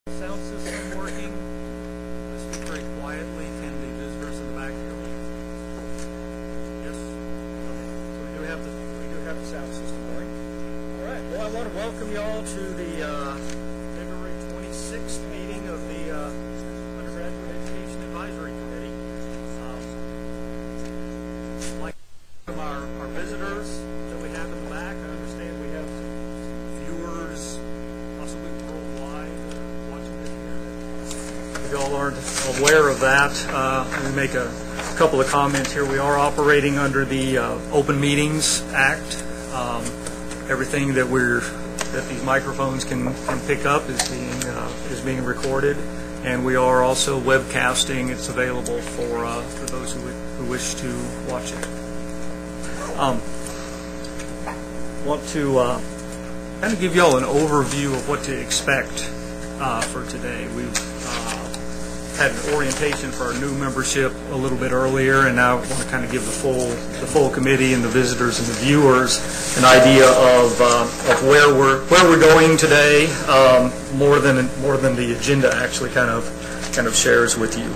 Sound system working? Let's speak very quietly. Can the visitors in the back hear me? Yes? Okay. So we do have the sound system going. All right. Well, I want to welcome you all to the February 26th meeting of the Undergraduate Education Advisory Committee. I'd like to welcome our visitors that we have in the back. I understand we have viewers possibly worldwide watching this here. If you all aren't aware of that, let me make a couple of comments here. We are operating under the Open Meetings Act. Everything that these microphones can pick up is being recorded, and we are also webcasting. It's available for those who wish to watch it. Want to kind of give you all an overview of what to expect for today. We've had an orientation for our new membership a little bit earlier, and now I want to kind of give the full committee and the visitors and the viewers an idea of where we're going today, more than the agenda actually kind of shares with you.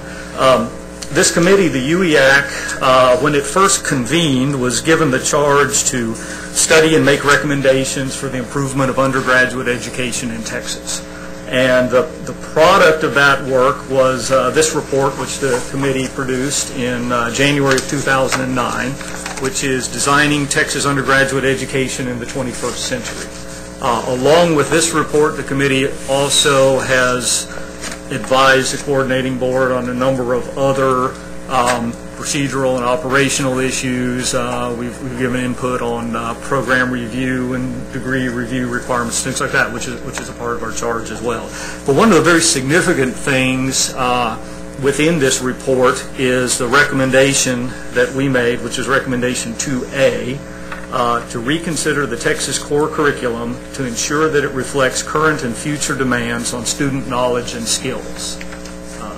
This committee, the UEAC, when it first convened, was given the charge to study and make recommendations for the improvement of undergraduate education in Texas. And the product of that work was this report, which the committee produced in January of 2009, which is Designing Texas Undergraduate Education in the 21st Century. Along with this report, the committee also has advised the coordinating board on a number of other procedural and operational issues. We've given input on program review and degree review requirements, things like that, which is a part of our charge as well. But one of the very significant things within this report is the recommendation that we made, which is recommendation 2A, to reconsider the Texas core curriculum to ensure that it reflects current and future demands on student knowledge and skills.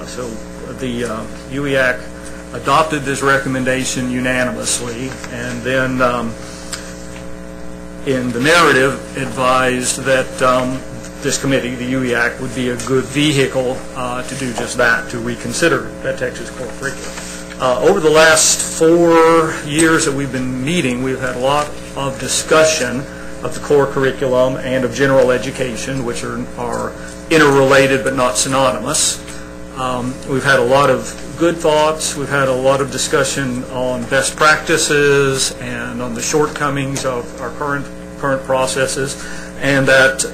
So the UEAC adopted this recommendation unanimously, and then in the narrative advised that this committee, the UEAC, would be a good vehicle to do just that, to reconsider that Texas core curriculum. Over the last 4 years that we've been meeting, we've had a lot of discussion of the core curriculum and of general education, which are interrelated but not synonymous. We've had a lot of good thoughts. We've had a lot of discussion on best practices and on the shortcomings of our current processes, and that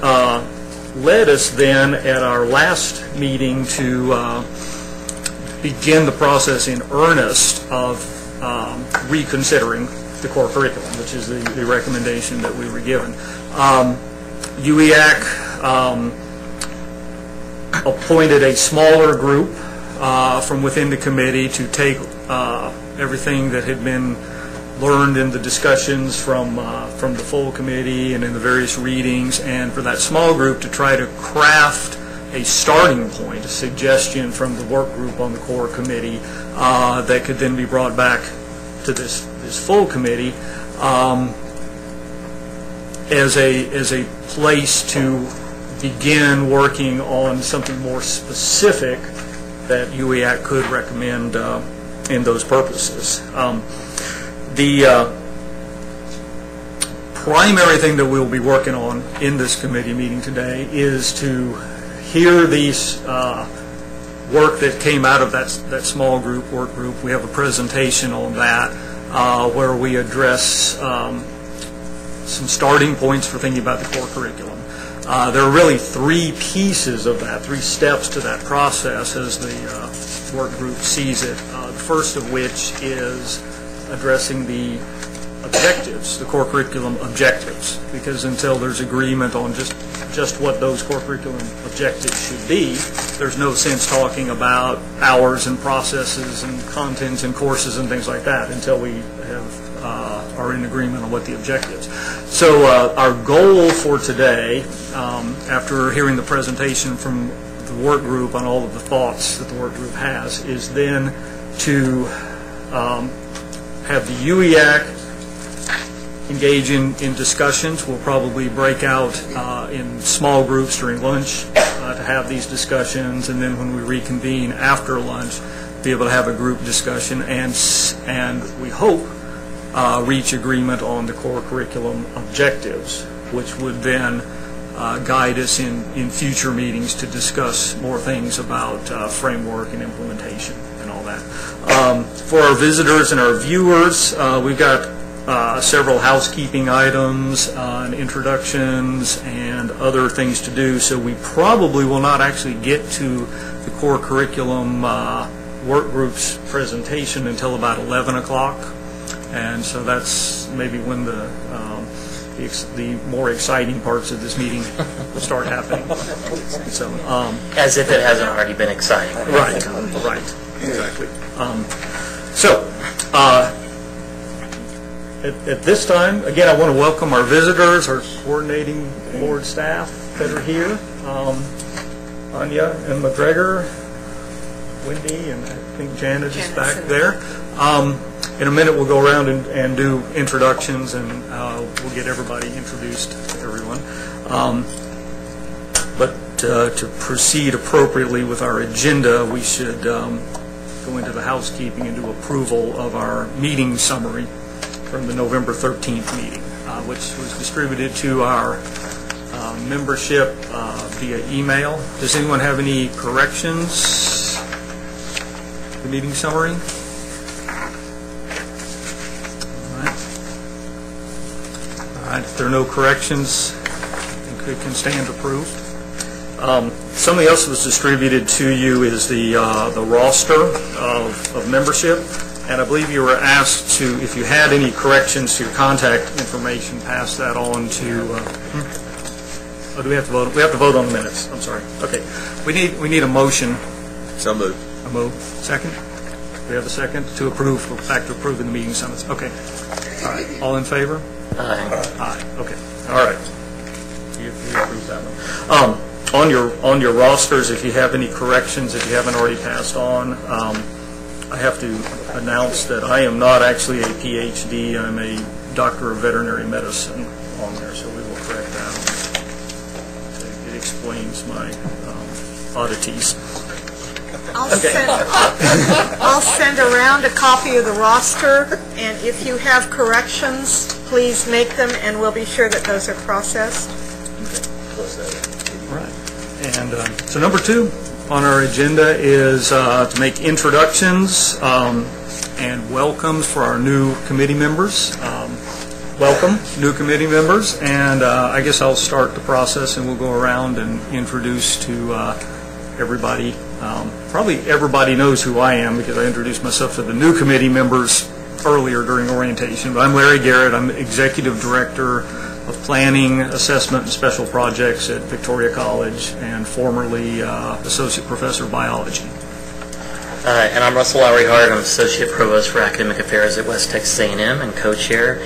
led us then at our last meeting to begin the process in earnest of reconsidering the core curriculum, which is the recommendation that we were given. UEAC appointed a smaller group from within the committee to take everything that had been learned in the discussions from the full committee and in the various readings, and for that small group to try to craft a starting point, a suggestion from the work group on the core committee that could then be brought back to this full committee as a place to begin working on something more specific that UEAC could recommend in those purposes. The primary thing that we'll be working on in this committee meeting today is to hear these work that came out of that small work group. We have a presentation on that where we address some starting points for thinking about the core curriculum. There are really three pieces of that, three steps to that process as the work group sees it. The first of which is addressing the objectives, the core curriculum objectives, because until there's agreement on just what those core curriculum objectives should be, there's no sense talking about hours and processes and contents and courses and things like that until we are in agreement on what the objectives. So our goal for today, after hearing the presentation from the work group on all of the thoughts that the work group has, is then to have the UEAC engage in discussions. We'll probably break out in small groups during lunch to have these discussions, and then when we reconvene after lunch, be able to have a group discussion and we hope reach agreement on the core curriculum objectives, which would then guide us in future meetings to discuss more things about framework and implementation and all that. For our visitors and our viewers, we've got several housekeeping items and introductions and other things to do, so we probably will not actually get to the core curriculum work group's presentation until about 11 o'clock, and so that's maybe when the more exciting parts of this meeting will start happening. So, as if it hasn't already been exciting. Right, exactly. At this time, again, I want to welcome our visitors, our coordinating board staff that are here, Anya and McGregor, Wendy, and I think Janet is back there. In a minute, we'll go around and do introductions, and we'll get everybody introduced to everyone. But to proceed appropriately with our agenda, we should go into the housekeeping and do approval of our meeting summary from the November 13th meeting, which was distributed to our membership via email. Does anyone have any corrections to the meeting summary? All right, if there are no corrections, I think it can stand approved. Something else that was distributed to you is the roster of membership. And I believe you were asked to, if you had any corrections to your contact information, pass that on to. Oh, do we have to vote? We have to vote on the minutes. I'm sorry. Okay. We need a motion. So moved. A move. Second. We have a second to approve. Back to approving the meeting summits. Okay. All right. All in favor? Aye. Aye. Okay. All right. You approved that one. On your rosters, if you have any corrections, if you haven't already passed on. I have to announce that I am not actually a PhD. I'm a doctor of veterinary medicine on there, so we will correct that. It explains my oddities. I'll send around a copy of the roster, and if you have corrections, please make them, and we'll be sure that those are processed. Right. And so number 2 on our agenda is to make introductions and welcomes for our new committee members. Welcome, new committee members, and I guess I'll start the process and we'll go around and introduce to everybody. Probably everybody knows who I am because I introduced myself to the new committee members earlier during orientation, but I'm Larry Garrett. I'm Executive Director of Planning, Assessment, and Special Projects at Victoria College, and formerly Associate Professor of Biology. And I'm Russell Lowry Hart. I'm Associate Provost for Academic Affairs at West Texas A&M and co-chair.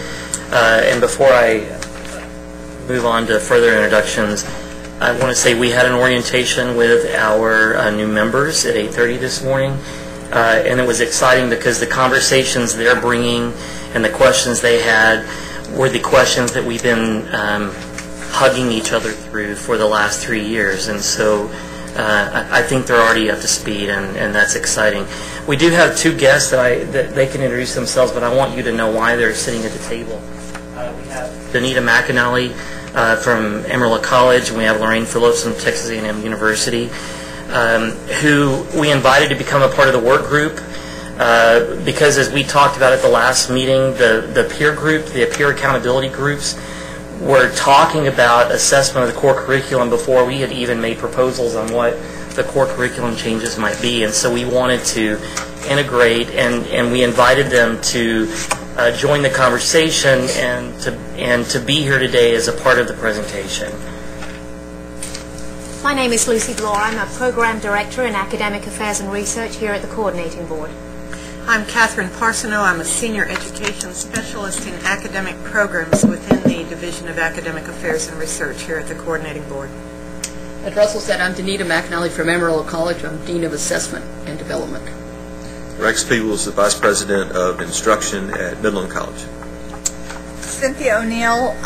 And before I move on to further introductions, I want to say we had an orientation with our new members at 8:30 this morning, and it was exciting because the conversations they're bringing and the questions they had were the questions that we've been hugging each other through for the last 3 years, and so I think they're already up to speed, and that's exciting. We do have 2 guests that they can introduce themselves, but I want you to know why they're sitting at the table. We have Danita McAnally from Amarillo College, and we have Lorraine Phillips from Texas A&M University, who we invited to become a part of the work group. Because as we talked about at the last meeting, the peer group, the peer accountability groups, were talking about assessment of the core curriculum before we had even made proposals on what the core curriculum changes might be. And so we wanted to integrate, and we invited them to join the conversation and to be here today as a part of the presentation. My name is Lucy Bloor. I'm a Program Director in Academic Affairs and Research here at the Coordinating Board. I'm Catherine Parsoneau. I'm a Senior Education Specialist in Academic Programs within the Division of Academic Affairs and Research here at the Coordinating Board. As Russell said, I'm Danita McAnally from Amarillo College. I'm Dean of Assessment and Development. Rex Peebles, the Vice President of Instruction at Midland College. Cynthia O'Neill,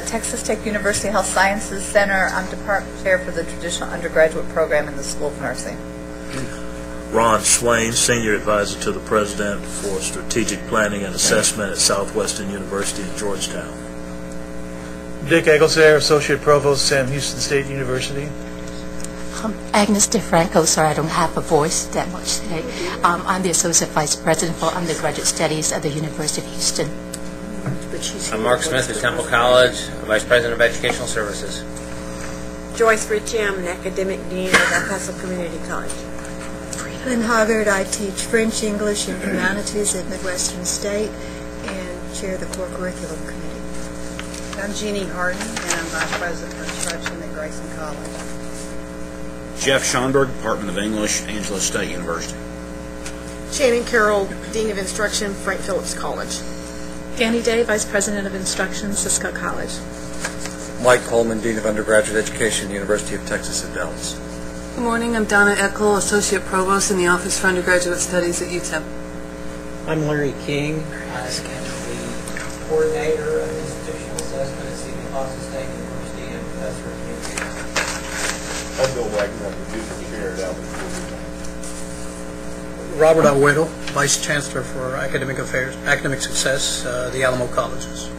Texas Tech University Health Sciences Center. I'm department chair for the traditional undergraduate program in the School of Nursing. Ron Swain, senior advisor to the president for strategic planning and assessment at Southwestern University in Georgetown. Dick Egglesayer, associate provost, Sam Houston State University. Agnes DeFranco, sorry I don't have a voice that much today. I'm the Associate Vice President for Undergraduate Studies at the University of Houston. I'm Mark Smith at Temple College, Vice President of Educational Services. Joyce Ritchie, I'm an Academic Dean at El Paso Community College. Lynn Hoggard, I teach French, English, and Humanities at Midwestern State and chair the core curriculum committee. I'm Jeannie Harden, and I'm Vice President for Instruction at Grayson College. Jeff Schonberg, Department of English, Angelo State University. Shannon Carroll, Dean of Instruction, Frank Phillips College. Danny Day, Vice President of Instruction, Cisco College. Mike Coleman, Dean of Undergraduate Education, University of Texas at Dallas. Good morning, I'm Donna Eckel, Associate Provost in the Office for Undergraduate Studies at UTEP. I'm Larry King, the Coordinator of Institutional Assessment at Stephen Foster State University and Professor of Communication. I'm Bill Wagner, I'm the Duke Chair at Alvin. Robert O. Whittle, Vice Chancellor for Academic Affairs, Academic Success, the Alamo Colleges.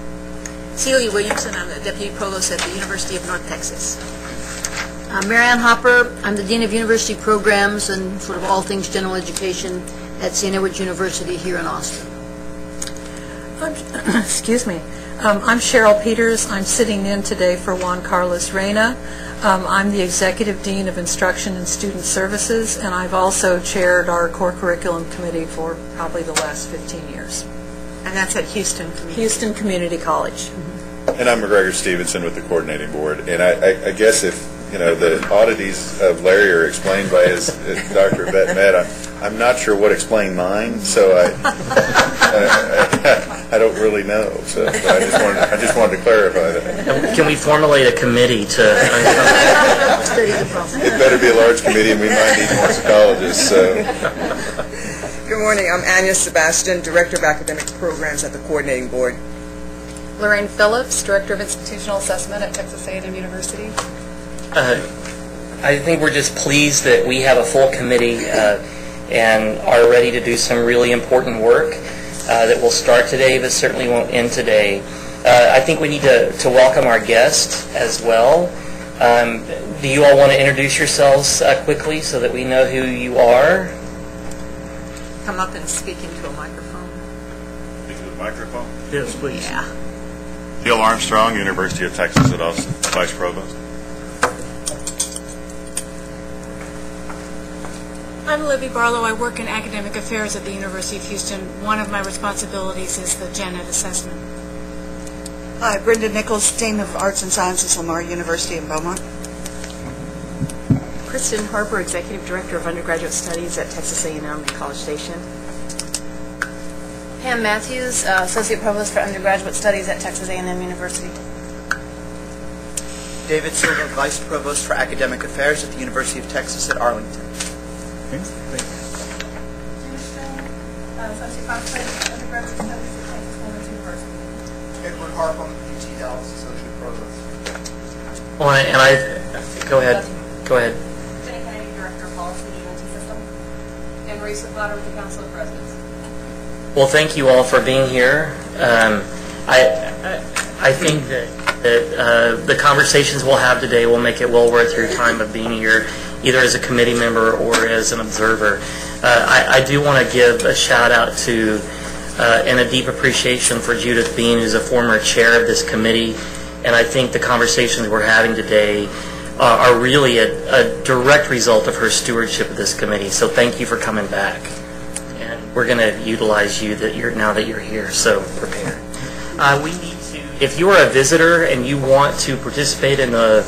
Celia Williamson, I'm the Deputy Provost at the University of North Texas. Marianne Hopper, I'm the Dean of University Programs and sort of all things general education at St. Edward's University here in Austin. Excuse me. I'm Cheryl Peters. I'm sitting in today for Juan Carlos Reyna. I'm the Executive Dean of Instruction and Student Services, and I've also chaired our core curriculum committee for probably the last 15 years. And that's at Houston Community College. And I'm McGregor Stevenson with the coordinating board. And I guess if the oddities of Larry are explained by his Dr. Yvette Met, I'm not sure what explained mine, so I don't really know. So but I just wanted to clarify that. Can we formulate a committee to study the problem? It better be a large committee, and we might need more psychologists. So. Good morning. I'm Anya Sebastian, Director of Academic Programs at the Coordinating Board. Lorraine Phillips, Director of Institutional Assessment at Texas A&M University. I think we're just pleased that we have a full committee and are ready to do some really important work that will start today but certainly won't end today. I think we need to welcome our guest as well. Do you all want to introduce yourselves quickly so that we know who you are? Come up and speak into a microphone. Speak to the microphone? Yes, please. Yeah. Neil Armstrong, University of Texas at Austin, Vice Provost. I'm Libby Barlow. I work in academic affairs at the University of Houston. One of my responsibilities is the Gen Ed assessment. Hi, Brenda Nichols, Dean of Arts and Sciences, Lamar University in Beaumont. Kristen Harper, Executive Director of Undergraduate Studies at Texas A&M in College Station. Pam Matthews, Associate Provost for Undergraduate Studies at Texas A&M University. David Silva, Vice Provost for Academic Affairs at the University of Texas at Arlington. Okay. Associate Vice President, Undergraduate Studies at Texas A&M University. Edward Harpham, UT Dallas, Associate Provost. Well, and go ahead. Jenny Kennedy, Director of Policy at UNT System. And Marisa Potter with the Council of Presidents. Well, thank you all for being here. I think that the conversations we'll have today will make it well worth your time of being here, either as a committee member or as an observer. I do want to give a shout out to and a deep appreciation for Judith Bean, who's a former chair of this committee, and I think the conversations we're having today are really a direct result of her stewardship of this committee. So thank you for coming back. We're going to utilize you now that you're here, so prepare. We need to, if you are a visitor and you want to participate in the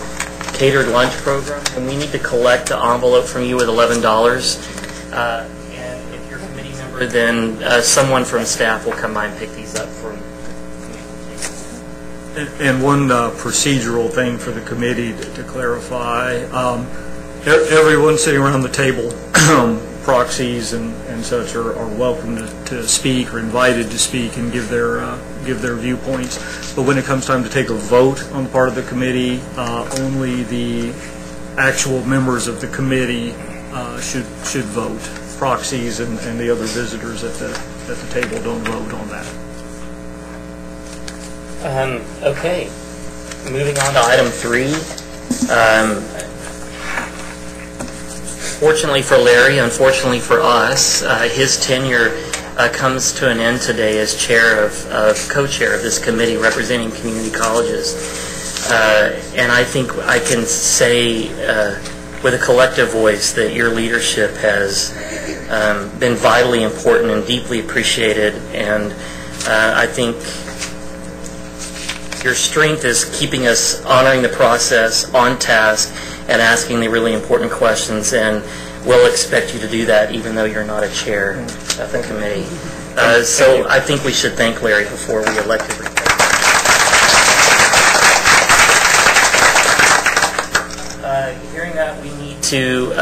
catered lunch program, then we need to collect the envelope from you with $11. And if you're a committee member, then someone from staff will come by and pick these up for you. And one procedural thing for the committee to clarify, everyone sitting around the table proxies and such are welcome to speak or invited to speak and give their viewpoints. But when it comes time to take a vote on part of the committee, only the actual members of the committee should vote. Proxies and the other visitors at the table don't vote on that. Okay. Moving on to item 3. Fortunately for Larry, unfortunately for us, his tenure comes to an end today as co-chair of this committee representing community colleges. And I think I can say with a collective voice that your leadership has been vitally important and deeply appreciated. And I think your strength is keeping us honoring the process, on task, and asking the really important questions, and we'll expect you to do that even though you're not a chair of the committee. So I think we should thank Larry before we elect him. Hearing that, we need to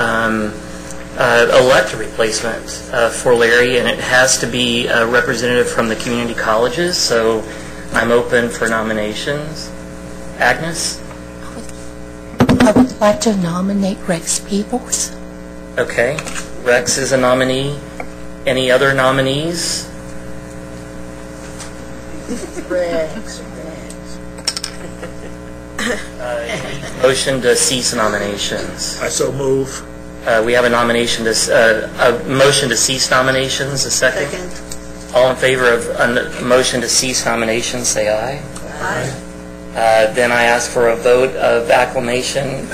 elect a replacement for Larry, and it has to be a representative from the community colleges, so I'm open for nominations. Agnes? I would like to nominate Rex Peebles. Okay. Rex is a nominee. Any other nominees? Rex. Motion to cease nominations. I so move. We have a nomination a motion to cease nominations. A second. All in favor of a motion to cease nominations, say aye. Aye. Then I ask for a vote of acclamation.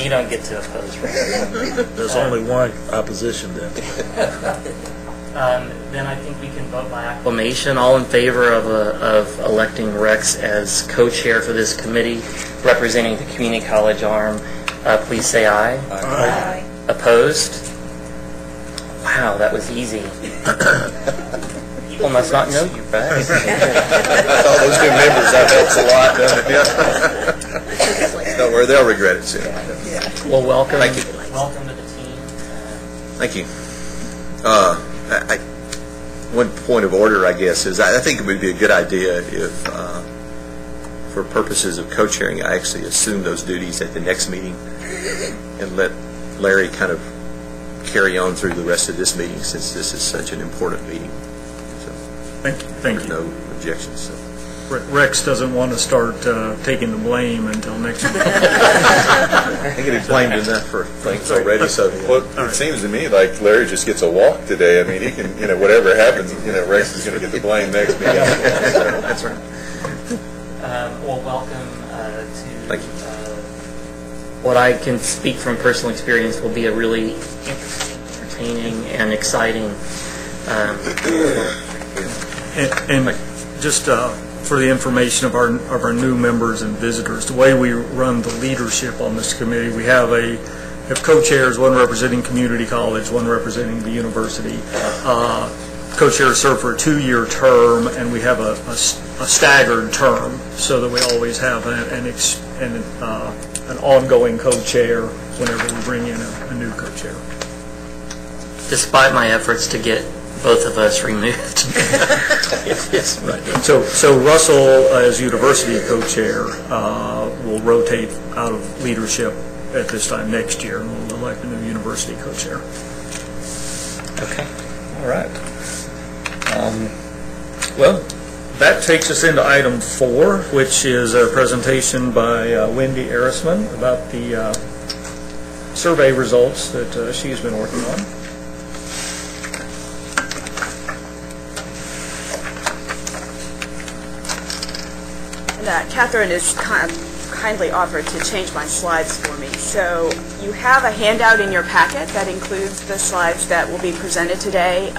You don't get to oppose, right? There's only one opposition then. Then I think we can vote by acclamation. All in favor of electing Rex as co-chair for this committee representing the community college arm, please say aye. Aye. Opposed? Wow, that was easy. People must not know you, right? All those new members, that helps a lot, doesn't it? Don't worry, they'll regret it soon. Well, welcome. Thank you. Welcome to the team. Thank you. One point of order, I guess, is I think it would be a good idea if, for purposes of co-chairing, I actually assume those duties at the next meeting and let Larry kind of carry on through the rest of this meeting, since this is such an important meeting. So, thank you. No objections. So. Rex doesn't want to start taking the blame until next week. I think he's blamed enough for things already. So, well, it seems to me like Larry just gets a walk today. I mean, he can, whatever happens, Rex is going to get the blame next meeting. So, that's right. Well, welcome to. Thank you. What I can speak from personal experience will be a really interesting, entertaining, and exciting. And just for the information of our new members and visitors, the way we run the leadership on this committee, we have co-chairs, one representing community college, one representing the university. Co-chairs serve for a 2-year term, and we have a staggered term, so that we always have an ongoing co-chair whenever we bring in a new co-chair. Despite my efforts to get both of us removed. Yes, right. So Russell, as university co-chair, will rotate out of leadership at this time next year, and we'll elect a new university co-chair. Okay. All right. Well, that takes us into item 4, which is a presentation by Wendy Erisman about the survey results that she's been working on. And Catherine has kindly offered to change my slides for me. So you have a handout in your packet that includes the slides that will be presented today.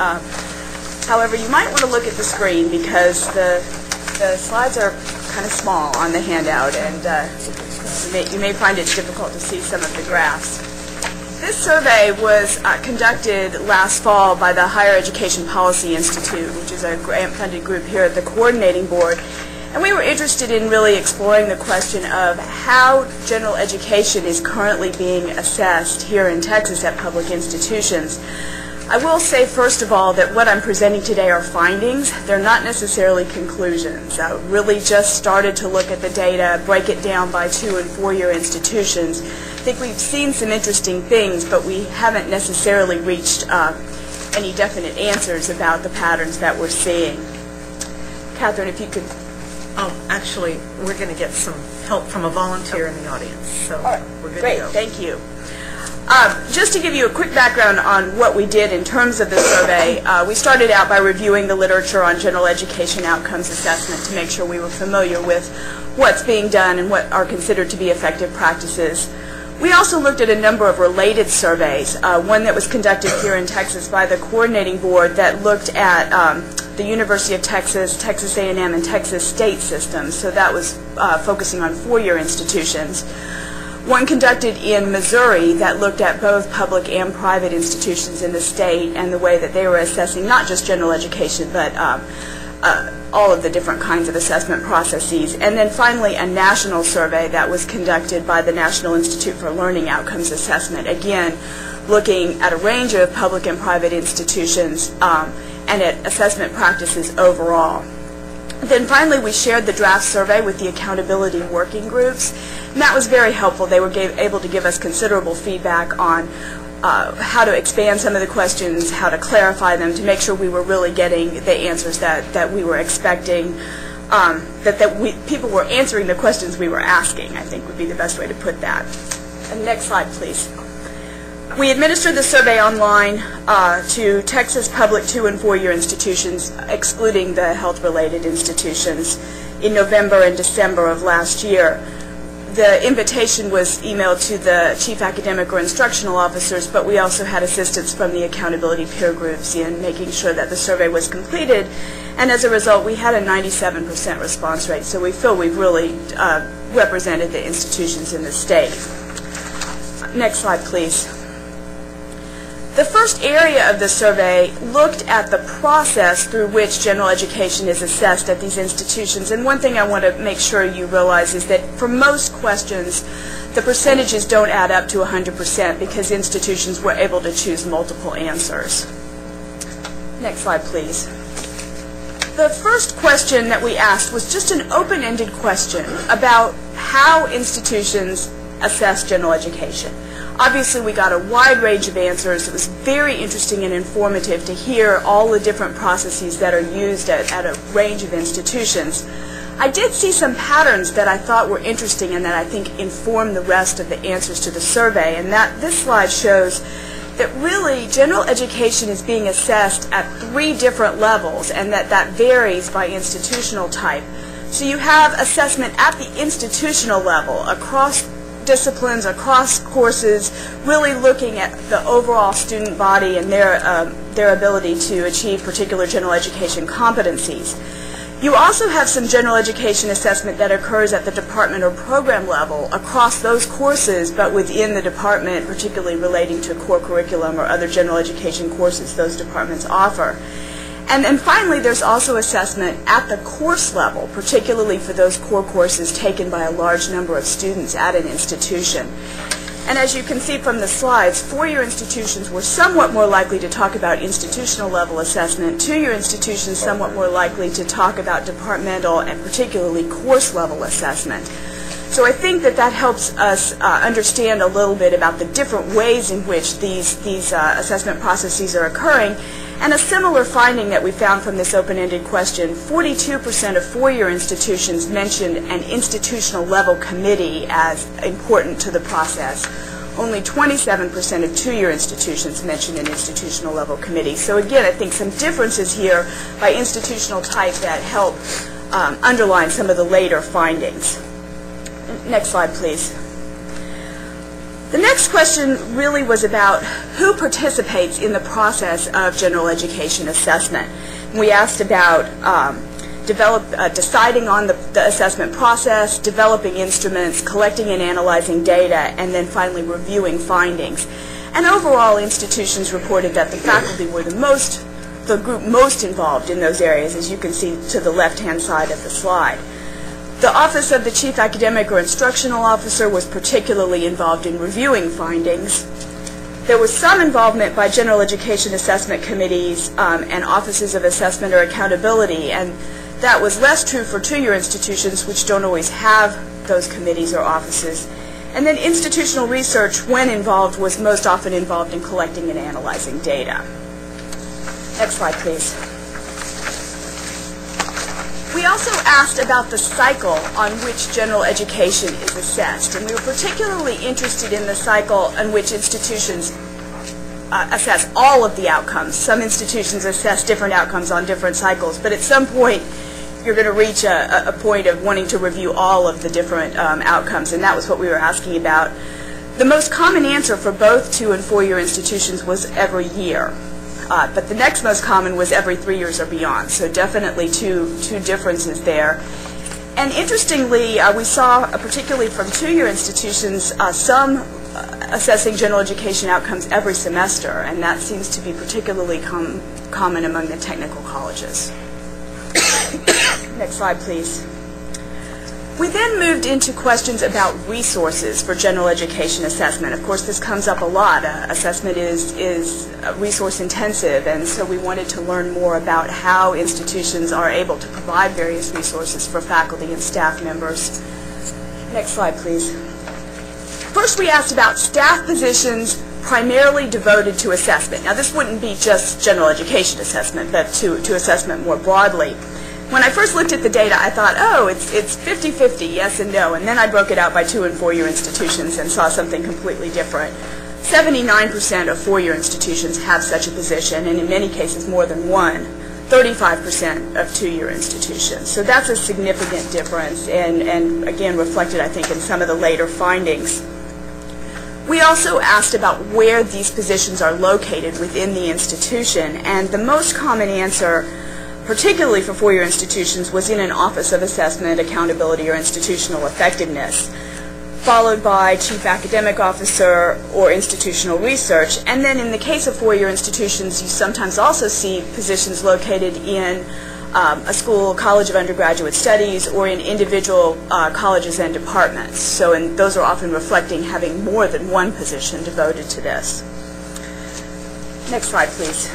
However, you might want to look at the screen because the slides are kind of small on the handout, and you may find it difficult to see some of the graphs. This survey was conducted last fall by the Higher Education Policy Institute, which is a grant-funded group here at the coordinating board. And we were interested in really exploring the question of how general education is currently being assessed here in Texas at public institutions. I will say, first of all, that what I'm presenting today are findings. They're not necessarily conclusions. I really just started to look at the data, break it down by 2- and 4-year institutions. I think we've seen some interesting things, but we haven't necessarily reached any definite answers about the patterns that we're seeing. Catherine, if you could... Oh, actually, we're going to get some help from a volunteer in the audience, so we're good Great, to go. thank you. Just to give you a quick background on what we did in terms of the survey, we started out by reviewing the literature on general education outcomes assessment to make sure we were familiar with what's being done and what are considered to be effective practices. We also looked at a number of related surveys, one that was conducted here in Texas by the coordinating board that looked at the University of Texas, Texas A&M, and Texas state systems, so that was focusing on 4-year institutions. One conducted in Missouri that looked at both public and private institutions in the state and the way that they were assessing not just general education, but all of the different kinds of assessment processes. And then finally, a national survey that was conducted by the National Institute for Learning Outcomes Assessment, again, looking at a range of public and private institutions and at assessment practices overall. Then finally, we shared the draft survey with the accountability working groups, and that was very helpful. They were able to give us considerable feedback on how to expand some of the questions, how to clarify them, to make sure we were really getting the answers that we were expecting, people were answering the questions we were asking, I think would be the best way to put that. And next slide, please. We administered the survey online to Texas public 2- and 4-year institutions, excluding the health-related institutions, in November and December of last year. The invitation was emailed to the chief academic or instructional officers, but we also had assistance from the accountability peer groups in making sure that the survey was completed. And as a result, we had a 97% response rate, so we feel we've really represented the institutions in the state. Next slide, please. The first area of the survey looked at the process through which general education is assessed at these institutions. And one thing I want to make sure you realize is that for most questions, the percentages don't add up to 100% because institutions were able to choose multiple answers. Next slide, please. The first question that we asked was just an open-ended question about how institutions assess general education. Obviously, we got a wide range of answers. It was very interesting and informative to hear all the different processes that are used at a range of institutions. I did see some patterns that I thought were interesting and that I think inform the rest of the answers to the survey, and that this slide shows that really general education is being assessed at 3 different levels and that varies by institutional type. So you have assessment at the institutional level across disciplines, across courses, really looking at the overall student body and their ability to achieve particular general education competencies. You also have some general education assessment that occurs at the department or program level across those courses, but within the department, particularly relating to core curriculum or other general education courses those departments offer. And then finally, there's also assessment at the course level, particularly for those core courses taken by a large number of students at an institution. And as you can see from the slides, 4-year institutions were somewhat more likely to talk about institutional level assessment, 2-year institutions somewhat more likely to talk about departmental and particularly course level assessment. So I think that helps us understand a little bit about the different ways in which these assessment processes are occurring. And a similar finding that we found from this open-ended question, 42% of 4-year institutions mentioned an institutional level committee as important to the process. Only 27% of 2-year institutions mentioned an institutional level committee. So again, I think some differences here by institutional type that help underline some of the later findings. Next slide, please. The next question really was about who participates in the process of general education assessment. We asked about deciding on the assessment process, developing instruments, collecting and analyzing data, and then finally reviewing findings. And overall, institutions reported that the faculty were the group most involved in those areas, as you can see to the left-hand side of the slide. The Office of the Chief Academic or Instructional Officer was particularly involved in reviewing findings. There was some involvement by general education assessment committees and offices of assessment or accountability, and that was less true for two-year institutions, which don't always have those committees or offices. And then institutional research, when involved, was most often involved in collecting and analyzing data. Next slide, please. We also asked about the cycle on which general education is assessed, and we were particularly interested in the cycle on which institutions assess all of the outcomes. Some institutions assess different outcomes on different cycles, but at some point you're going to reach a point of wanting to review all of the different outcomes, and that was what we were asking about. The most common answer for both 2- and 4-year institutions was every year. But the next most common was every 3 years or beyond, so definitely two differences there. And interestingly, we saw, particularly from 2-year institutions, some assessing general education outcomes every semester, and that seems to be particularly common among the technical colleges. Next slide, please. We then moved into questions about resources for general education assessment. Of course, this comes up a lot. Assessment is resource intensive, and so we wanted to learn more about how institutions are able to provide various resources for faculty and staff members. Next slide, please. First, we asked about staff positions primarily devoted to assessment. Now, this wouldn't be just general education assessment, but to assessment more broadly. When I first looked at the data, I thought, oh, it's 50-50, yes and no, and then I broke it out by 2- and 4-year institutions and saw something completely different. 79% of 4-year institutions have such a position, and in many cases more than one. 35% of 2-year institutions. So that's a significant difference, and again reflected, I think, in some of the later findings. We also asked about where these positions are located within the institution, and the most common answer, particularly for 4-year institutions, was in an Office of Assessment, Accountability, or Institutional Effectiveness, followed by Chief Academic Officer or Institutional Research. And then in the case of 4-year institutions, you sometimes also see positions located in a school, college of undergraduate studies, or in individual colleges and departments. So those are often reflecting having more than one position devoted to this. Next slide, please.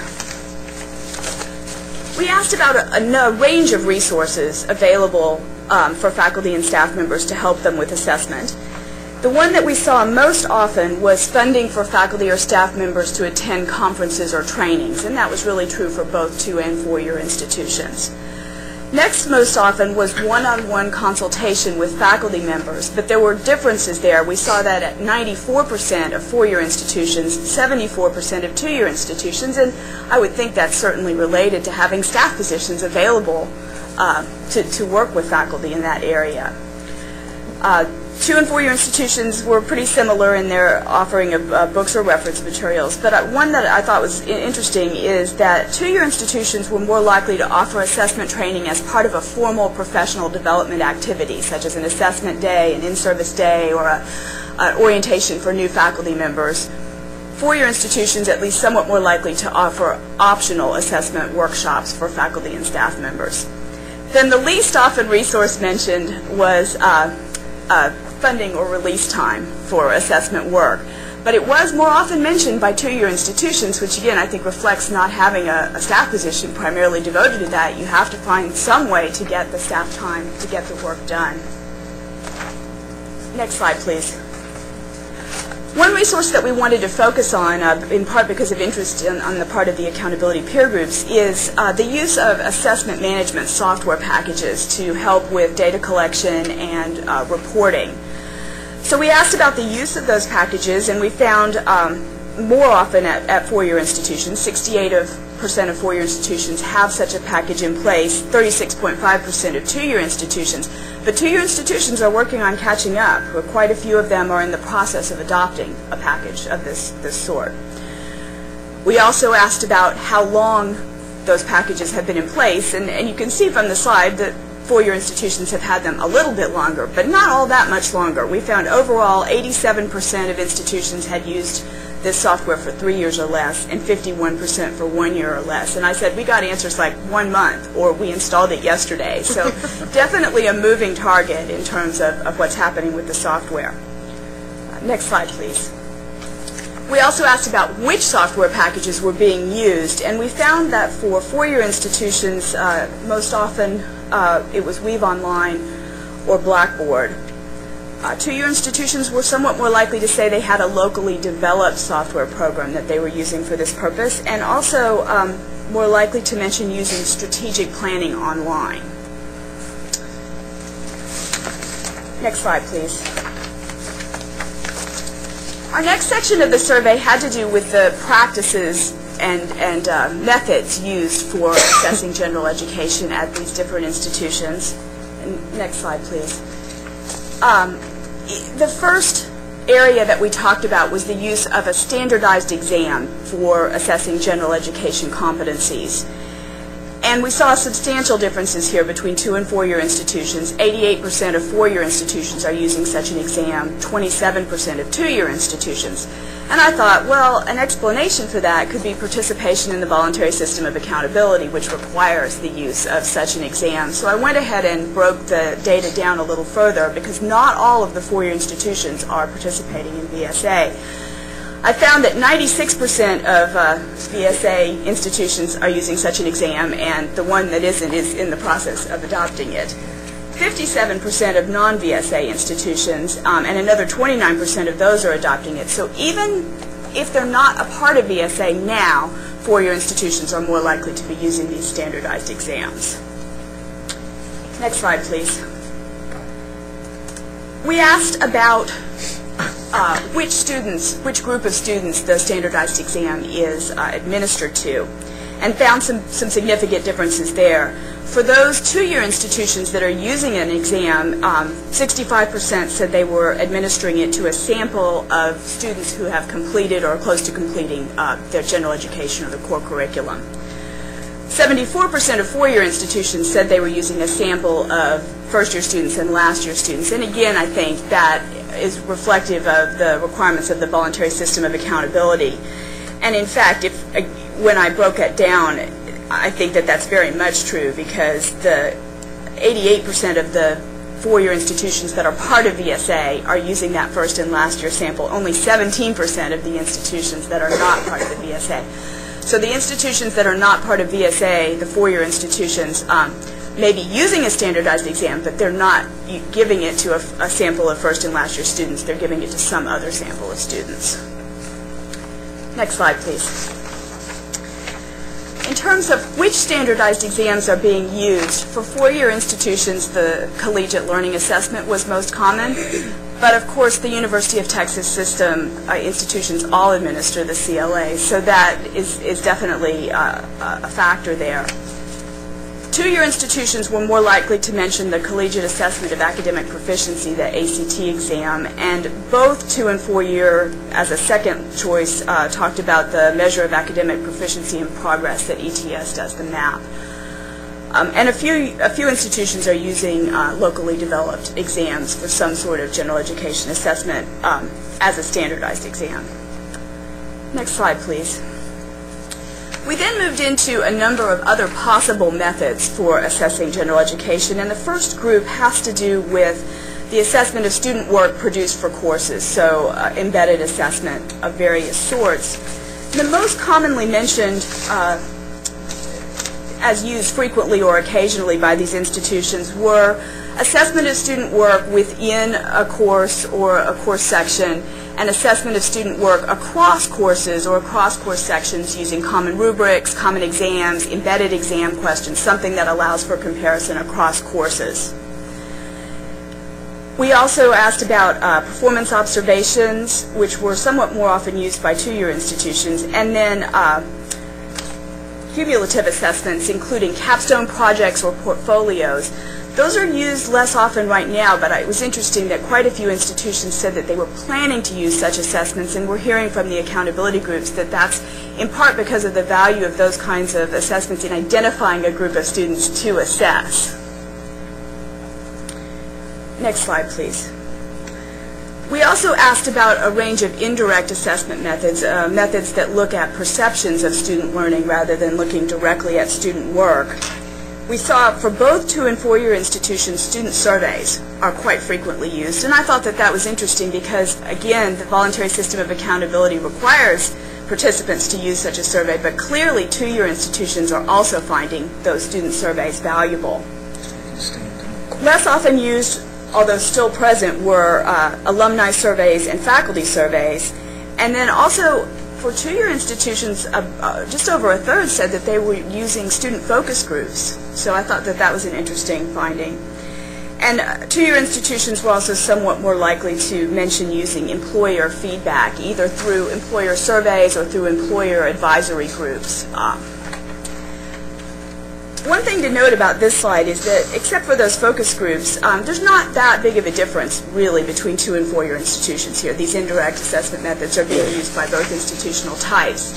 We asked about a range of resources available for faculty and staff members to help them with assessment. The one that we saw most often was funding for faculty or staff members to attend conferences or trainings, and that was really true for both 2- and 4-year institutions. Next most often was one-on-one consultation with faculty members, but there were differences there. We saw that at 94% of 4-year institutions, 74% of 2-year institutions, and I would think that's certainly related to having staff positions available to work with faculty in that area. 2- and 4-year institutions were pretty similar in their offering of books or reference materials, but one that I thought was interesting is that 2-year institutions were more likely to offer assessment training as part of a formal professional development activity, such as an assessment day, an in-service day, or an orientation for new faculty members. 4-year institutions at least somewhat more likely to offer optional assessment workshops for faculty and staff members. Then the least often resource mentioned was funding or release time for assessment work. But it was more often mentioned by 2-year institutions, which again I think reflects not having a staff position primarily devoted to that. You have to find some way to get the staff time to get the work done. Next slide, please. One resource that we wanted to focus on, in part because of interest on the part of the accountability peer groups, is the use of assessment management software packages to help with data collection and reporting. So we asked about the use of those packages, and we found more often at 4-year institutions, 68% of 4-year institutions have such a package in place, 36.5% of 2-year institutions. But 2-year institutions are working on catching up. Quite a few of them are in the process of adopting a package of this sort. We also asked about how long those packages have been in place, and you can see from the slide that four-year institutions have had them a little bit longer, but not all that much longer. We found overall 87% of institutions had used this software for 3 years or less, and 51% for 1 year or less. And I said, we got answers like 1 month, or we installed it yesterday. So definitely a moving target in terms of what's happening with the software. Next slide, please. We also asked about which software packages were being used, and we found that for four-year institutions, most often it was Weave Online or Blackboard. Two-year institutions were somewhat more likely to say they had a locally developed software program that they were using for this purpose, and also more likely to mention using strategic planning online. Next slide, please. Our next section of the survey had to do with the practices and methods used for assessing general education at these different institutions. And next slide, please. The first area that we talked about was the use of a standardized exam for assessing general education competencies. And we saw substantial differences here between 2- and 4-year institutions. 88% of 4-year institutions are using such an exam, 27% of 2-year institutions. And I thought, well, an explanation for that could be participation in the voluntary system of accountability, which requires the use of such an exam. So I went ahead and broke the data down a little further, because not all of the 4-year institutions are participating in VSA. I found that 96% of VSA institutions are using such an exam, and the one that isn't is in the process of adopting it. 57% of non-VSA institutions, and another 29% of those are adopting it. So even if they're not a part of VSA now, 4-year institutions are more likely to be using these standardized exams. Next slide, please. We asked about which group of students the standardized exam is administered to, and found some significant differences there. For those 2-year institutions that are using an exam, 65% said they were administering it to a sample of students who have completed or are close to completing their general education or the core curriculum. 74% of 4-year institutions said they were using a sample of first-year students and last-year students. And again, I think that is reflective of the requirements of the voluntary system of accountability. And in fact, when I broke it down, I think that that's very much true, because the 88% of the 4-year institutions that are part of VSA are using that first and last year sample. Only 17% of the institutions that are not part of the VSA. So the institutions that are not part of VSA, the 4-year institutions, may be using a standardized exam, but they're not giving it to a sample of first and last year students. They're giving it to some other sample of students. Next slide, please. In terms of which standardized exams are being used, for 4-year institutions, the collegiate learning assessment was most common. But of course, the University of Texas system institutions all administer the CLA, so that is definitely a factor there. 2-year institutions were more likely to mention the Collegiate Assessment of Academic Proficiency, the ACT exam, and both 2- and 4-year, as a second choice, talked about the measure of academic proficiency and progress that ETS does, the MAP. And a few institutions are using locally developed exams for some sort of general education assessment as a standardized exam. Next slide, please. We then moved into a number of other possible methods for assessing general education, and the first group has to do with the assessment of student work produced for courses, so embedded assessment of various sorts. The most commonly mentioned as used frequently or occasionally by these institutions were assessment of student work within a course or a course section, and assessment of student work across courses or across course sections using common rubrics, common exams, embedded exam questions, something that allows for comparison across courses. We also asked about performance observations, which were somewhat more often used by 2-year institutions, and then cumulative assessments, including capstone projects or portfolios. Those are used less often right now, but it was interesting that quite a few institutions said that they were planning to use such assessments, and we're hearing from the accountability groups that that's in part because of the value of those kinds of assessments in identifying a group of students to assess. Next slide, please. We also asked about a range of indirect assessment methods, methods that look at perceptions of student learning rather than looking directly at student work. We saw for both 2- and 4-year institutions, student surveys are quite frequently used, and I thought that that was interesting because, again, the voluntary system of accountability requires participants to use such a survey, but clearly 2-year institutions are also finding those student surveys valuable. Less often used, although still present, were alumni surveys and faculty surveys. And then also, for 2-year institutions, just over a third said that they were using student focus groups. So I thought that that was an interesting finding. And 2-year institutions were also somewhat more likely to mention using employer feedback, either through employer surveys or through employer advisory groups. One thing to note about this slide is that, except for those focus groups, there's not that big of a difference, really, between 2- and 4-year institutions here. These indirect assessment methods are being used by both institutional types.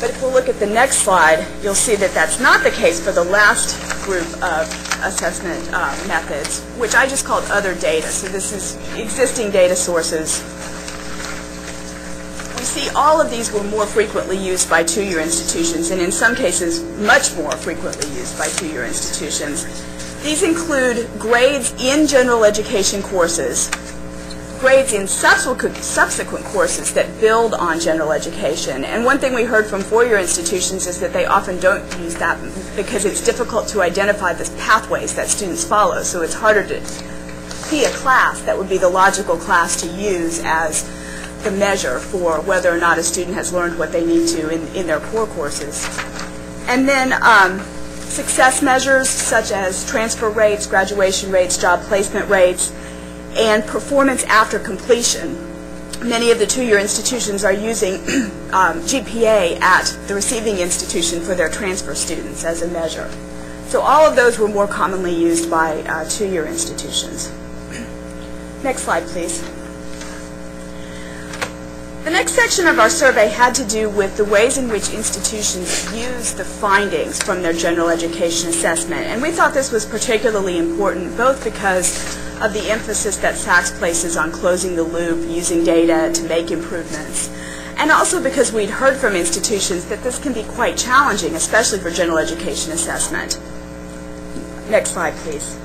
But if we'll look at the next slide, you'll see that that's not the case for the last group of assessment methods, which I just called other data. So this is existing data sources. We see all of these were more frequently used by 2-year institutions, and in some cases much more frequently used by 2-year institutions. These include grades in general education courses, grades in subsequent courses that build on general education. And one thing we heard from 4-year institutions is that they often don't use that because it's difficult to identify the pathways that students follow. So it's harder to see a class that would be the logical class to use as the measure for whether or not a student has learned what they need to in their core courses. And then success measures such as transfer rates, graduation rates, job placement rates, and performance after completion. Many of the 2-year institutions are using GPA at the receiving institution for their transfer students as a measure. So all of those were more commonly used by 2-year institutions. Next slide, please. The next section of our survey had to do with the ways in which institutions use the findings from their general education assessment. And we thought this was particularly important, both because of the emphasis that SACS places on closing the loop, using data to make improvements, and also because we'd heard from institutions that this can be quite challenging, especially for general education assessment. Next slide, please.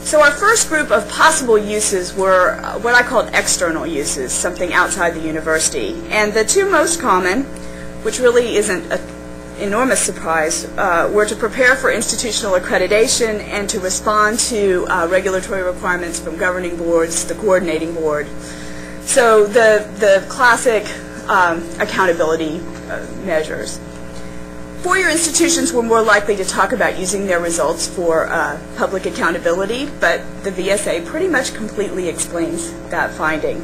So our first group of possible uses were what I called external uses, something outside the university. And the two most common, which really isn't an enormous surprise, were to prepare for institutional accreditation and to respond to regulatory requirements from governing boards, the coordinating board. So the classic accountability measures. 4-year institutions were more likely to talk about using their results for public accountability, but the VSA pretty much completely explains that finding.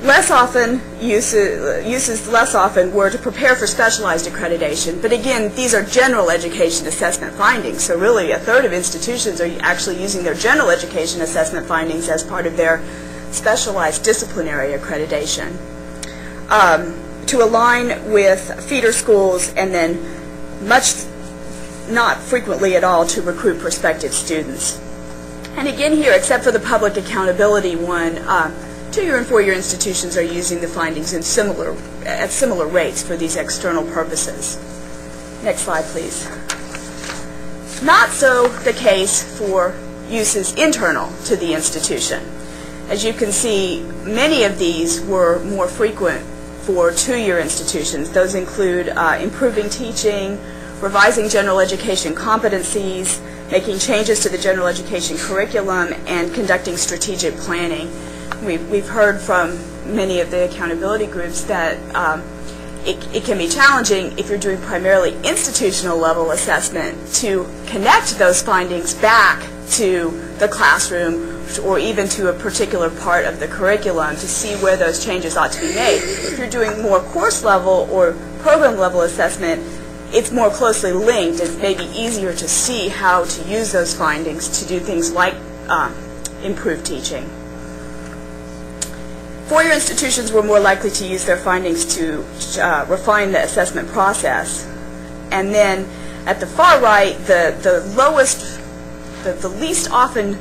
Less often, uses less often were to prepare for specialized accreditation, but again, these are general education assessment findings, so really a third of institutions are actually using their general education assessment findings as part of their specialized disciplinary accreditation. To align with feeder schools, and then not frequently at all to recruit prospective students. And again here, except for the public accountability one, 2-year and 4-year institutions are using the findings at similar rates for these external purposes. Next slide, please. Not so the case for uses internal to the institution. As you can see, many of these were more frequent for 2-year institutions. Those include improving teaching, revising general education competencies, making changes to the general education curriculum, and conducting strategic planning. We've heard from many of the accountability groups that it can be challenging if you're doing primarily institutional level assessment to connect those findings back to the classroom or even to a particular part of the curriculum to see where those changes ought to be made. If you're doing more course level or program level assessment, it's more closely linked. It's maybe easier to see how to use those findings to do things like improve teaching. 4-year institutions were more likely to use their findings to refine the assessment process. And then at the far right, the least often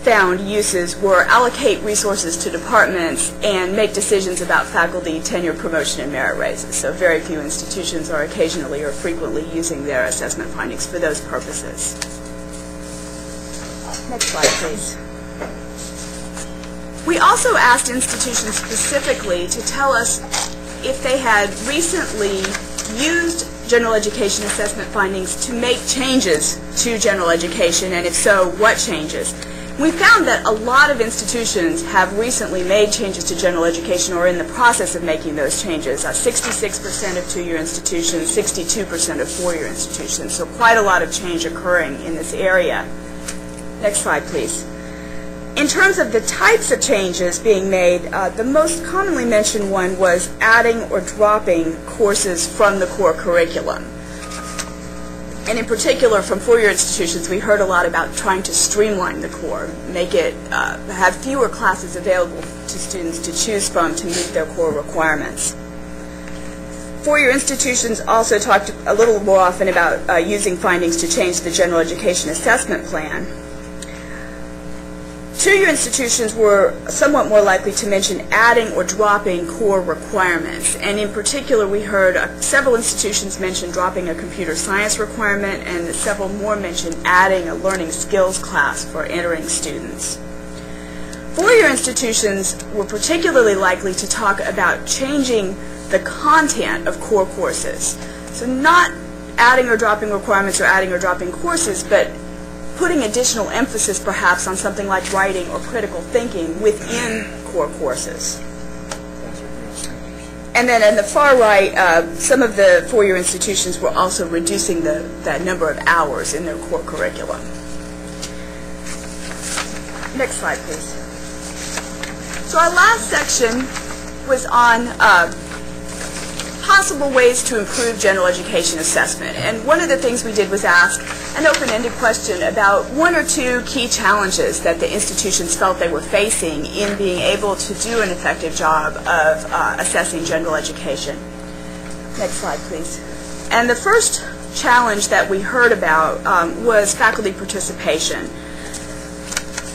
found uses were allocate resources to departments and make decisions about faculty tenure, promotion, and merit raises. So very few institutions are occasionally or frequently using their assessment findings for those purposes. Next slide, please. We also asked institutions specifically to tell us if they had recently used general education assessment findings to make changes to general education, and if so, what changes? We found that a lot of institutions have recently made changes to general education or are in the process of making those changes. 66% of two-year institutions, 62% of four-year institutions. So quite a lot of change occurring in this area. Next slide, please. In terms of the types of changes being made, the most commonly mentioned one was adding or dropping courses from the core curriculum. And in particular, from four-year institutions, we heard a lot about trying to streamline the core, make it have fewer classes available to students to choose from to meet their core requirements. Four-year institutions also talked a little more often about using findings to change the general education assessment plan. Two-year institutions were somewhat more likely to mention adding or dropping core requirements. And in particular, we heard several institutions mention dropping a computer science requirement, and several more mentioned adding a learning skills class for entering students. Four-year institutions were particularly likely to talk about changing the content of core courses. So not adding or dropping requirements or adding or dropping courses, but putting additional emphasis perhaps on something like writing or critical thinking within core courses. And then in the far right, some of the four-year institutions were also reducing that number of hours in their core curriculum. Next slide, please. So our last section was on possible ways to improve general education assessment. And one of the things we did was ask an open-ended question about one or two key challenges that the institutions felt they were facing in being able to do an effective job of assessing general education. Next slide, please. And the first challenge that we heard about was faculty participation.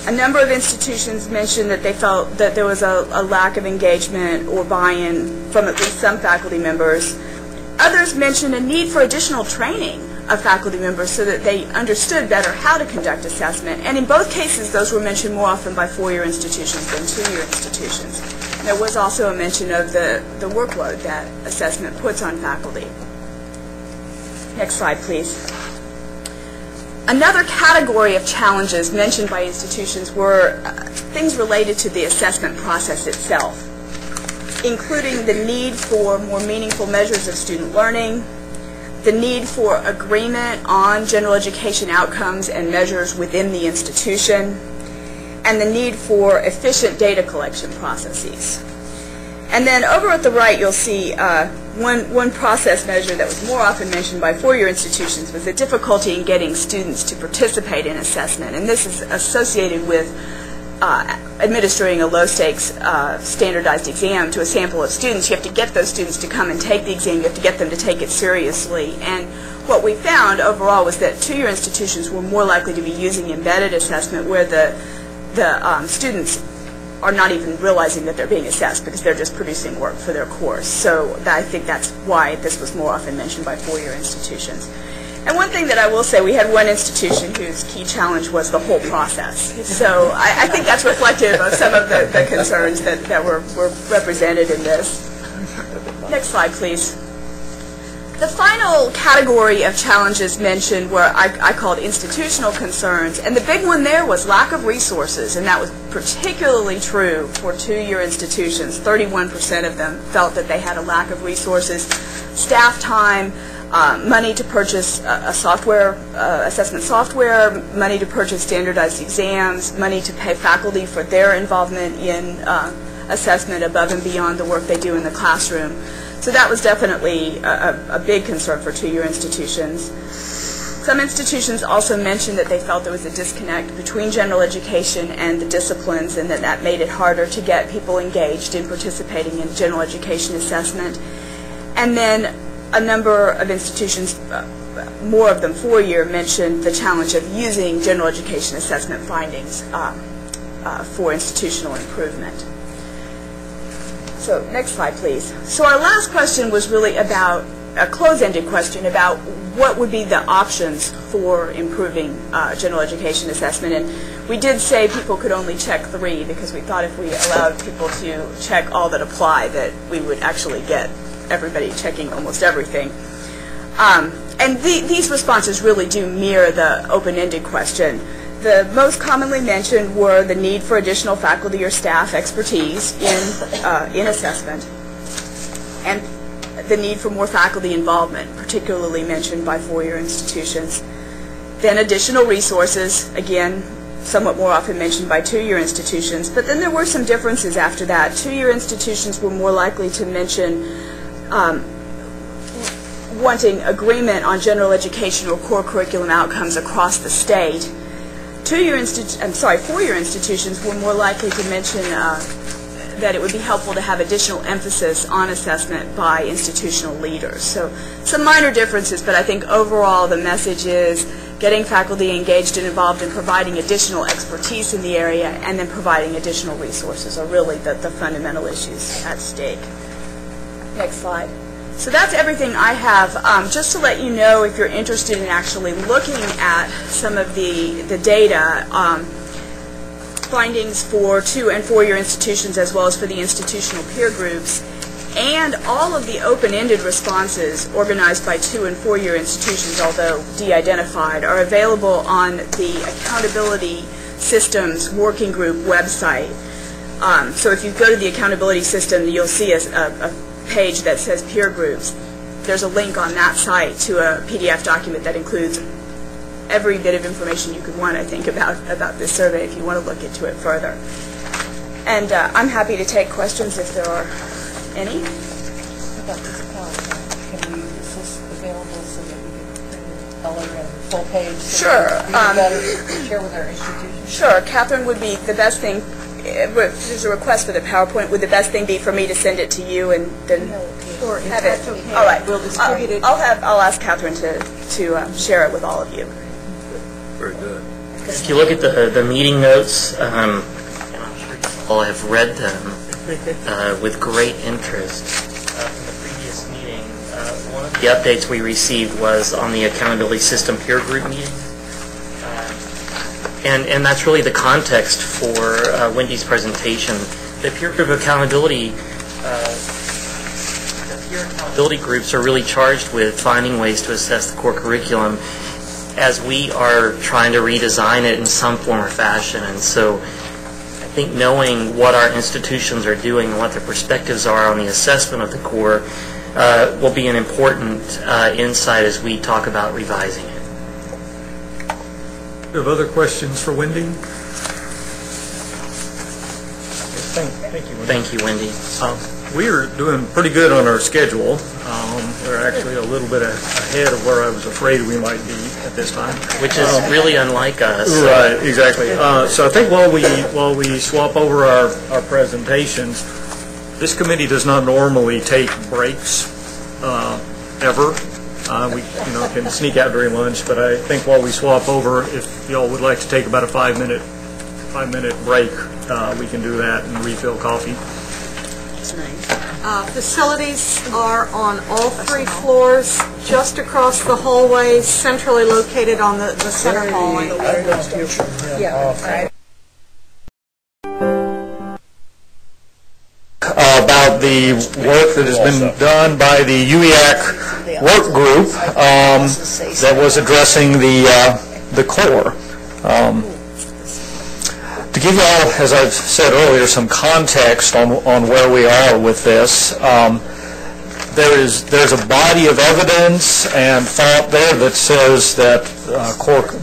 A number of institutions mentioned that they felt that there was a lack of engagement or buy-in from at least some faculty members. Others mentioned a need for additional training of faculty members so that they understood better how to conduct assessment. And in both cases, those were mentioned more often by four-year institutions than two-year institutions. There was also a mention of the workload that assessment puts on faculty. Next slide, please. Another category of challenges mentioned by institutions were things related to the assessment process itself, including the need for more meaningful measures of student learning, the need for agreement on general education outcomes and measures within the institution, and the need for efficient data collection processes. And then over at the right, you'll see one process measure that was more often mentioned by four-year institutions was the difficulty in getting students to participate in assessment. And this is associated with administering a low-stakes standardized exam to a sample of students. You have to get those students to come and take the exam. You have to get them to take it seriously. And what we found overall was that two-year institutions were more likely to be using embedded assessment where the students are not even realizing that they're being assessed because they're just producing work for their course. So I think that's why this was more often mentioned by four-year institutions. And one thing that I will say, we had one institution whose key challenge was the whole process. So I think that's reflective of some of the concerns that were represented in this. Next slide, please. The final category of challenges mentioned were I called institutional concerns, and the big one there was lack of resources, and that was particularly true for two-year institutions. 31% of them felt that they had a lack of resources, staff time, money to purchase assessment software, money to purchase standardized exams, money to pay faculty for their involvement in assessment above and beyond the work they do in the classroom. So that was definitely a big concern for two-year institutions. Some institutions also mentioned that they felt there was a disconnect between general education and the disciplines, and that made it harder to get people engaged in participating in general education assessment. And then a number of institutions, more of them four-year, mentioned the challenge of using general education assessment findings for institutional improvement. So next slide, please. So our last question was really about a close-ended question about what would be the options for improving general education assessment. And we did say people could only check 3 because we thought if we allowed people to check all that apply that we would actually get everybody checking almost everything. And these responses really do mirror the open-ended question. The most commonly mentioned were the need for additional faculty or staff expertise in assessment, and the need for more faculty involvement, particularly mentioned by four-year institutions. Then additional resources, again, somewhat more often mentioned by two-year institutions. But then there were some differences after that. Two-year institutions were more likely to mention wanting agreement on general education or core curriculum outcomes across the state. Four-year institutions were more likely to mention that it would be helpful to have additional emphasis on assessment by institutional leaders. So some minor differences, but I think overall the message is getting faculty engaged and involved in providing additional expertise in the area and then providing additional resources are really the fundamental issues at stake. Next slide. So that's everything I have. Just to let you know, if you're interested in actually looking at some of the data, findings for 2- and 4-year institutions as well as for the institutional peer groups, and all of the open-ended responses organized by 2- and 4-year institutions, although de-identified, are available on the Accountability Systems Working Group website. So if you go to the Accountability System, you'll see a page that says peer groups. There's a link on that site to a PDF document that includes every bit of information you could want, I think, about this survey if you want to look into it further. And I'm happy to take questions if there are any. About this can we, is this available so that we can color and full page? Sure. Share with our institutions? Sure. Catherine, would be the best thing, if there's a request for the PowerPoint, would the best thing be for me to send it to you and then Sure, have it? okay. All right. We'll distribute it. I'll ask Catherine to share it with all of you. Very good. If you look at the meeting notes, and I'm sure you all have read them with great interest from the previous meeting. One of the updates we received was on the Accountability System peer group meeting. And that's really the context for Wendy's presentation. The peer group accountability groups are really charged with finding ways to assess the core curriculum as we are trying to redesign it in some form or fashion. And so I think knowing what our institutions are doing and what their perspectives are on the assessment of the core will be an important insight as we talk about revising it. Do you have other questions for Wendy? Thank you, Wendy. We are doing pretty good on our schedule. We're actually a little bit ahead of where I was afraid we might be at this time. Which is really unlike us. Right, exactly. So I think while we swap over our presentations, this committee does not normally take breaks ever. We can sneak out during lunch, but I think while we swap over, if y'all would like to take about a 5-minute break, we can do that and refill coffee. Facilities are on all 3 floors, just across the hallway, centrally located on the center hallway. About the work that has been done by the UEAC work group that was addressing the core. To give you all, as I've said earlier, some context on where we are with this, there's a body of evidence and thought there that says that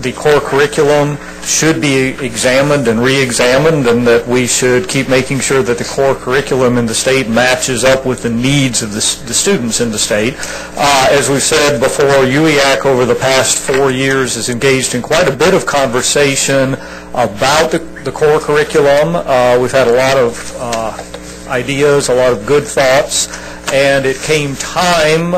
the core curriculum should be examined and re-examined, and that we should keep making sure that the core curriculum in the state matches up with the needs of the students in the state. As we've said before, UEAC over the past 4 years has engaged in quite a bit of conversation about the core curriculum. We've had a lot of ideas, a lot of good thoughts, and it came time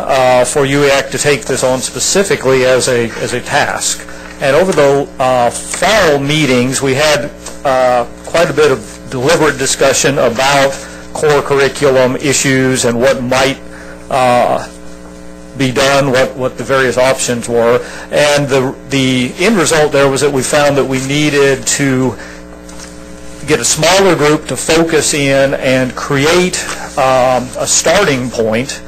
for UEAC to take this on specifically as a task. And over the fall meetings, we had quite a bit of deliberate discussion about core curriculum issues and what might be done, what the various options were. And the end result there was that we found that we needed to get a smaller group to focus in and create a starting point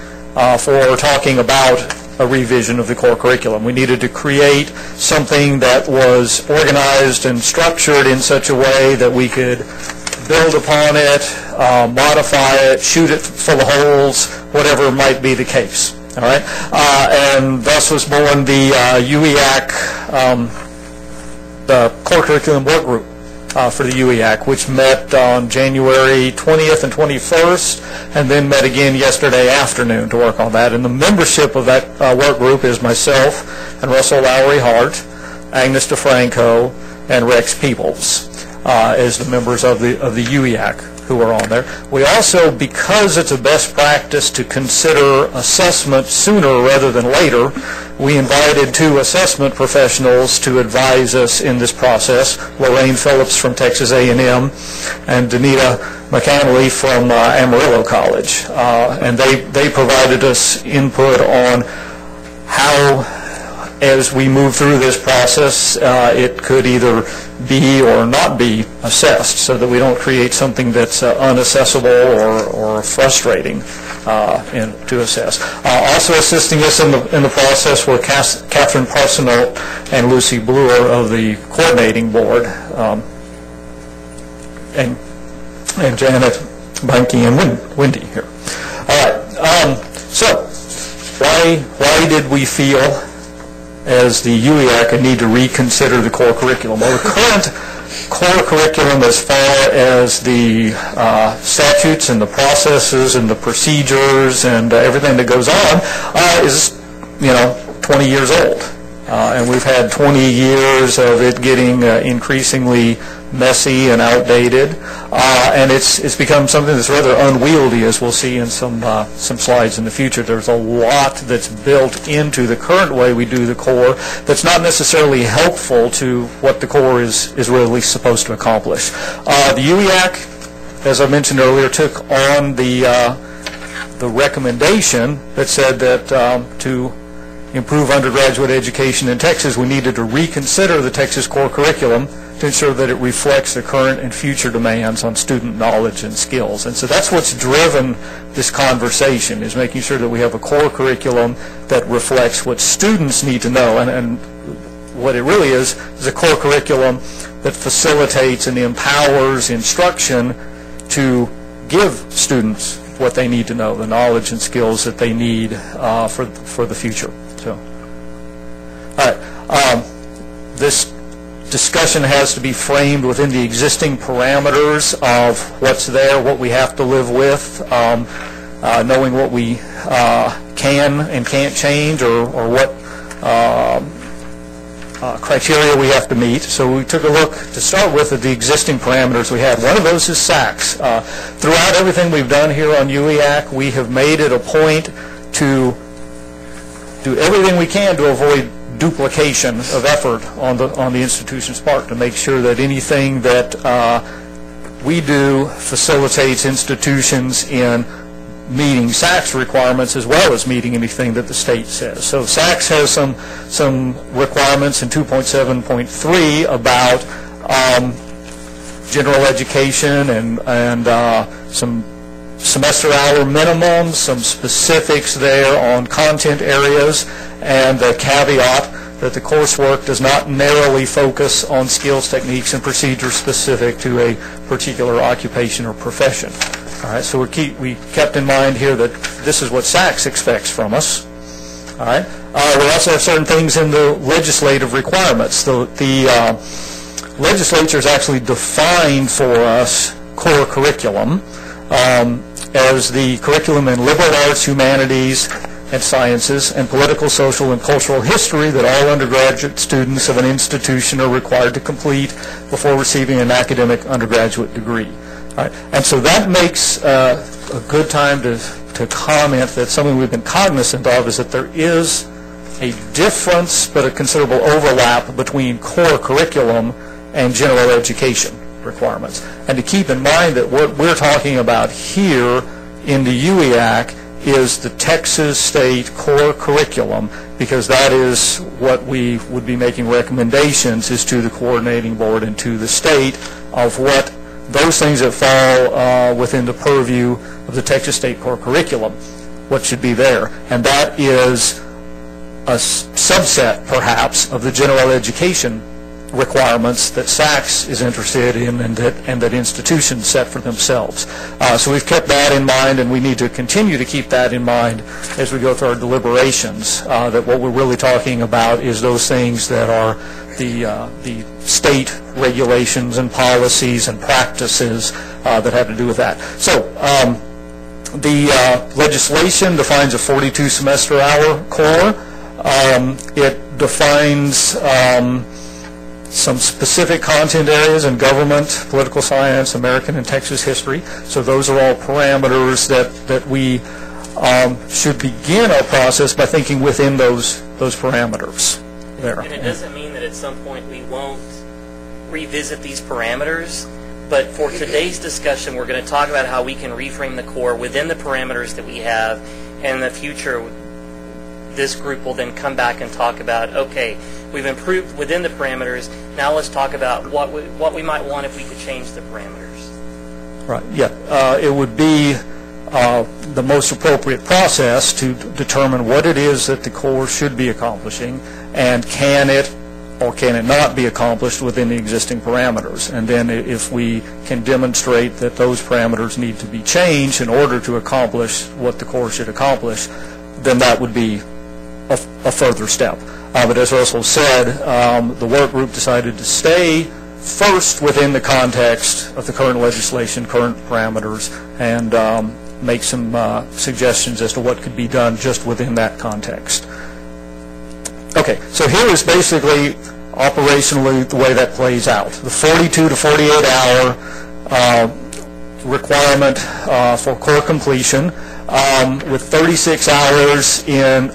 for talking about a revision of the core curriculum. We needed to create something that was organized and structured in such a way that we could build upon it, modify it, shoot it full of holes, whatever might be the case. All right, and thus was born the UEAC, the core curriculum work group for the UEAC, which met on January 20th and 21st, and then met again yesterday afternoon to work on that. And the membership of that work group is myself and Russell Lowry Hart, Agnes DeFranco, and Rex Peoples as the members of the UEAC who are on there. We also, because it's a best practice to consider assessment sooner rather than later, we invited 2 assessment professionals to advise us in this process, Lorraine Phillips from Texas A&M and Danita McAnally from Amarillo College. And they provided us input on how, as we move through this process, it could either be or not be assessed, so that we don't create something that's unaccessible or frustrating to assess. Also assisting us in the process were Catherine Parsonault and Lucy Bluer of the coordinating board, and Janet Banky and Wendy here. All right. So why did we feel as the UEAC need to reconsider the core curriculum? Well, the current core curriculum, as far as the statutes and the processes and the procedures and everything that goes on, is 20 years old. And we've had 20 years of it getting increasingly messy and outdated, and it's become something that's rather unwieldy, as we'll see in some slides in the future. There's a lot that's built into the current way we do the core that's not necessarily helpful to what the core is really supposed to accomplish. The UEAC, as I mentioned earlier, took on the recommendation that said that to improve undergraduate education in Texas, we needed to reconsider the Texas core curriculum to ensure that it reflects the current and future demands on student knowledge and skills. And so that's what's driven this conversation, is making sure that we have a core curriculum that reflects what students need to know. And what it really is a core curriculum that facilitates and empowers instruction to give students what they need to know, the knowledge and skills that they need for the future. So, all right. This discussion has to be framed within the existing parameters of what's there, what we have to live with, knowing what we can and can't change, or what criteria we have to meet. So we took a look to start with at the existing parameters we had. One of those is SACs. Throughout everything we've done here on UEAC, we have made it a point to do everything we can to avoid duplication of effort on the institution's part, to make sure that anything that we do facilitates institutions in meeting SACS requirements as well as meeting anything that the state says. So SACS has some requirements in 2.7.3 about general education and some semester hour minimums, some specifics there on content areas, and the caveat that the coursework does not narrowly focus on skills, techniques, and procedures specific to a particular occupation or profession. All right, so we kept in mind here that this is what SACS expects from us. All right, we also have certain things in the legislative requirements. The legislature has actually defined for us core curriculum as the curriculum in liberal arts, humanities, and sciences, and political, social, and cultural history that all undergraduate students of an institution are required to complete before receiving an academic undergraduate degree. All right. And so that makes a good time to comment that something we've been cognizant of is that there is a difference but a considerable overlap between core curriculum and general education requirements. And to keep in mind that what we're talking about here in the UEAC is the Texas State core curriculum, because that is what we would be making recommendations is to the coordinating board and to the state of what those things that fall within the purview of the Texas State core curriculum, what should be there. And that is a subset, perhaps, of the general education requirements that SACS is interested in and that institutions set for themselves. So we've kept that in mind, and we need to continue to keep that in mind as we go through our deliberations, that what we're really talking about is those things that are the state regulations and policies and practices that have to do with that. So the legislation defines a 42-semester-hour core. It defines some specific content areas in government, political science, American and Texas history. So those are all parameters that we should begin our process by thinking within those parameters there. And it doesn't mean that at some point we won't revisit these parameters, but for today's discussion we're going to talk about how we can reframe the core within the parameters that we have, and in the future this group will then come back and talk about, okay, we've improved within the parameters, now let's talk about what we might want if we could change the parameters. Right, yeah. It would be the most appropriate process to determine what it is that the core should be accomplishing, and can it or can it not be accomplished within the existing parameters. And then if we can demonstrate that those parameters need to be changed in order to accomplish what the core should accomplish, then that would be a further step. But as Russell said, the work group decided to stay first within the context of the current legislation, current parameters, and make some suggestions as to what could be done just within that context. Okay, so here is basically operationally the way that plays out. The 42 to 48 hour requirement for core completion, with 36 hours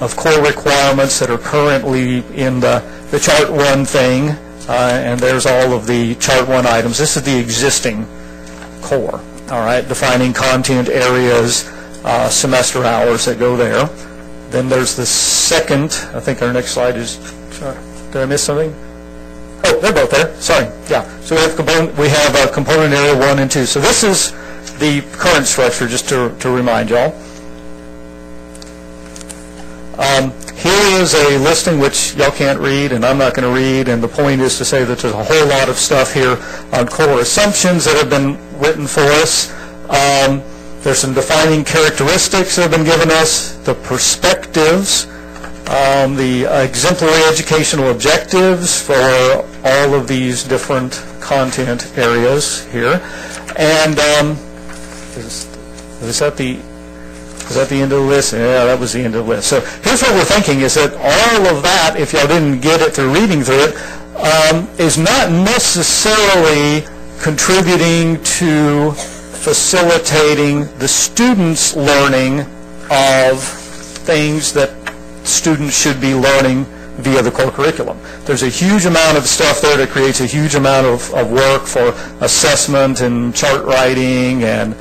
of core requirements that are currently in the Chart 1 thing, and there's all of the Chart 1 items. This is the existing core, all right, defining content areas, semester hours that go there. Then there's the second, I think our next slide is, did I miss something? Oh, they're both there, sorry, yeah. So we have component area 1 and 2. So this is the current structure, just to remind y'all. Here is a listing which y'all can't read, and I'm not going to read, and the point is to say that there's a whole lot of stuff here on core assumptions that have been written for us. There's some defining characteristics that have been given us, the perspectives, the exemplary educational objectives for all of these different content areas here. And is that the end of the list? Yeah, that was the end of the list. So here's what we're thinking is that all of that, if y'all didn't get it through reading through it, is not necessarily contributing to facilitating the students' learning of things that students should be learning via the core curriculum. There's a huge amount of stuff there that creates a huge amount of work for assessment and chart writing and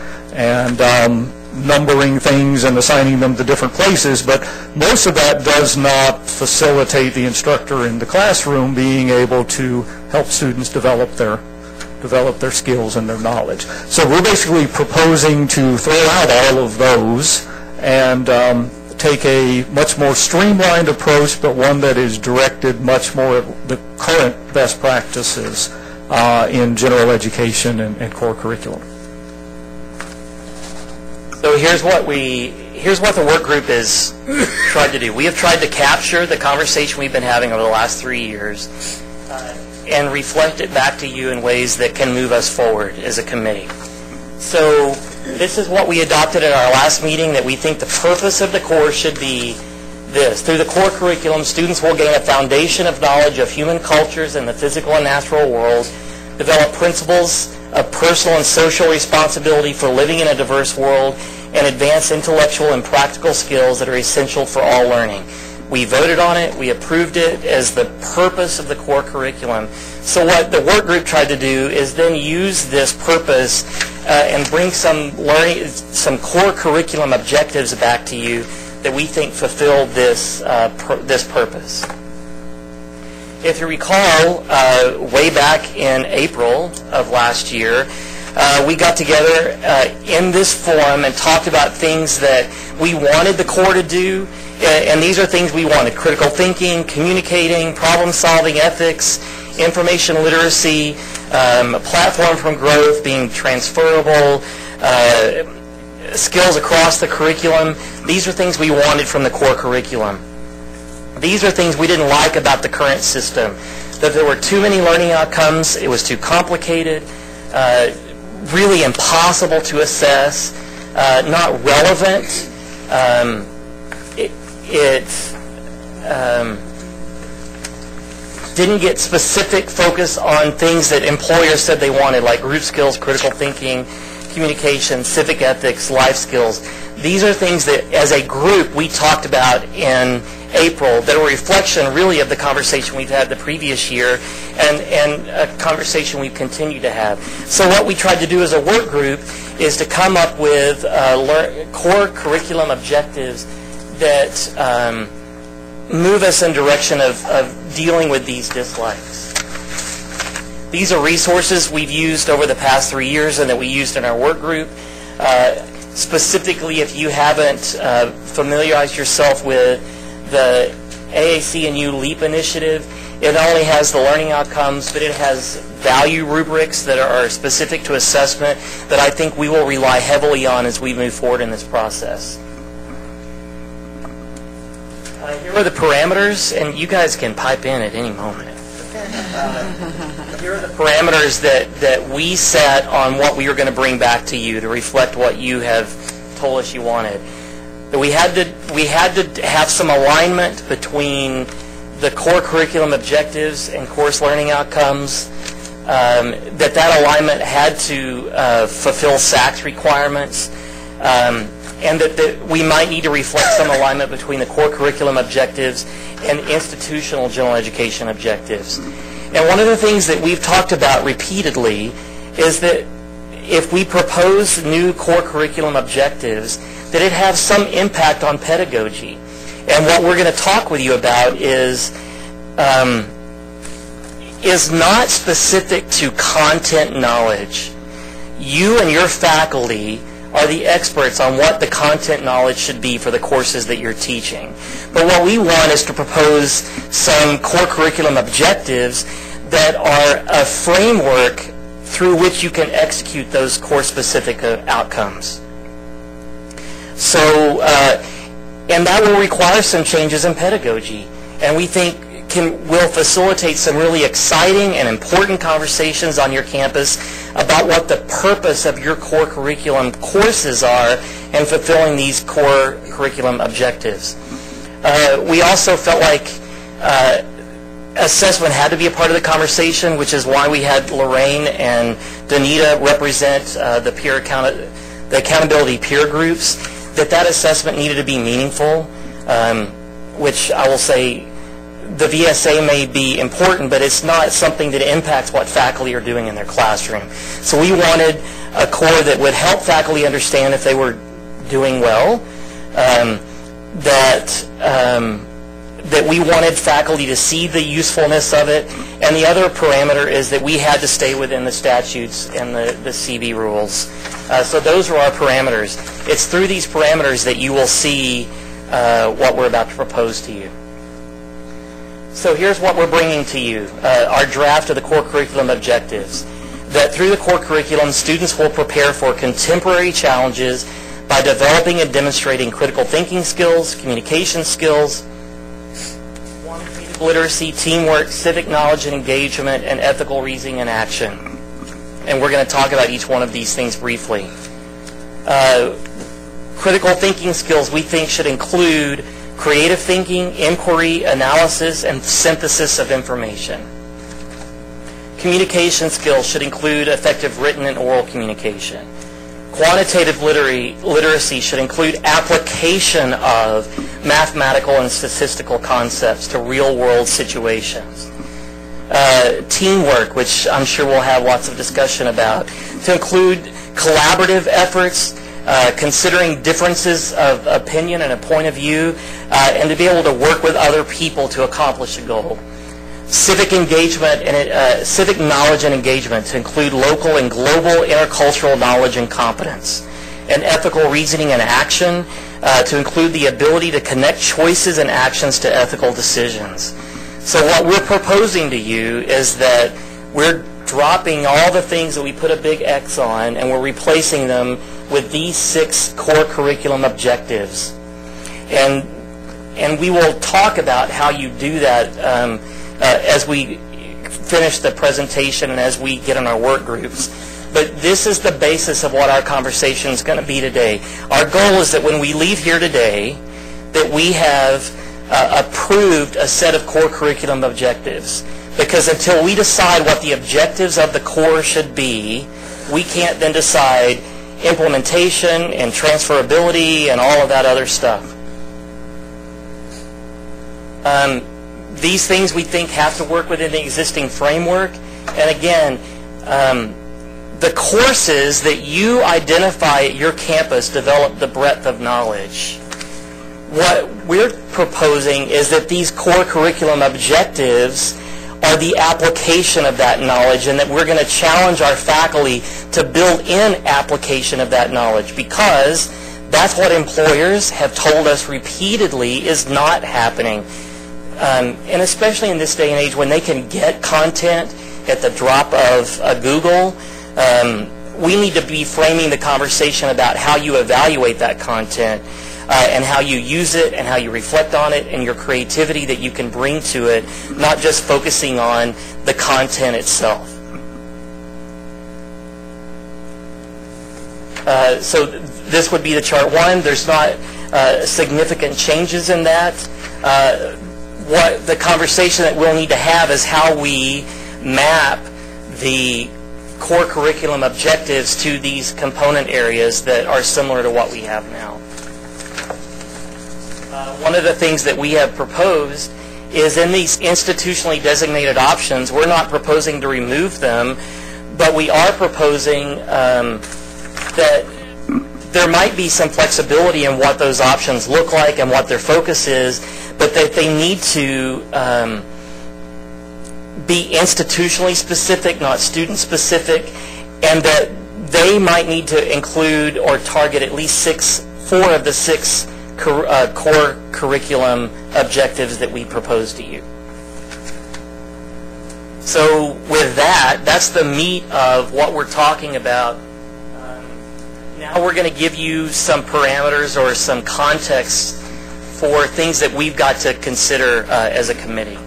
numbering things and assigning them to different places, but most of that does not facilitate the instructor in the classroom being able to help students develop their skills and their knowledge. So we're basically proposing to throw out all of those and take a much more streamlined approach, but one that is directed much more at the current best practices in general education and core curriculum. So here's what the work group has tried to do. We have tried to capture the conversation we've been having over the last 3 years and reflect it back to you in ways that can move us forward as a committee. So this is what we adopted at our last meeting, that we think the purpose of the core should be this. Through the core curriculum, students will gain a foundation of knowledge of human cultures and the physical and natural world, develop principles of personal and social responsibility for living in a diverse world, and advance intellectual and practical skills that are essential for all learning. We voted on it. We approved it as the purpose of the core curriculum. So what the work group tried to do is then use this purpose and bring some core curriculum objectives back to you that we think fulfilled this purpose. If you recall, way back in April of last year, we got together in this forum and talked about things that we wanted the core to do, and these are things we wanted: critical thinking, communicating, problem-solving, ethics, information literacy, a platform for growth, being transferable, skills across the curriculum. These are things we wanted from the core curriculum. These are things we didn't like about the current system, that there were too many learning outcomes, it was too complicated, really impossible to assess, not relevant. It didn't get specific focus on things that employers said they wanted, like group skills, critical thinking, communication, civic ethics, life skills. These are things that, as a group, we talked about in April that are a reflection, really, of the conversation we've had the previous year and a conversation we've continued to have. So what we tried to do as a work group is to come up with core curriculum objectives that move us in direction of dealing with these dislikes. These are resources we've used over the past 3 years and that we used in our work group. Specifically, if you haven't familiarized yourself with the AAC and U LEAP initiative, it not only has the learning outcomes, but it has value rubrics that are specific to assessment that I think we will rely heavily on as we move forward in this process. Here are the parameters, and you guys can pipe in at any moment. Here are the parameters that we set on what we are going to bring back to you to reflect what you have told us you wanted. That we had to have some alignment between the core curriculum objectives and course learning outcomes. That alignment had to fulfill SACS requirements. And that we might need to reflect some alignment between the core curriculum objectives and institutional general education objectives. And one of the things that we've talked about repeatedly is that if we propose new core curriculum objectives, that it has some impact on pedagogy. And what we're going to talk with you about is not specific to content knowledge. You and your faculty are the experts on what the content knowledge should be for the courses that you're teaching. But what we want is to propose some core curriculum objectives that are a framework through which you can execute those course-specific outcomes. So, and that will require some changes in pedagogy. And we think will facilitate some really exciting and important conversations on your campus about what the purpose of your core curriculum courses are in fulfilling these core curriculum objectives. We also felt like assessment had to be a part of the conversation, which is why we had Lorraine and Donita represent the accountability peer groups, that assessment needed to be meaningful, which I will say the VSA may be important, but it's not something that impacts what faculty are doing in their classroom. So we wanted a core that would help faculty understand if they were doing well, that we wanted faculty to see the usefulness of it, and the other parameter is that we had to stay within the statutes and the CB rules. So those are our parameters. It's through these parameters that you will see what we're about to propose to you. So here's what we're bringing to you, our draft of the core curriculum objectives. That through the core curriculum, students will prepare for contemporary challenges by developing and demonstrating critical thinking skills, communication skills, quantitative literacy, teamwork, civic knowledge and engagement, and ethical reasoning and action. And we're going to talk about each one of these things briefly. Critical thinking skills we think should include creative thinking, inquiry, analysis, and synthesis of information. Communication skills should include effective written and oral communication. Quantitative literacy should include application of mathematical and statistical concepts to real-world situations. Teamwork, which I'm sure we'll have lots of discussion about, to include collaborative efforts, considering differences of opinion and a point of view, and to be able to work with other people to accomplish a goal. Civic engagement and civic knowledge and engagement to include local and global intercultural knowledge and competence. And ethical reasoning and action to include the ability to connect choices and actions to ethical decisions. So what we're proposing to you is that we're dropping all the things that we put a big X on, and we're replacing them with these 6 core curriculum objectives. And we will talk about how you do that as we finish the presentation and as we get in our work groups. But this is the basis of what our conversation is going to be today. Our goal is that when we leave here today, that we have approved a set of core curriculum objectives. Because until we decide what the objectives of the core should be, we can't then decide implementation and transferability and all of that other stuff. These things we think have to work within the existing framework. And again, the courses that you identify at your campus develop the breadth of knowledge. What we're proposing is that these core curriculum objectives are the application of that knowledge, and that we're going to challenge our faculty to build in application of that knowledge, because that's what employers have told us repeatedly is not happening. And especially in this day and age when they can get content at the drop of Google, we need to be framing the conversation about how you evaluate that content and how you use it and how you reflect on it and your creativity that you can bring to it, not just focusing on the content itself. So this would be the chart 1. There's not significant changes in that. What the conversation that we'll need to have is how we map the core curriculum objectives to these component areas that are similar to what we have now. One of the things that we have proposed is in these institutionally designated options, we're not proposing to remove them, but we are proposing that there might be some flexibility in what those options look like and what their focus is, but that they need to be institutionally specific, not student specific, and that they might need to include or target at least 4 of the 6 core curriculum objectives that we propose to you. So with that, that's the meat of what we're talking about. Now we're going to give you some parameters or some context for things that we've got to consider as a committee.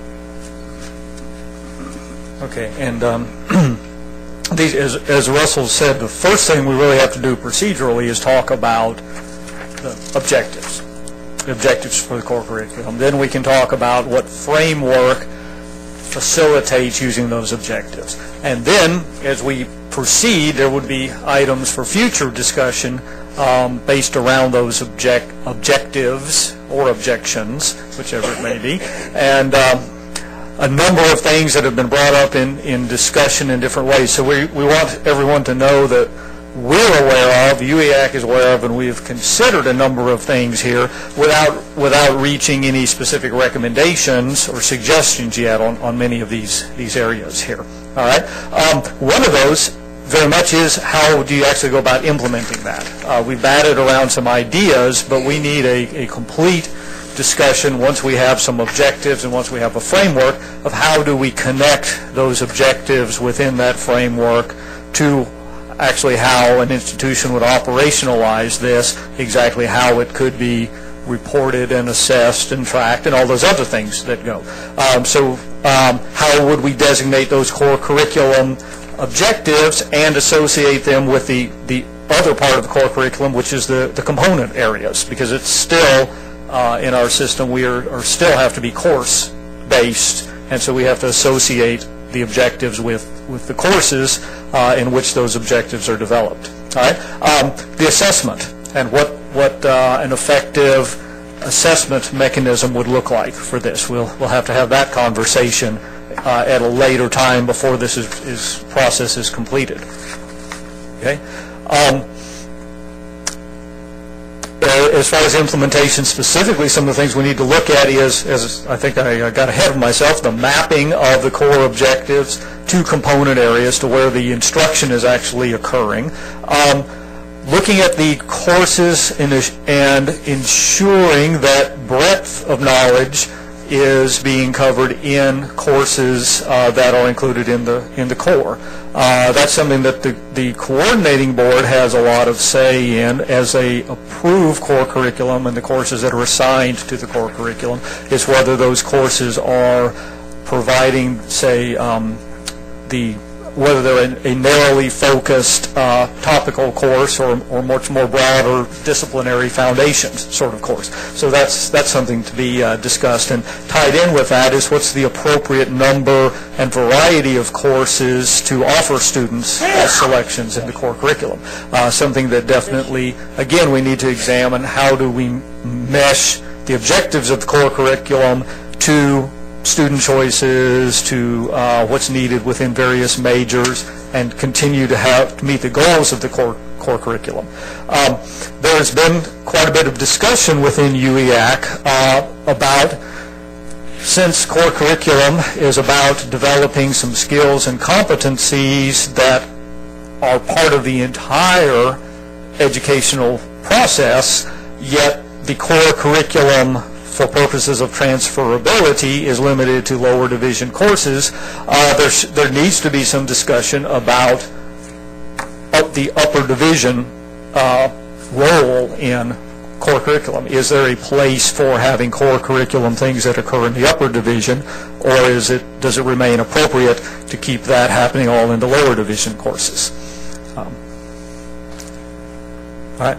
Okay, and as Russell said, the first thing we really have to do procedurally is talk about the objectives for the core curriculum. Then we can talk about what framework facilitates using those objectives. And then, as we proceed, there would be items for future discussion based around those objectives or objections, whichever it may be, and a number of things that have been brought up in discussion in different ways. So we want everyone to know that we're aware of, UEAC is aware of, and we've considered a number of things here without reaching any specific recommendations or suggestions yet on many of these areas here. All right. One of those very much is how do you actually go about implementing that. We've batted around some ideas, but we need a complete discussion once we have some objectives and once we have a framework of how do we connect those objectives within that framework to actually how an institution would operationalize this, exactly how it could be reported and assessed and tracked and all those other things that go. How would we designate those core curriculum objectives and associate them with the other part of the core curriculum, which is the component areas, because it's still in our system we are still have to be course based, and so we have to associate the objectives with the courses in which those objectives are developed. All right. The assessment and what an effective assessment mechanism would look like for this. We'll have to have that conversation at a later time before this process is completed. Okay. As far as implementation specifically, some of the things we need to look at is, as I think I got ahead of myself, the mapping of the core objectives to component areas to where the instruction is actually occurring. Looking at the courses and ensuring that breadth of knowledge is being covered in courses that are included in the core. That's something that the coordinating board has a lot of say in as they approve core curriculum, and the courses that are assigned to the core curriculum is whether those courses are providing, say, whether they're a narrowly focused topical course or much more broader disciplinary foundations sort of course. So that's something to be discussed, and tied in with that is what's the appropriate number and variety of courses to offer students as selections in the core curriculum. Something that definitely, again, we need to examine how do we mesh the objectives of the core curriculum to student choices, to what's needed within various majors, and continue to meet the goals of the core curriculum. There's been quite a bit of discussion within UEAC about, since core curriculum is about developing some skills and competencies that are part of the entire educational process, yet the core curriculum for purposes of transferability is limited to lower division courses, there needs to be some discussion about the upper division role in core curriculum. Is there a place for having core curriculum things that occur in the upper division, or does it remain appropriate to keep that happening all in the lower division courses? All right.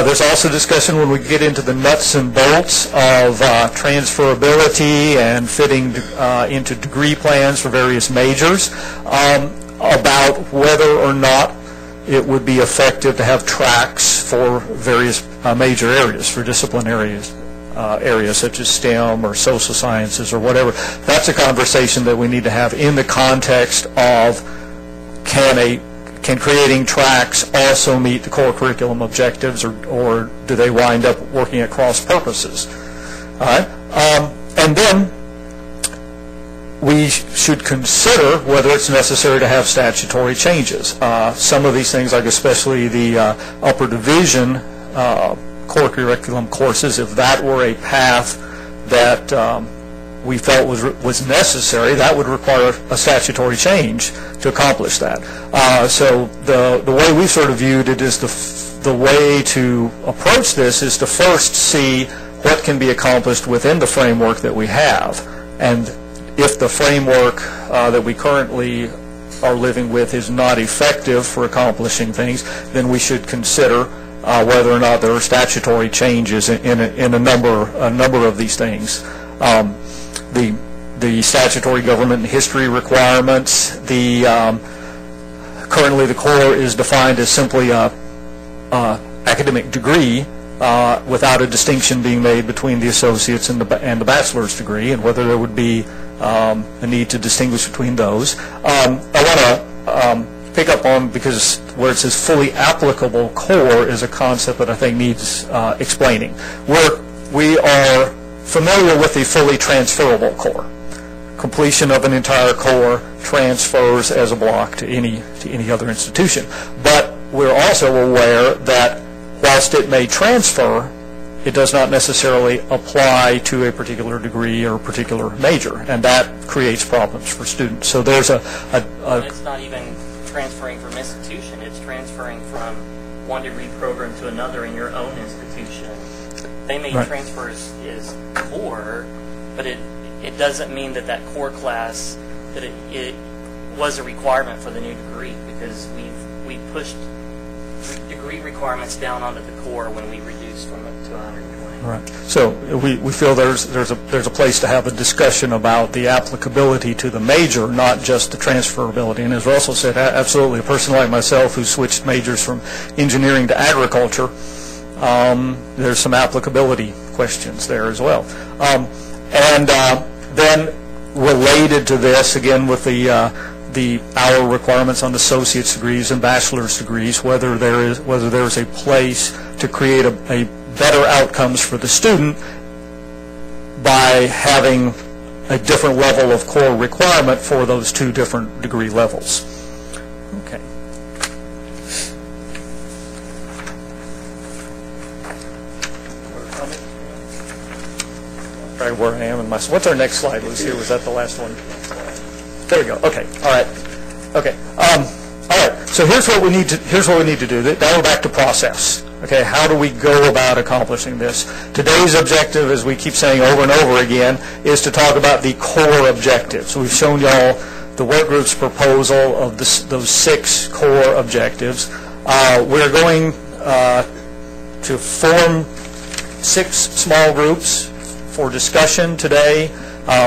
There's also discussion when we get into the nuts and bolts of transferability and fitting into degree plans for various majors about whether or not it would be effective to have tracks for various major areas, for disciplinary areas such as STEM or social sciences or whatever. That's a conversation that we need to have in the context of can creating tracks also meet the core curriculum objectives, or do they wind up working at cross purposes? All right. And then we should consider whether it's necessary to have statutory changes. Some of these things, like especially the upper division core curriculum courses, if that were a path that we felt was necessary, that would require a statutory change to accomplish that. So the way we sort of viewed it is the way to approach this is to first see what can be accomplished within the framework that we have. And if the framework that we currently are living with is not effective for accomplishing things, then we should consider whether or not there are statutory changes in a number of these things. The statutory government and history requirements. Currently the core is defined as simply a academic degree without a distinction being made between the associate's and the bachelor's degree, and whether there would be a need to distinguish between those. I want to pick up on, because where it says fully applicable core is a concept that I think needs explaining. We are familiar with the fully transferable core. Completion of an entire core transfers as a block to any other institution. But we're also aware that whilst it may transfer, it does not necessarily apply to a particular degree or a particular major, and that creates problems for students. So there's It's not even transferring from institution. It's transferring from one degree program to another in your own institution. They may transfer as core, but it doesn't mean that core class, that it was a requirement for the new degree, because we pushed degree requirements down onto the core when we reduced from it to 120. Right. So we feel there's a place to have a discussion about the applicability to the major, not just the transferability. And as Russell said, absolutely, a person like myself who switched majors from engineering to agriculture, There's some applicability questions there as well. And then related to this, again, with the hour requirements on associate's degrees and bachelor's degrees, whether there's a place to create a better outcomes for the student by having a different level of core requirement for those two different degree levels. Okay. Right where I am in my. What's our next slide, Lucy? Was that the last one? There we go. Okay. All right. Okay. All right. So here's what we need to do. Now we're back to process. Okay. How do we go about accomplishing this? Today's objective, as we keep saying over and over again, is to talk about the core objectives. So we've shown y'all the work group's proposal of those 6 core objectives. We're going to form 6 small groups for discussion today.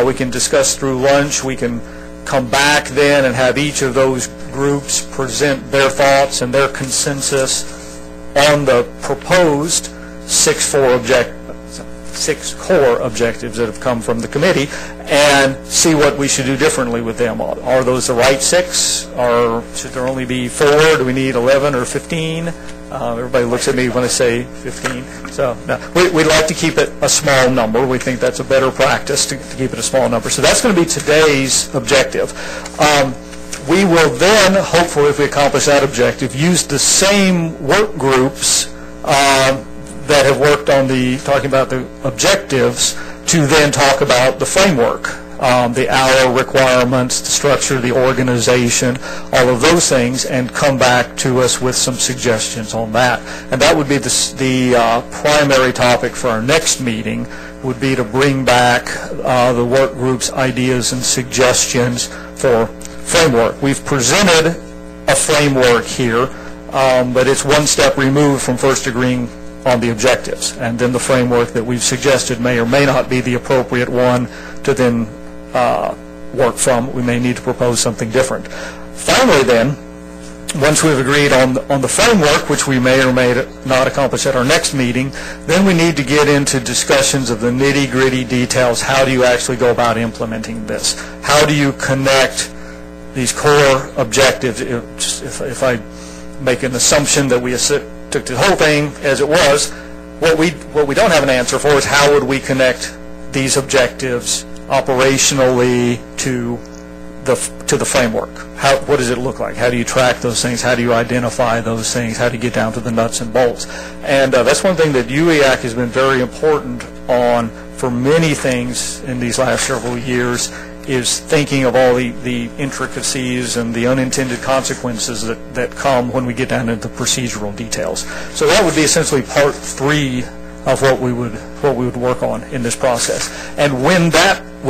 We can discuss through lunch. We can come back then and have each of those groups present their thoughts and their consensus on the proposed 6 core objectives that have come from the committee, and see what we should do differently with them. Are those the right 6? Or should there only be 4? Do we need 11 or 15? Everybody looks at me when I say 15. So no, we'd like to keep it a small number. We think that's a better practice to keep it a small number. So that's going to be today's objective. We will then, hopefully, if we accomplish that objective, use the same work groups that have worked on talking about the objectives to then talk about the framework, the hour requirements, the structure, the organization, all of those things, and come back to us with some suggestions on that. And that would be the primary topic for our next meeting, would be to bring back the work group's ideas and suggestions for framework. We've presented a framework here, but it's one step removed from first agreeing on the objectives. And then the framework that we've suggested may or may not be the appropriate one to then work from. We may need to propose something different. Finally then, once we've agreed on the framework, which we may or may not accomplish at our next meeting, then we need to get into discussions of the nitty-gritty details. How do you actually go about implementing this? How do you connect these core objectives? If I make an assumption that we took the whole thing as it was, what we don't have an answer for is how would we connect these objectives operationally to the framework? What does it look like? How do you track those things? How do you identify those things? How do you get down to the nuts and bolts? And that's one thing that UEAC has been very important on for many things in these last several years, is thinking of all the intricacies and the unintended consequences that come when we get down into procedural details. So that would be essentially part 3 of what we would work on in this process. And when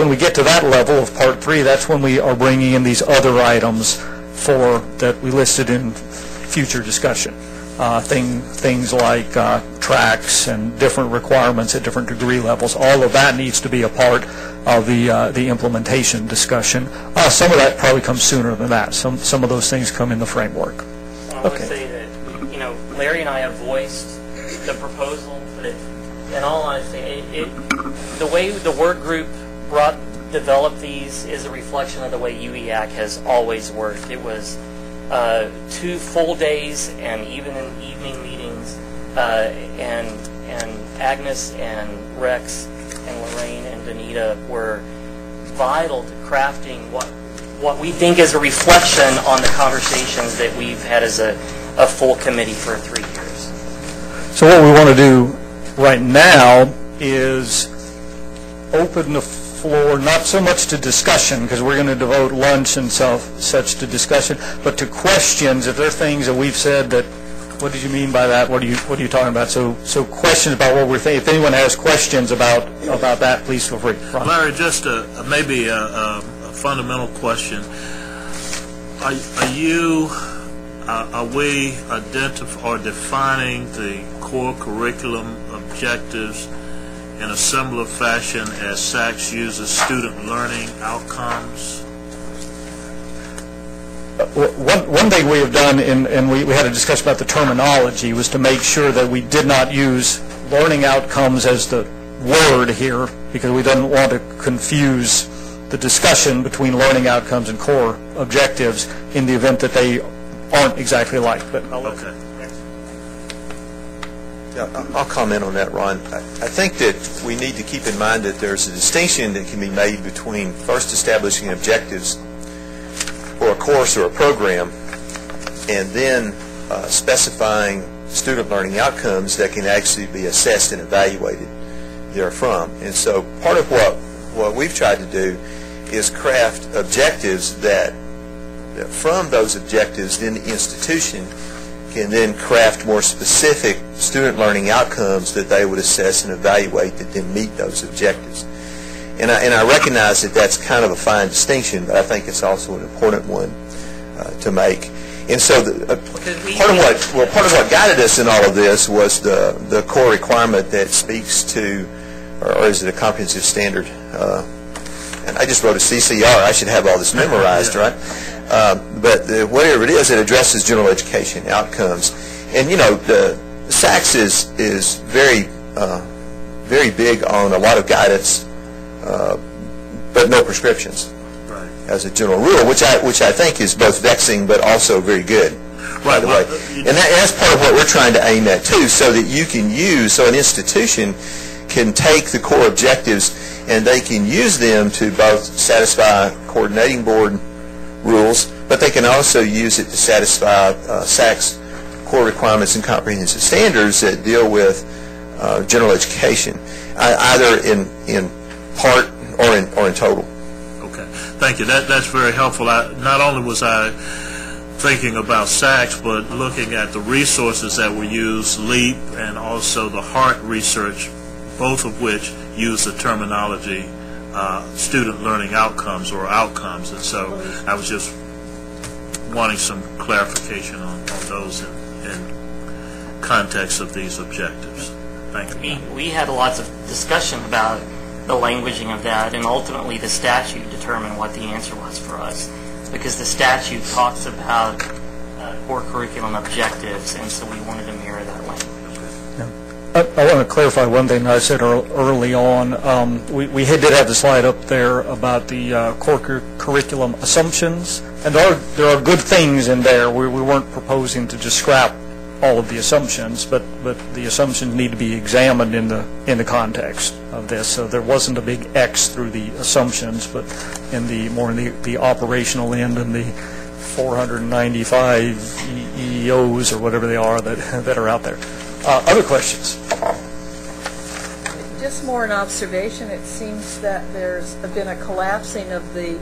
we get to that level of part 3, that's when we are bringing in these other items that we listed in future discussion. Things like tracks and different requirements at different degree levels. All of that needs to be a part of the implementation discussion. Some of that probably comes sooner than that. Some of those things come in the framework. I would say that, Larry and I have voiced the proposal, but in all honesty, the way the work group developed these is a reflection of the way UEAC has always worked. It was 2 full days, and even in evening meetings, and Agnes and Rex and Lorraine and Danita were vital to crafting what we think is a reflection on the conversations that we've had as a full committee for 3 years. So what we want to do right now is open the floor, not so much to discussion, because we're going to devote lunch and such to discussion, but to questions. If there are things that we've said that, what did you mean by that? What are you talking about? So questions about what we're thinking. If anyone has questions about that, please feel free. Ron. Larry, just maybe a fundamental question. Are we defining the core curriculum objectives in a similar fashion as SACS uses student learning outcomes? one thing we have done, and we had a discussion about the terminology, was to make sure that we did not use learning outcomes as the word here, because we didn't want to confuse the discussion between learning outcomes and core objectives in the event that they aren't exactly alike. But Okay. Yeah, I'll comment on that, Ron. I think that we need to keep in mind that there's a distinction that can be made between first establishing objectives for a course or a program, and then specifying student learning outcomes that can actually be assessed and evaluated therefrom. And so part of what we've tried to do is craft objectives that from those objectives, then the institution can then craft more specific student learning outcomes that they would assess and evaluate that then meet those objectives. And I recognize that that's kind of a fine distinction, but I think it's also an important one to make. And so part of what guided us in all of this was the core requirement that speaks to, or is it a comprehensive standard? And I just wrote a CCR. I should have all this memorized, right? But whatever it is, it addresses general education outcomes. And the SACS is very big on a lot of guidance, but no prescriptions. Right. As a general rule, which I think is both vexing but also very good. By the way, and that's part of what we're trying to aim at too, so that you can so an institution can take the core objectives and they can use them to both satisfy coordinating board rules, but they can also use it to satisfy SACS core requirements and comprehensive standards that deal with general education, either in part or in total. Okay, thank you. That's very helpful. Not only was I thinking about SACS, but looking at the resources that were used, LEAP and also the HEART research, both of which use the terminology student learning outcomes or outcomes. And so I was just wanting some clarification on those in context of these objectives. Thank you. We had lots of discussion about the languaging of that, and ultimately the statute determined what the answer was for us, because the statute talks about core curriculum objectives, and so we wanted to mirror that language. I want to clarify one thing I said early on. We did have the slide up there about the core curriculum assumptions, and there are good things in there. We weren't proposing to just scrap all of the assumptions, but the assumptions need to be examined in the context of this. So there wasn't a big X through the assumptions, but in the operational end and the 495 EEOs or whatever they are that are out there. Other questions? Just more an observation. It seems that there's been a collapsing of the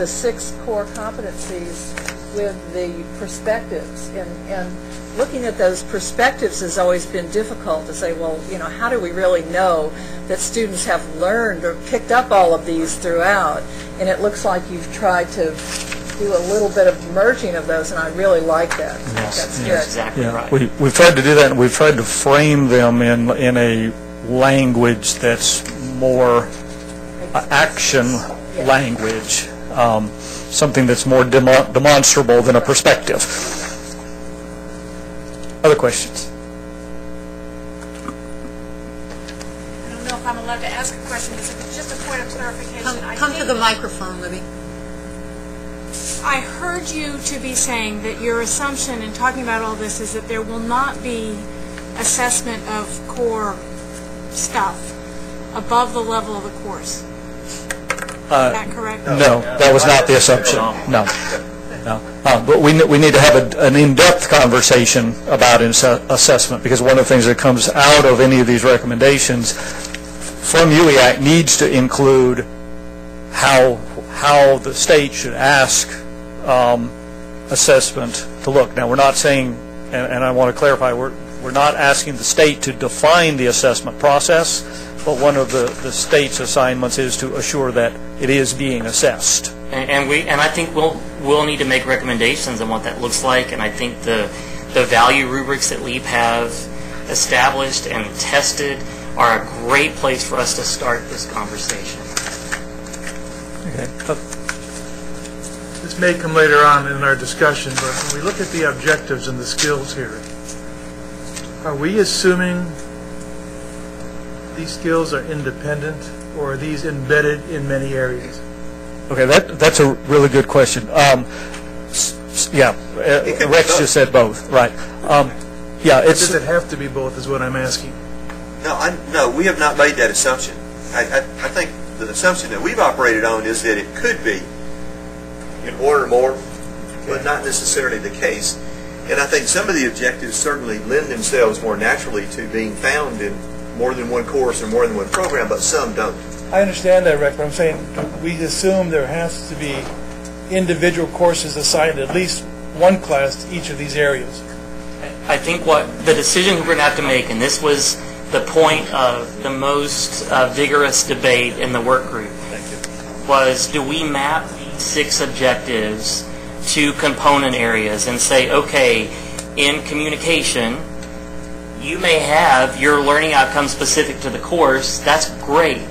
6 core competencies with the perspectives, and looking at those perspectives has always been difficult to say, well, how do we really know that students have learned or picked up all of these throughout? And it looks like you've tried to do a little bit of merging of those, and I really like that. That's good. Exactly right. We've tried to do that, and we've tried to frame them in a language that's more action language, something that's more demonstrable than a perspective. Other questions? I don't know if I'm allowed to ask a question, because if it's just a point of clarification. Come to the microphone, Libby. I heard you to be saying that your assumption in talking about all this is that there will not be assessment of core stuff above the level of the course. Is that correct? No, that was not the assumption. No. But we need to have an in-depth conversation about assessment, because one of the things that comes out of any of these recommendations from UEAC needs to include how the state should ask assessment to look. Now, we're not saying, and I want to clarify, we're not asking the state to define the assessment process, but one of the state's assignments is to assure that it is being assessed. And I think we'll need to make recommendations on what that looks like, and I think the value rubrics that LEAP have established and tested are a great place for us to start this conversation. Okay. this may come later on in our discussion, but when we look at the objectives and the skills here, are we assuming these skills are independent, or are these embedded in many areas? Okay, that's a really good question. Rex just said both, right. Does it have to be both is what I'm asking. No, we have not made that assumption. I think the assumption that we've operated on is that it could be in one or more, but not necessarily the case. And I think some of the objectives certainly lend themselves more naturally to being found in more than one course or more than one program, but some don't. I understand that, Rex, but I'm saying we assume there has to be individual courses assigned at least one class to each of these areas. I think what the decision we're going to have to make, and this was the point of the most vigorous debate in the work group, was do we map these 6 objectives to component areas and say, okay, in communication, you may have your learning outcomes specific to the course. That's great.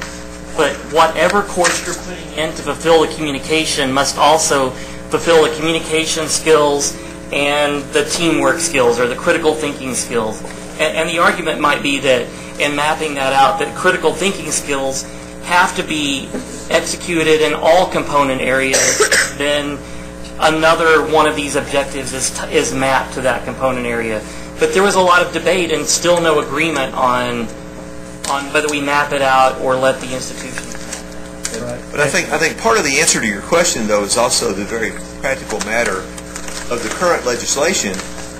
But whatever course you're putting in to fulfill the communication must also fulfill the communication skills and the teamwork skills or the critical thinking skills. And the argument might be that in mapping that out, that critical thinking skills have to be executed in all component areas, then another one of these objectives is mapped to that component area. But there was a lot of debate and still no agreement on whether we map it out or let the institution. But I think part of the answer to your question, though, is also the very practical matter of the current legislation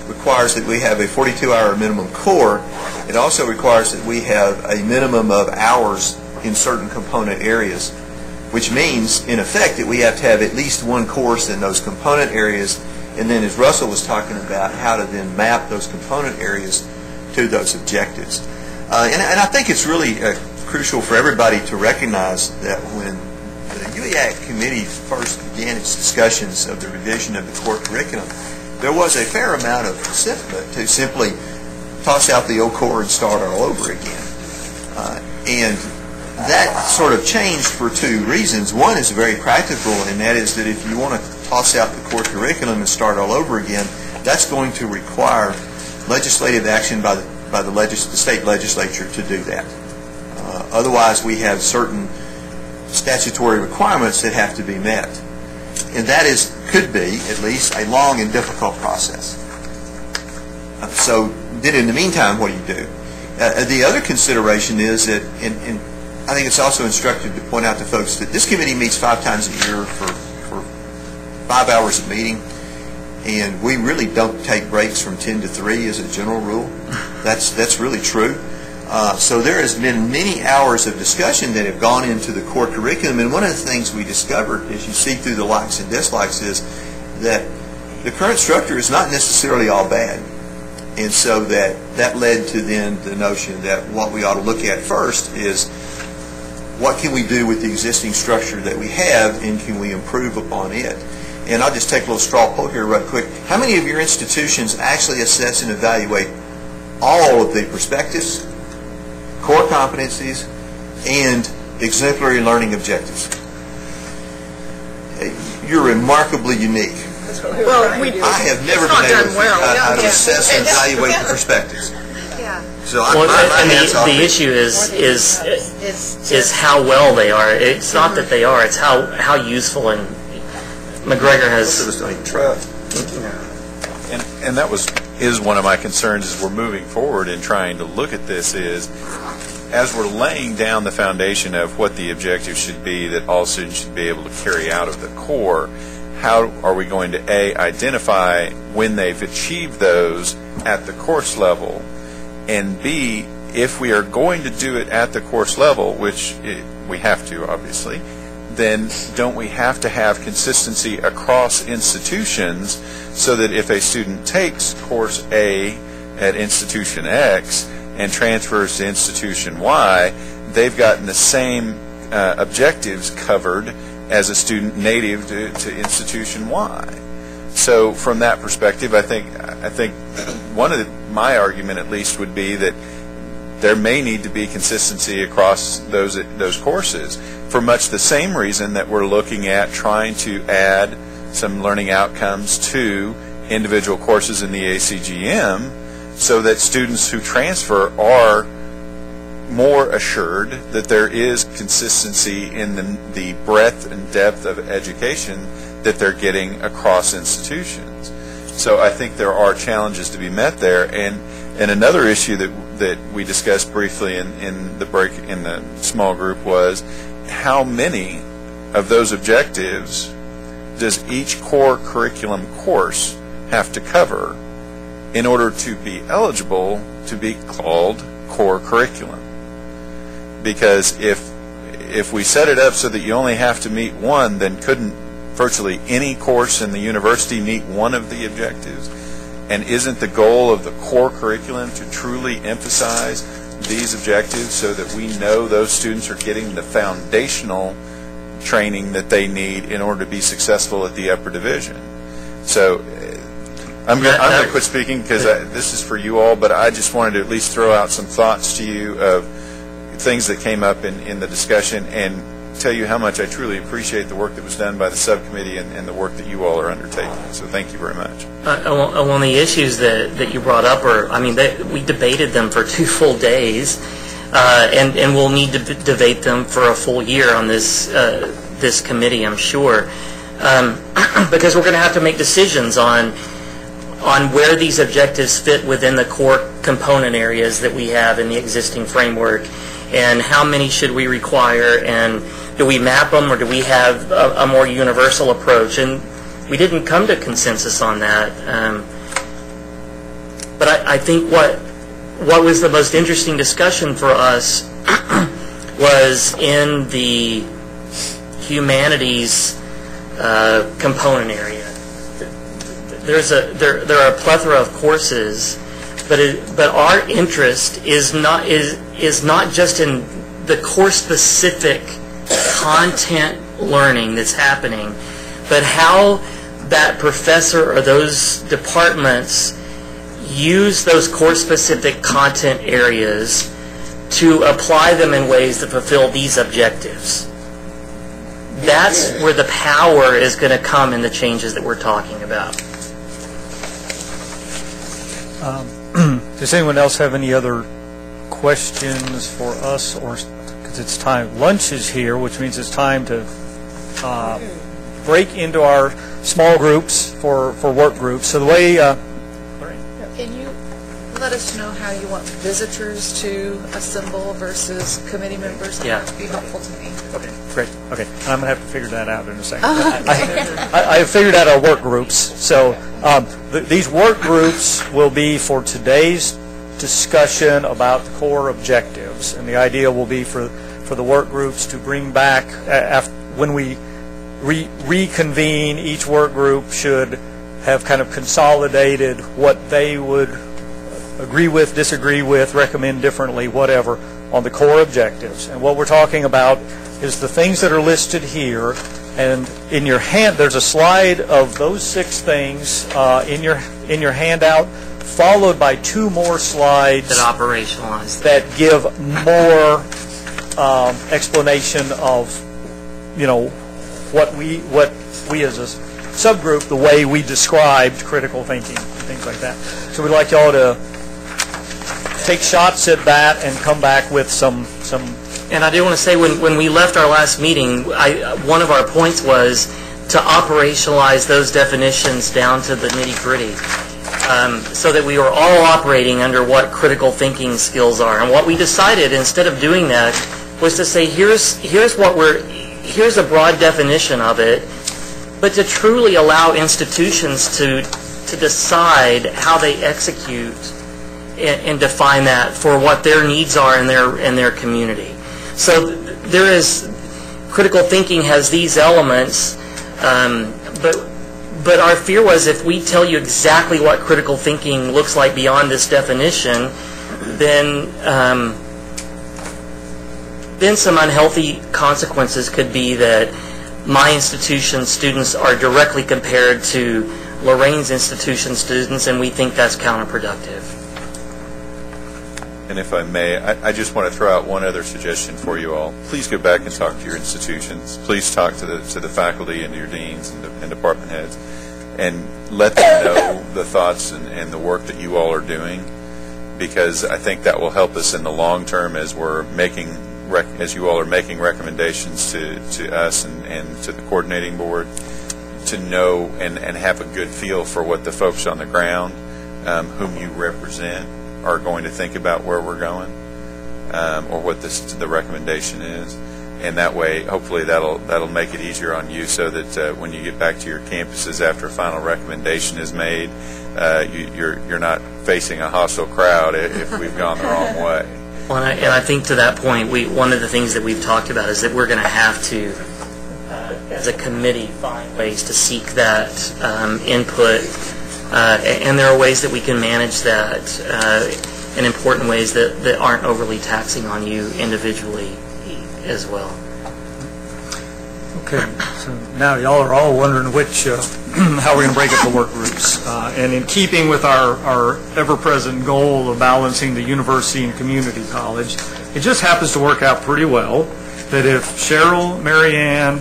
requires that we have a 42-hour minimum core. It also requires that we have a minimum of hours in certain component areas, which means, in effect, that we have to have at least one course in those component areas, and then, as Russell was talking about, how to then map those component areas to those objectives. And I think it's really crucial for everybody to recognize that when the UEAC committee first began its discussions of the revision of the core curriculum, there was a fair amount of sentiment to simply toss out the old core and start all over again. And that sort of changed for 2 reasons. One is very practical, and that is that if you want to toss out the core curriculum and start all over again, that's going to require legislative action by the state legislature to do that. Otherwise, we have certain statutory requirements that have to be met. And that could be, at least, a long and difficult process. So then in the meantime, what do you do? The other consideration is that, and I think it's also instructive to point out to folks that this committee meets 5 times a year for 5 hours of meeting, and we really don't take breaks from 10 to 3 as a general rule. That's really true. So there has been many hours of discussion that have gone into the core curriculum, and one of the things we discovered, as you see through the likes and dislikes, is that the current structure is not necessarily all bad. And so that led to then the notion that what we ought to look at first is what can we do with the existing structure that we have, and can we improve upon it? And I'll just take a little straw poll here real quick. How many of your institutions actually assess and evaluate all of the perspectives, core competencies, and exemplary learning objectives? You're remarkably unique. Well, I have never been able to figure out how to assess and evaluate the perspectives. So the issue is how well they are. It's not that they are; it's how useful. And McGregor has. And that is one of my concerns as we're moving forward and trying to look at this is, as we're laying down the foundation of what the objectives should be that all students should be able to carry out of the core, how are we going to, A, identify when they've achieved those at the course level, and B, if we are going to do it at the course level, which we have to, obviously, then don't we have to have consistency across institutions so that if a student takes course A at institution X and transfers to institution Y, they've gotten the same objectives covered as a student native to institution Y. So from that perspective, I think one of my argument at least would be that there may need to be consistency across those courses for much the same reason that we're looking at trying to add some learning outcomes to individual courses in the ACGM so that students who transfer are more assured that there is consistency in the breadth and depth of education that they're getting across institutions. So I think there are challenges to be met there. And another issue that we discussed briefly in the small group was how many of those objectives does each core curriculum course have to cover in order to be eligible to be called core curriculum? Because if we set it up so that you only have to meet one, then couldn't virtually any course in the university meet one of the objectives? And isn't the goal of the core curriculum to truly emphasize these objectives so that we know those students are getting the foundational training that they need in order to be successful at the upper division? So I'm going to quit speaking because this is for you all, but I just wanted to at least throw out some thoughts to you of things that came up in the discussion and tell you how much I truly appreciate the work that was done by the subcommittee and the work that you all are undertaking. So thank you very much. One of the issues that you brought up we debated them for 2 full days, and we'll need to debate them for a full year on this committee, I'm sure, because we're going to have to make decisions on where these objectives fit within the core component areas that we have in the existing framework, and how many should we require, and do we map them, or do we have a more universal approach? And we didn't come to consensus on that. But I think what was the most interesting discussion for us was in the humanities component area. There are a plethora of courses, but our interest is not just in the course-specific content learning that's happening, but how that professor or those departments use those course-specific content areas to apply them in ways that fulfill these objectives. That's where the power is going to come in the changes that we're talking about. Does anyone else have any other questions for us? Or because it's time, lunch is here, which means it's time to break into our small groups for work groups. So the way can you let us know how you want visitors to assemble versus committee members? Yeah. That would be helpful to me. Okay, great. Okay, I'm going to have to figure that out in a second. I have figured out our work groups. So these work groups will be for today's discussion about the core objectives, and the idea will be for the work groups to bring back when we reconvene. Each work group should have kind of consolidated what they would agree with, disagree with, recommend differently, whatever, on the core objectives. And what we're talking about is the things that are listed here. And in your hand, there's a slide of those 6 things in your handout, followed by 2 more slides that operationalize that give more explanation of, what we as a subgroup, the way we described critical thinking, things like that. So we'd like y'all to take shots at that and come back with some. And I do want to say, when we left our last meeting, one of our points was to operationalize those definitions down to the nitty-gritty, so that we were all operating under what critical thinking skills are. And what we decided, instead of doing that, was to say, here's a broad definition of it, but to truly allow institutions to decide how they execute and define that for what their needs are in their community. So critical thinking has these elements, but our fear was, if we tell you exactly what critical thinking looks like beyond this definition, then some unhealthy consequences could be that my institution students are directly compared to Lorraine's institution students, and we think that's counterproductive. And if I may, I just want to throw out one other suggestion for you all. Please go back and talk to your institutions. Please talk to the faculty and your deans and department heads, and let them know the thoughts and the work that you all are doing, because I think that will help us in the long term as we're making, as you all are making recommendations to us and to the coordinating board, to know and have a good feel for what the folks on the ground whom you represent are going to think about where we're going, or what the recommendation is. And that way, hopefully, that'll make it easier on you, so that when you get back to your campuses after a final recommendation is made, you're not facing a hostile crowd if we've gone the wrong way. Well, and I think to that point, one of the things that we've talked about is that we're going to have to, as a committee, find ways to seek that input, and there are ways that we can manage that in important ways that aren't overly taxing on you individually as well. Okay, so now y'all are all wondering how we're going to break up the work groups. And in keeping with our ever-present goal of balancing the university and community college, it just happens to work out pretty well that if Cheryl, Marianne,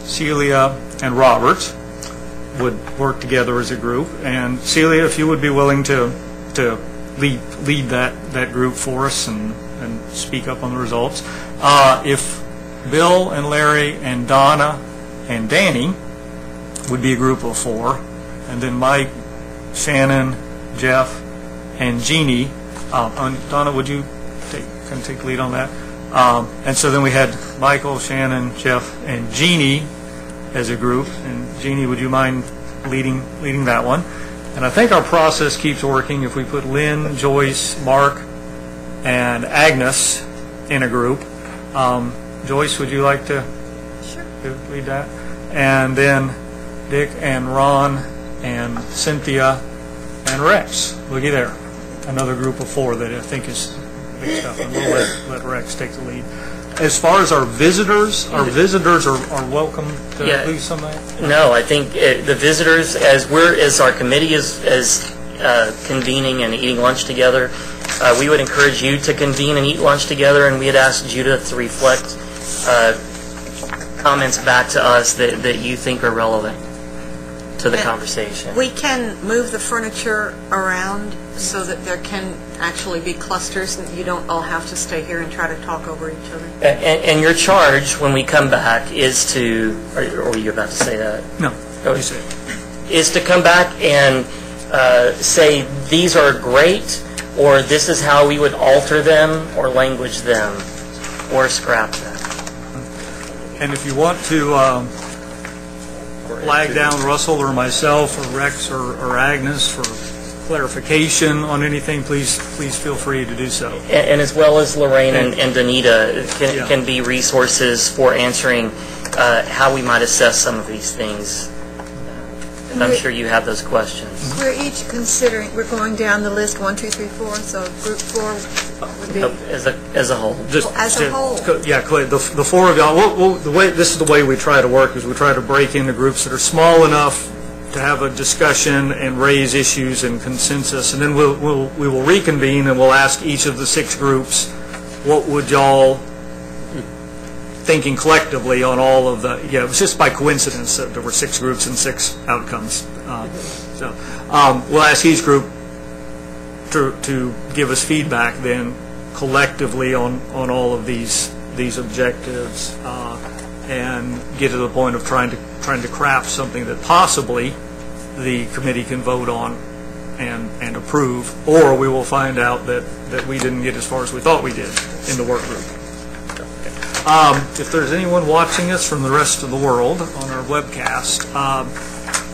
Celia, and Robert would work together as a group, and Celia, if you would be willing to lead that group for us and speak up on the results. If Bill and Larry and Donna and Danny would be a group of 4, and then Mike, Shannon, Jeff, and Jeannie. Donna, would you take the lead on that? And so then we had Michael, Shannon, Jeff, and Jeannie as a group. And Jeannie, would you mind leading that one? And I think our process keeps working if we put Lynn, Joyce, Mark, and Agnes in a group. Joyce, would you like to lead that? And then Dick and Ron and Cynthia and Rex. Looky there. Another group of 4 that I think is big stuff. And we'll let Rex take the lead. As far as our visitors are welcome to leave some of that? No, I think the visitors, as our committee is convening and eating lunch together, we would encourage you to convene and eat lunch together, and we had asked Judith to reflect comments back to us that you think are relevant to the conversation. We can move the furniture around so that there can actually be clusters and you don't all have to stay here and try to talk over each other. And your charge when we come back is to, or were you about to say that? No. Is to come back and say these are great, or this is how we would alter them or language them or scrap them. And if you want to flag down Russell or myself or Rex or Agnes for clarification on anything, please feel free to do so. And as well as Lorraine and Danita can be resources for answering how we might assess some of these things. And I'm sure you have those questions. We're each considering, we're going down the list, 1, 2, 3, 4, so group 4 would be... As a whole. As a whole. Yeah, the 4 of y'all, this is the way we try to work, is we try to break into groups that are small enough to have a discussion and raise issues and consensus, and then we will reconvene and we'll ask each of the 6 groups, what would y'all, thinking collectively on all of the, it was just by coincidence that there were 6 groups and 6 outcomes. We'll ask each group to give us feedback then collectively on all of these objectives, and get to the point of trying to craft something that possibly the committee can vote on and approve, or we will find out that we didn't get as far as we thought we did in the work group. If there's anyone watching us from the rest of the world on our webcast,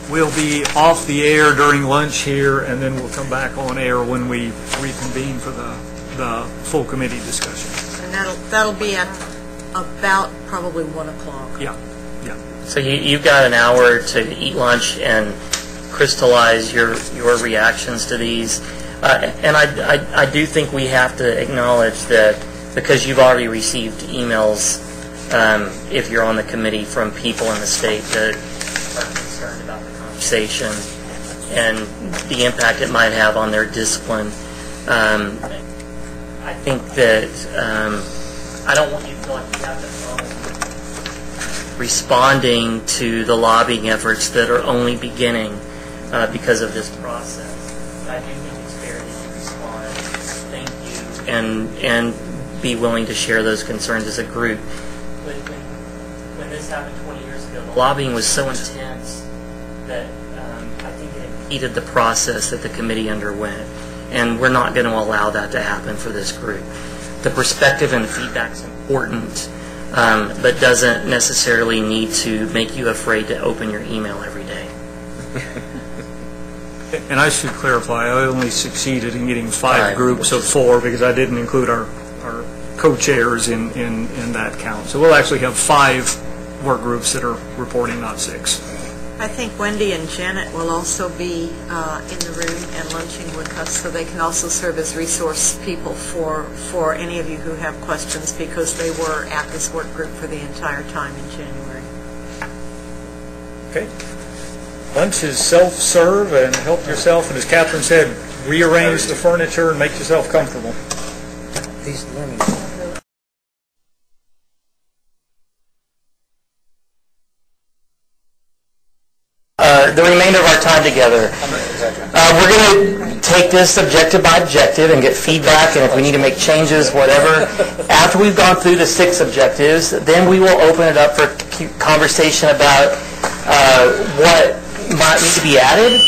we'll be off the air during lunch here, and then we'll come back on air when we reconvene for the full committee discussion. And that'll be at about probably 1 o'clock. Yeah. So you've got an hour to eat lunch and crystallize your reactions to these. And I do think we have to acknowledge that, because you've already received emails, if you're on the committee, from people in the state that are concerned about the conversation and the impact it might have on their discipline. I think that I don't want you to feel like you have to responding to the lobbying efforts that are only beginning because of this process. I do think it's fair that you respond, thank you, and be willing to share those concerns as a group. But when this happened 20 years ago, the lobbying was so intense that I think it impeded the process that the committee underwent. And we're not going to allow that to happen for this group. The perspective and feedback is important, but doesn't necessarily need to make you afraid to open your email every day. And I should clarify, I only succeeded in getting 5 groups of 4 because I didn't include our co-chairs in that count. So we'll actually have 5 work groups that are reporting, not 6. I think Wendy and Janet will also be in the room and lunching with us, so they can also serve as resource people for any of you who have questions, because they were at this work group for the entire time in January. Okay. Lunch is self-serve, and help yourself, and as Catherine said, rearrange the furniture and make yourself comfortable. These learning. The remainder of our time together. We're going to take this objective by objective and get feedback, and if we need to make changes, whatever. After we've gone through the 6 objectives, then we will open it up for conversation about what might need to be added,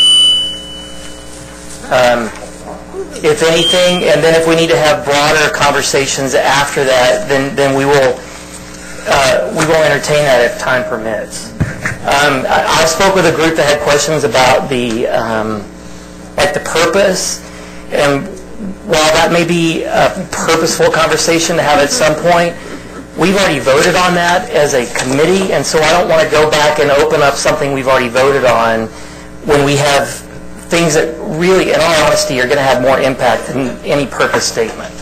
if anything, and then if we need to have broader conversations after that, then we will entertain that if time permits. I spoke with a group that had questions about the purpose, and while that may be a purposeful conversation to have at some point, we've already voted on that as a committee, and so I don't want to go back and open up something we've already voted on when we have things that really, in all honesty, are going to have more impact than any purpose statement.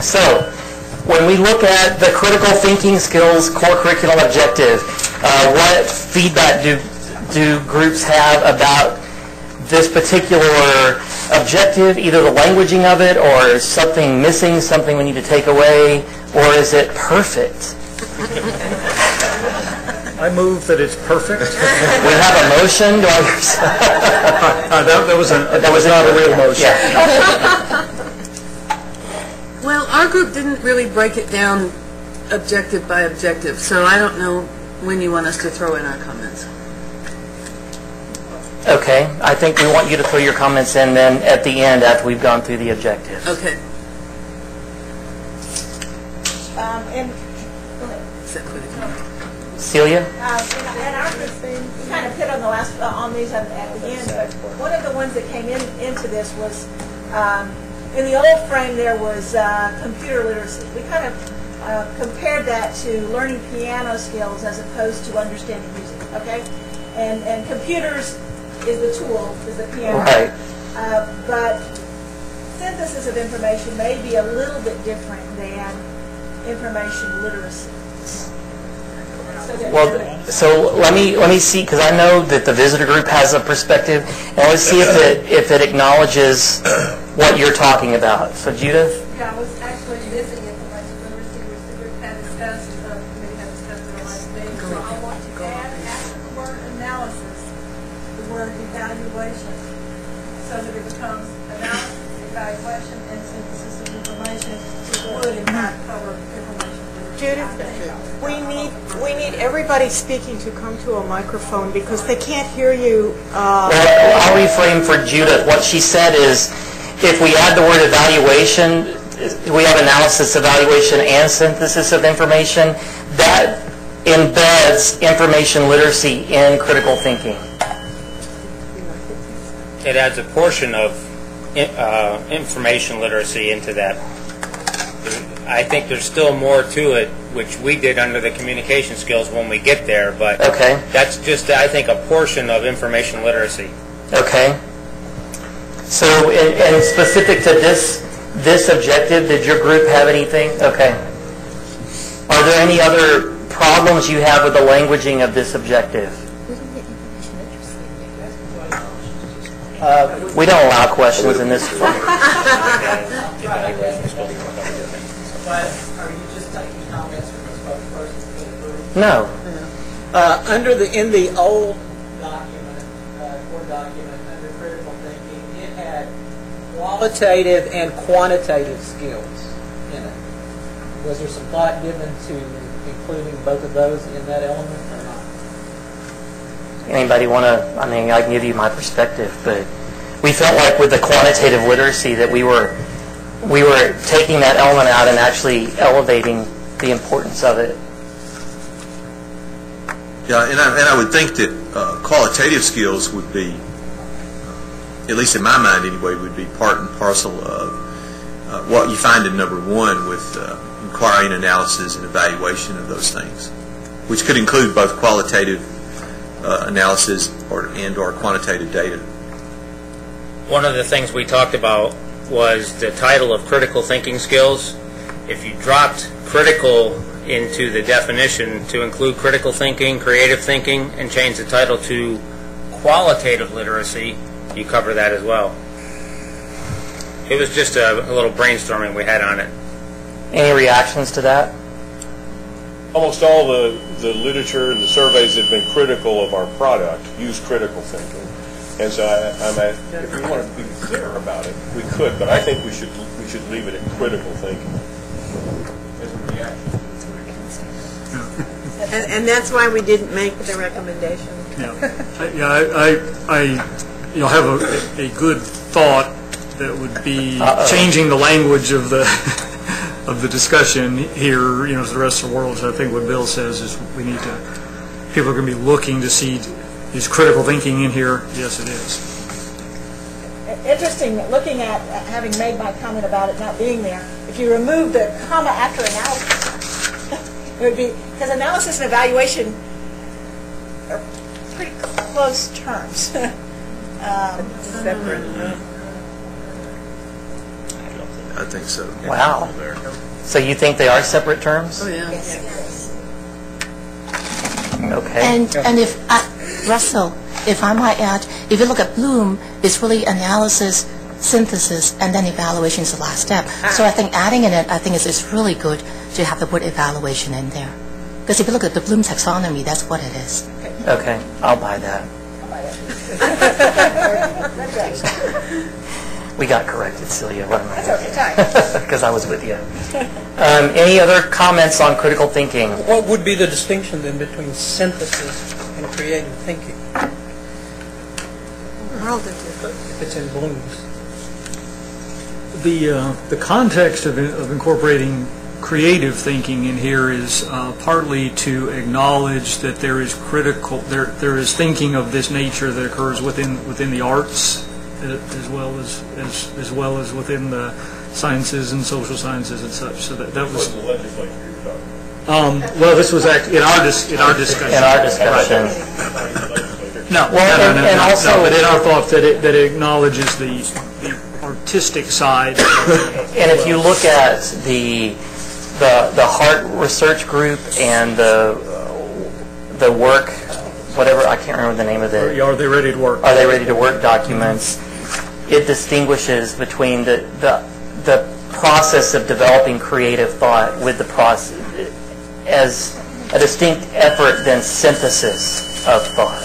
So, when we look at the critical thinking skills core curriculum objective, what feedback do groups have about this particular objective, either the languaging of it, or something missing, something we need to take away, or is it perfect? I move that it's perfect. We have a motion. Do I that was not a real motion. Yeah. Well, our group didn't really break it down objective by objective, so I don't know when you want us to throw in our comments. Okay, I think we want you to throw your comments in then at the end after we've gone through the objectives. Okay. Celia? And our group kind of hit on these at the end, but one of the ones that came into this was, in the old frame there was computer literacy. We kind of compared that to learning piano skills as opposed to understanding music, okay? And computers is the tool, is the piano. Right. But synthesis of information may be a little bit different than information literacy. Well, so let me see, because I know that the visitor group has a perspective, and let's see if it acknowledges what you're talking about. So Judith? Yeah, I was actually missing information literacy, which the group had discussed, the committee had discussed in the last meeting. So I want to add, after the word analysis, the word evaluation, so that it becomes analysis, evaluation, and synthesis of information, which would in fact cover information literacy. Judith, we need everybody speaking to come to a microphone because they can't hear you. Well, I'll reframe for Judith. What she said is, if we add the word evaluation, we have analysis, evaluation, and synthesis of information, that embeds information literacy in critical thinking. It adds a portion of information literacy into that. I think there's still more to it, which we did under the communication skills when we get there, but that's just, I think, a portion of information literacy. Okay. So, and specific to this objective, did your group have anything? Okay. Are there any other problems you have with the languaging of this objective? We don't allow questions in this forum. But are you just taking comments from the spokesperson? No. In the old document, core document, under critical thinking, it had qualitative and quantitative skills in it. Was there some thought given to including both of those in that element or not? Anybody want to, I mean, I can give you my perspective, but we felt like with the quantitative literacy that we were taking that element out and actually elevating the importance of it. Yeah, and I would think that qualitative skills would be, at least in my mind anyway, would be part and parcel of what you find in number 1 with inquiry and analysis and evaluation of those things, which could include both qualitative analysis and or quantitative data. One of the things we talked about was the title of critical thinking skills. If you dropped critical into the definition to include critical thinking, creative thinking, and change the title to qualitative literacy, you cover that as well. It was just a little brainstorming we had on it. Any reactions to that? Almost all the literature and the surveys that have been critical of our product use critical thinking. And so if we want to be clear about it, we could, but I think we should leave it at critical thinking as a reaction. And that's why we didn't make the recommendation. I have a good thought that would be changing the language of the of the discussion here, to the rest of the world. So I think what Bill says is we need to, people are going to be looking to see, is critical thinking in here? Yes, it is. Interesting, looking at, having made my comment about it not being there, if you remove the comma after analysis, it would be, because analysis and evaluation are pretty close terms. Separate. I think so. Wow. So you think they are separate terms? Oh, yeah. Yes. Okay. And if, Russell, if I might add, if you look at Bloom, it's really analysis, synthesis, and then evaluation is the last step. So I think adding in it, I think it's really good to have the word evaluation in there. Because if you look at the Bloom taxonomy, that's what it is. Okay, I'll buy that. We got corrected, Celia. What am I? That's okay. Because I was with you. Any other comments on critical thinking? What would be the distinction then between synthesis and creative thinking? If it's in Bloom's. The context of incorporating creative thinking in here is partly to acknowledge that there is there is thinking of this nature that occurs within the arts as well as within the sciences and social sciences and such. So that was the legislature you're talking. well, this was in our discussion. In our discussion. No, but in our thought that it acknowledges the artistic side. And if you look at the Heart Research Group and the work, whatever, I can't remember the name of it. Are they ready to work? Are they ready to work documents? It distinguishes between the process of developing creative thought with the process as a distinct effort than synthesis of thought.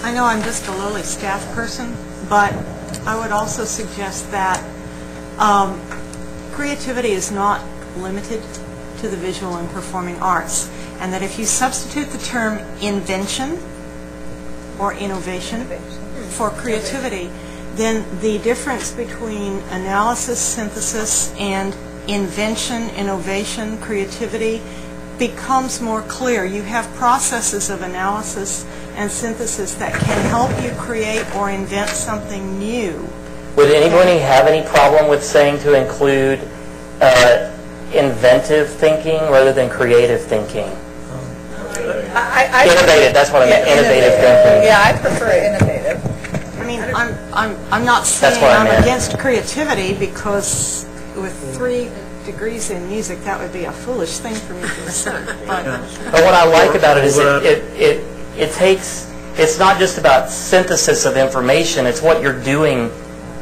I know I'm just a lowly staff person, but I would also suggest that creativity is not limited to the visual and performing arts, and that if you substitute the term invention or innovation for creativity, then the difference between analysis, synthesis, and invention, innovation, creativity becomes more clear. You have processes of analysis and synthesis that can help you create or invent something new. Would anybody have any problem with saying to include inventive thinking rather than creative thinking? Innovative, that's what I meant, innovative thinking. Yeah, I prefer innovative. I mean, I'm not saying I'm against creativity, because with 3 degrees in music, that would be a foolish thing for me to assert. But what I like about it is it it's not just about synthesis of information, it's what you're doing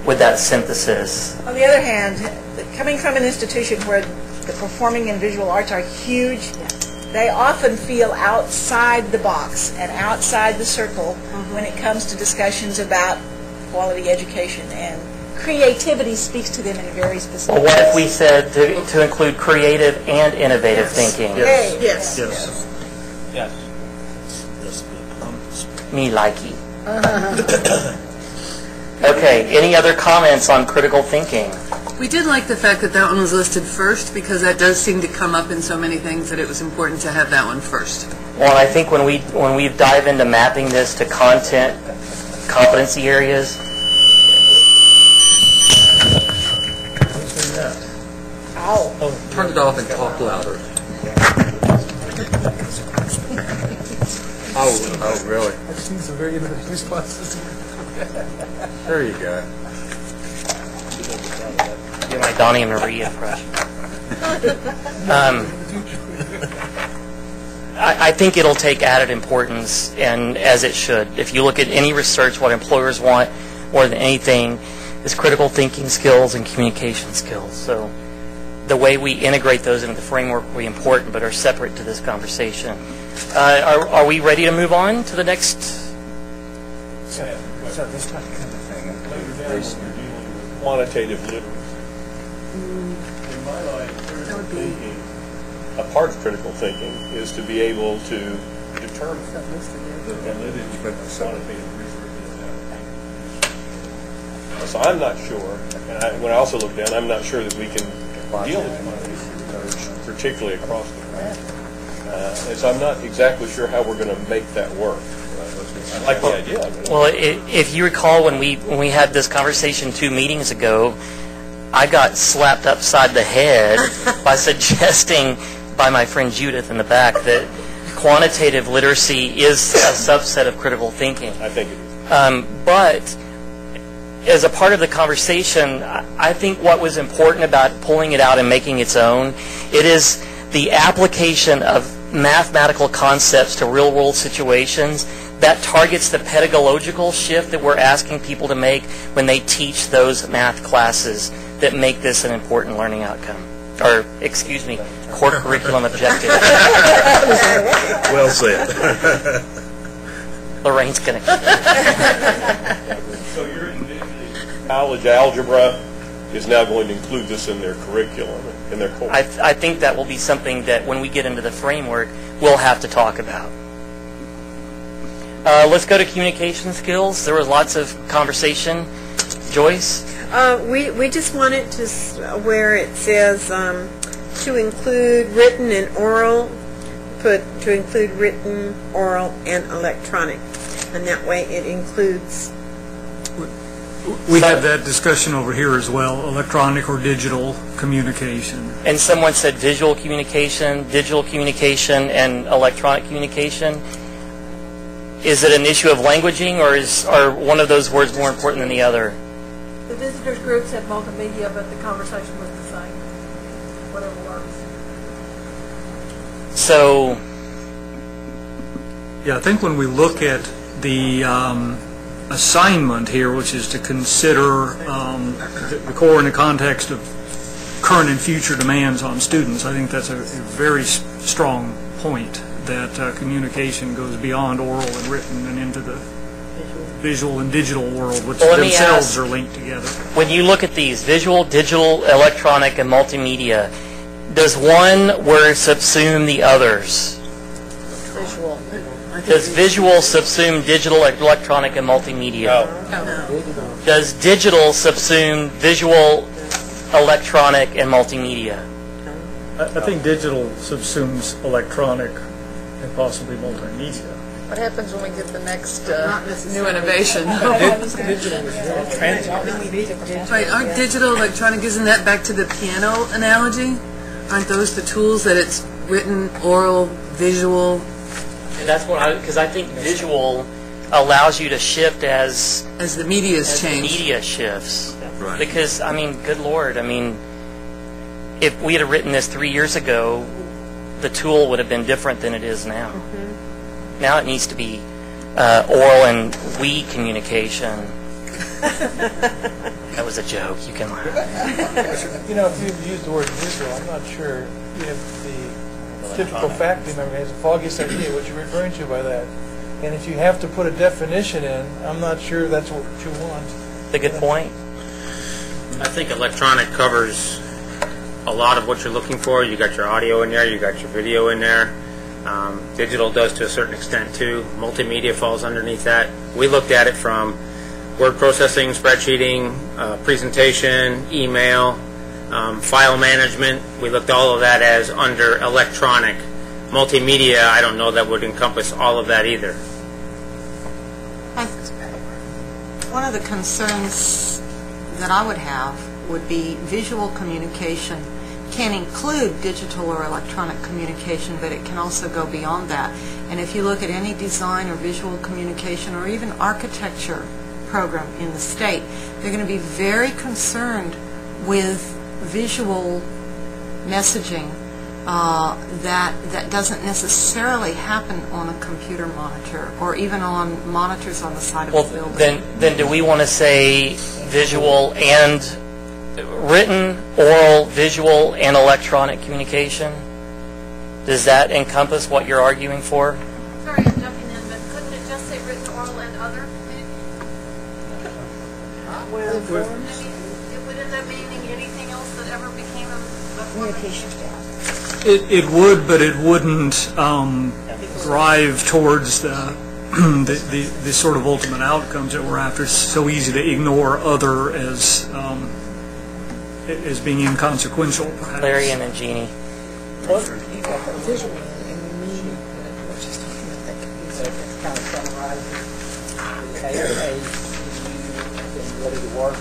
with that synthesis. On the other hand, coming from an institution where the performing and visual arts are huge, they often feel outside the box and outside the circle when it comes to discussions about quality education, and creativity speaks to them in a very specific Well, what if we said to include creative and innovative thinking? Yes. Yes. Me likey. Okay, any other comments on critical thinking? We did like the fact that that one was listed first, because that does seem to come up in so many things that it was important to have that one first. Well, and I think when we dive into mapping this to content competency areas, Oh, turn it off and talk louder. Oh, really? I've seen some very innovative responses. There you go. do my Donnie and Maria impression. I think it'll take added importance, and as it should. If you look at any research, what employers want more than anything is critical thinking skills and communication skills. So the way we integrate those into the framework will be important, but are separate to this conversation. Are we ready to move on to the next? So this kind of thing, later down, we're dealing with quantitative literacy. In my mind, critical thinking, a part of critical thinking is to be able to determine the validity of quantitative research. So I'm not sure, and when I also look down, I'm not sure that we can deal with quantitative research, particularly across the country. And so I'm not exactly sure how we're going to make that work. I like the idea of it. Well, if you recall when we had this conversation 2 meetings ago, I got slapped upside the head by suggesting by my friend Judith in the back that quantitative literacy is a subset of critical thinking. I think it is. But as a part of the conversation, I think what was important about pulling it out and making its own, it is the application of mathematical concepts to real-world situations that targets the pedagogical shift that we're asking people to make when they teach those math classes that make this an important learning outcome. Or, excuse me, core curriculum objective. Well said. Lorraine's going to... So you're envisioning college algebra is now going to include this in their curriculum, in their course? I think that will be something that when we get into the framework, we'll have to talk about. Let's go to communication skills. There was lots of conversation. Joyce? We just wanted to, where it says to include written and oral, put to include written, oral, and electronic. And that way it includes... We had that discussion over here as well, electronic or digital communication. And someone said visual communication, digital communication, and electronic communication. Is it an issue of languaging, or are one of those words more important than the other? The visitors group said multimedia, but the conversation was the same, whatever works. So, yeah, I think when we look at the assignment here, which is to consider the core in the context of current and future demands on students, I think that's a very strong point, that communication goes beyond oral and written and into the visual and digital world, which themselves are linked together. When you look at these, visual, digital, electronic, and multimedia, does one word subsume the others? Visual. Does visual subsume digital, electronic, and multimedia? No. Does digital subsume visual, electronic, and multimedia? I think digital subsumes electronic and possibly multimedia. What happens when we get the next new innovation? Right, aren't digital, electronic, isn't that back to the piano analogy? Aren't those the tools that it's written, oral, visual? That's what because I think visual allows you to shift as the media's change. Media shifts. Right. Because, I mean, good Lord, I mean, if we had written this 3 years ago, the tool would have been different than it is now. Now it needs to be oral and we communication. That was a joke. You can laugh. You know, if you've used the word visual, I'm not sure if the typical faculty member has the foggiest idea what you're referring to by that. And if you have to put a definition in, I'm not sure that's what you want. That's a good point. I think electronic covers a lot of what you're looking for. You got your audio in there, you got your video in there. Digital does to a certain extent too. Multimedia falls underneath that. We looked at it from word processing, spreadsheeting, presentation, email, file management. We looked all of that as under electronic. Multimedia, I don't know that would encompass all of that either. One of the concerns that I would have would be visual communication can include digital or electronic communication, but it can also go beyond that. And if you look at any design or visual communication or even architecture program in the state, they're going to be very concerned with visual messaging that doesn't necessarily happen on a computer monitor or even on monitors on the side of a building. Then do we want to say visual and written, oral, visual, and electronic communication? Does that encompass what you're arguing for? Sorry, I'm jumping in, but couldn't it just say written, oral, and other? It would end up meaning anything else that ever became a communication staff. It would, but it wouldn't drive towards the sort of ultimate outcomes that we're after. It's so easy to ignore other as being inconsequential, perhaps. Larry and then Jeannie. Kind of summarizes the ready to work.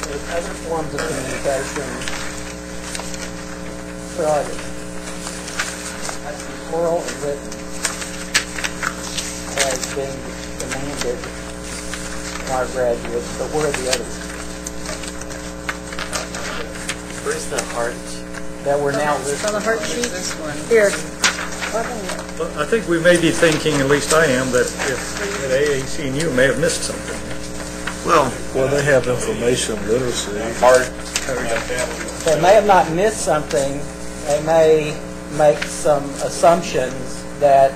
There's other forms of communication. Private. That's the oral and written has been demanded by our graduates, but where are the others? Where's the heart? That we're now listing. On the heart sheet? Here. I think we may be thinking, at least I am, that at AAC and U may have missed something. Well, they have information literacy. They may have not missed something. They may make some assumptions that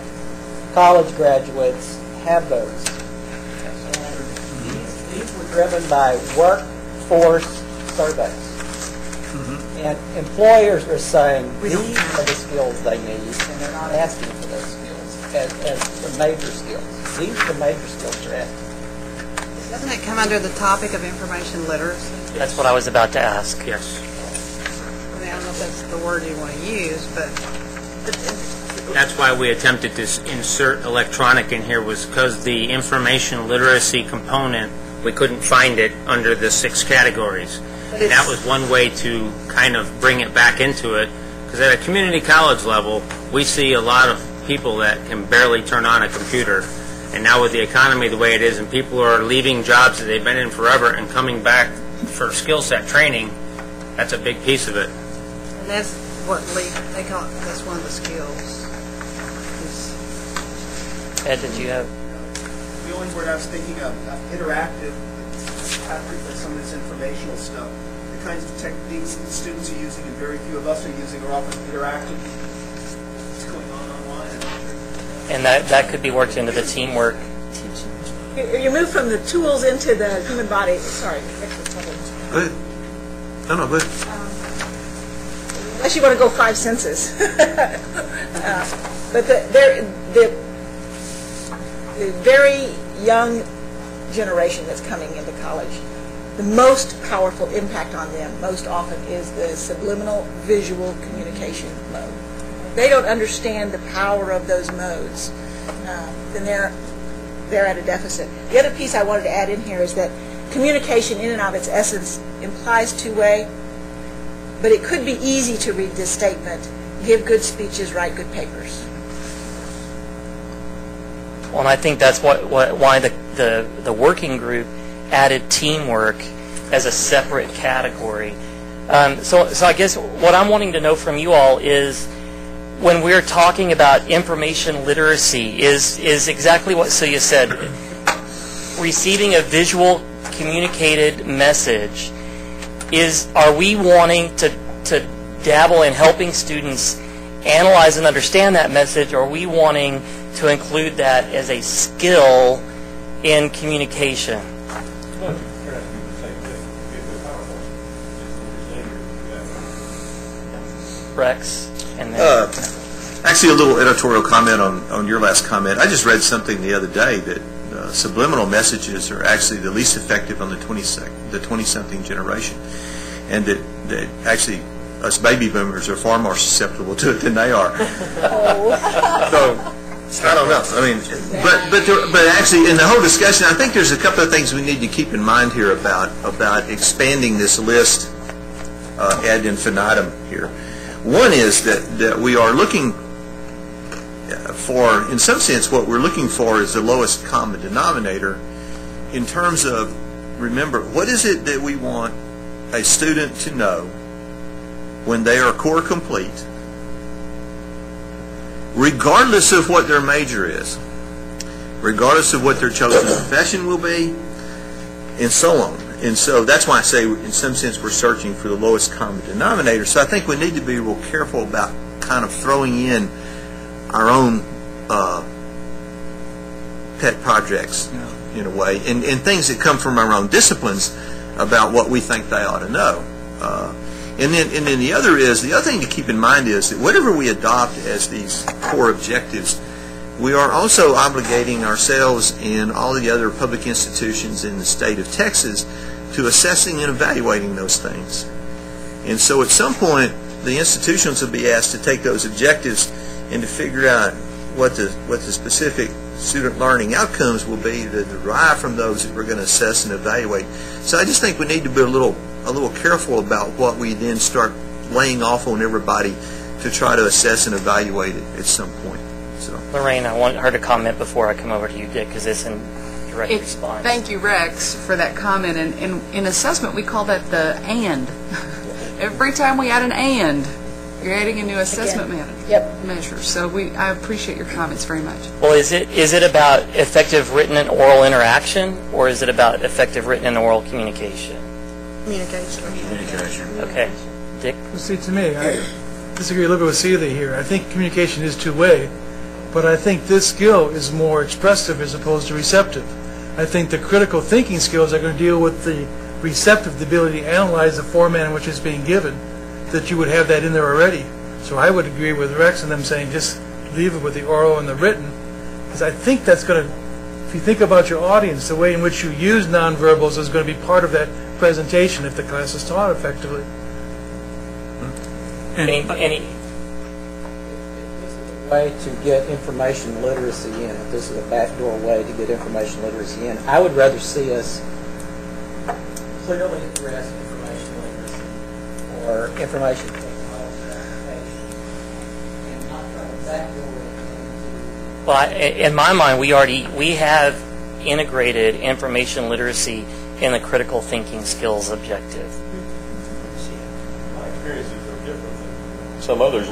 college graduates have those. And these were driven by workforce surveys. And employers are saying these are the skills they need, and they're not asking for those skills as the major skills. These are the major skills they're asking. Doesn't it come under the topic of information literacy? That's what I was about to ask. Yes. I mean, I don't know if that's the word you want to use, but That's why we attempted to insert electronic in here, was because the information literacy component, we couldn't find it under the 6 categories. And that was one way to kind of bring it back into it, because at a community college level, we see a lot of people that can barely turn on a computer. And now with the economy the way it is, and people are leaving jobs that they've been in forever and coming back for skill set training, that's a big piece of it. and that's what they call it, that's one of the skills. Ed, did you have? The only word I was thinking of, interactive, with some of this informational stuff. The kinds of techniques that students are using and very few of us are using are often interactive. What's going on online? And that could be worked into the teamwork. You move from the tools into the human body. Sorry. Go ahead. No, go ahead. Unless you want to go 5 senses. But the very young generation that's coming into college, the most powerful impact on them most often is the subliminal visual communication mode. They don't understand the power of those modes, then they're at a deficit. The other piece I wanted to add in here is that communication in and of its essence implies two-way, but it could be easy to read this statement: give good speeches, write good papers. Well, and I think that's why the working group added teamwork as a separate category. So I guess what I'm wanting to know from you all is, when we're talking about information literacy is exactly what Celia said. Receiving a visual communicated message, are we wanting to dabble in helping students analyze and understand that message, or are we wanting to include that as a skill in communication? Rex? And then actually, a little editorial comment on your last comment. I just read something the other day that subliminal messages are actually the least effective on the 20-something generation, and that actually us baby boomers are far more susceptible to it than they are. So I don't know. I mean, but actually, in the whole discussion, I think there's a couple of things we need to keep in mind here about expanding this list ad infinitum here. One is that we are looking for, in some sense, what we're looking for is the lowest common denominator in terms of, remember, what is it that we want a student to know when they are core complete, regardless of what their major is, regardless of what their chosen profession will be, and so on. And so that's why I say, in some sense, we're searching for the lowest common denominator. So I think we need to be real careful about kind of throwing in our own pet projects, in a way, and things that come from our own disciplines about what we think they ought to know. And then the other thing to keep in mind is that whatever we adopt as these core objectives, we are also obligating ourselves and all the other public institutions in the state of Texas to assessing and evaluating those things. And so at some point, the institutions will be asked to take those objectives and to figure out what the specific student learning outcomes will be to derive from those that we're going to assess and evaluate. So I just think we need to be a little careful about what we then start laying off on everybody to try to assess and evaluate it at some point. So, Lorraine, I want her to comment before I come over to you, Dick, because it's in direct response. Thank you, Rex, for that comment. And in assessment, we call that the and. Every time we add an and, you're adding a new assessment measure. So I appreciate your comments very much. Well, is it about effective written and oral interaction, or is it about effective written and oral communication? Communication. Okay. Dick? Well, see, to me, I disagree a little bit with Celia here. I think communication is two-way, but I think this skill is more expressive as opposed to receptive. I think the critical thinking skills are going to deal with the receptive, the ability to analyze the format in which it's being given, that you would have that in there already. So I would agree with Rex and them saying just leave it with the oral and the written, because I think that's going to, if you think about your audience, the way in which you use nonverbals is going to be part of that presentation if the class is taught effectively. Any way to get information literacy in, if this is a backdoor way to get information literacy in, I would rather see us clearly address information literacy or information technology and not try to backdoor it. Well, in my mind, we have integrated information literacy in the critical thinking skills objective. My experiences are different than some others.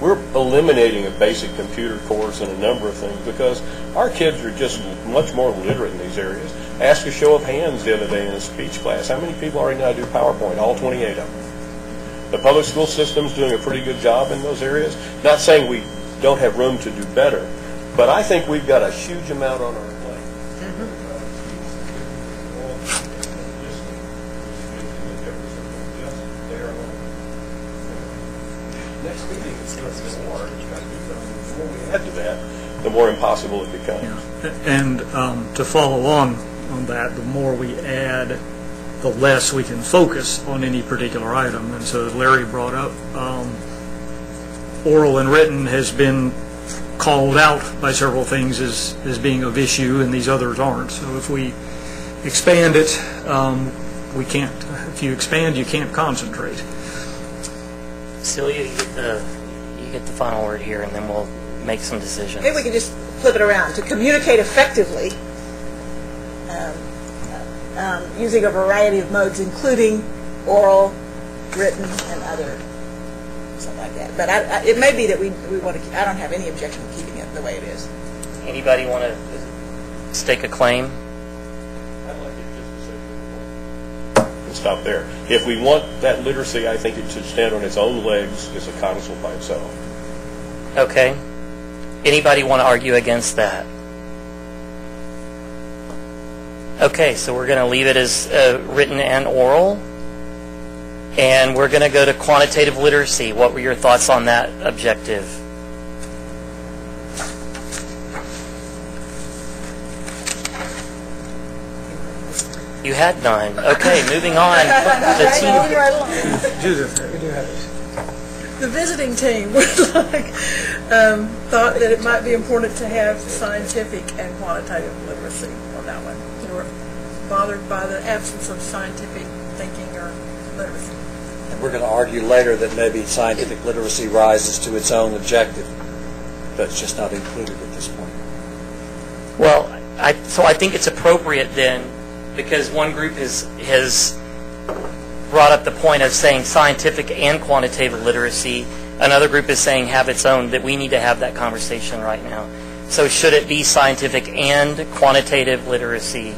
We're eliminating a basic computer course and a number of things because our kids are just much more literate in these areas. Ask a show of hands the other day in a speech class. How many people already know how to do PowerPoint? All 28 of them. The public school system's doing a pretty good job in those areas. Not saying we don't have room to do better, but I think we've got a huge amount on our plate. Next meeting is going to be more. The more we add to that, the more impossible it becomes. Yeah. And to follow on that, the more we add, the less we can focus on any particular item. And so Larry brought up oral and written has been called out by several things as being of issue, and these others aren't. So if we expand it, we can't. If you expand, you can't concentrate. Celia, you get the final word here, and then we'll make some decisions. Maybe we can just flip it around. To communicate effectively, using a variety of modes, including oral, written, and other something like that. But it may be that we want to, I don't have any objection to keeping it the way it is. Anybody want to stake a claim? I'd like it just to say and stop there. If we want that literacy, I think it should stand on its own legs as a council by itself. Okay. Anybody want to argue against that? Okay, so we're going to leave it as written and oral. And we're going to go to quantitative literacy. What were your thoughts on that objective? You had none. Okay, moving on. The team. Judith, we do have this. The visiting team would thought that it might be important to have scientific and quantitative literacy on that one. They were bothered by the absence of scientific thinking or literacy. And we're going to argue later that maybe scientific literacy rises to its own objective, but it's just not included at this point. Well, so I think it's appropriate then, because one group has brought up the point of saying scientific and quantitative literacy. Another group is saying have its own, that we need to have that conversation right now. So should it be scientific and quantitative literacy?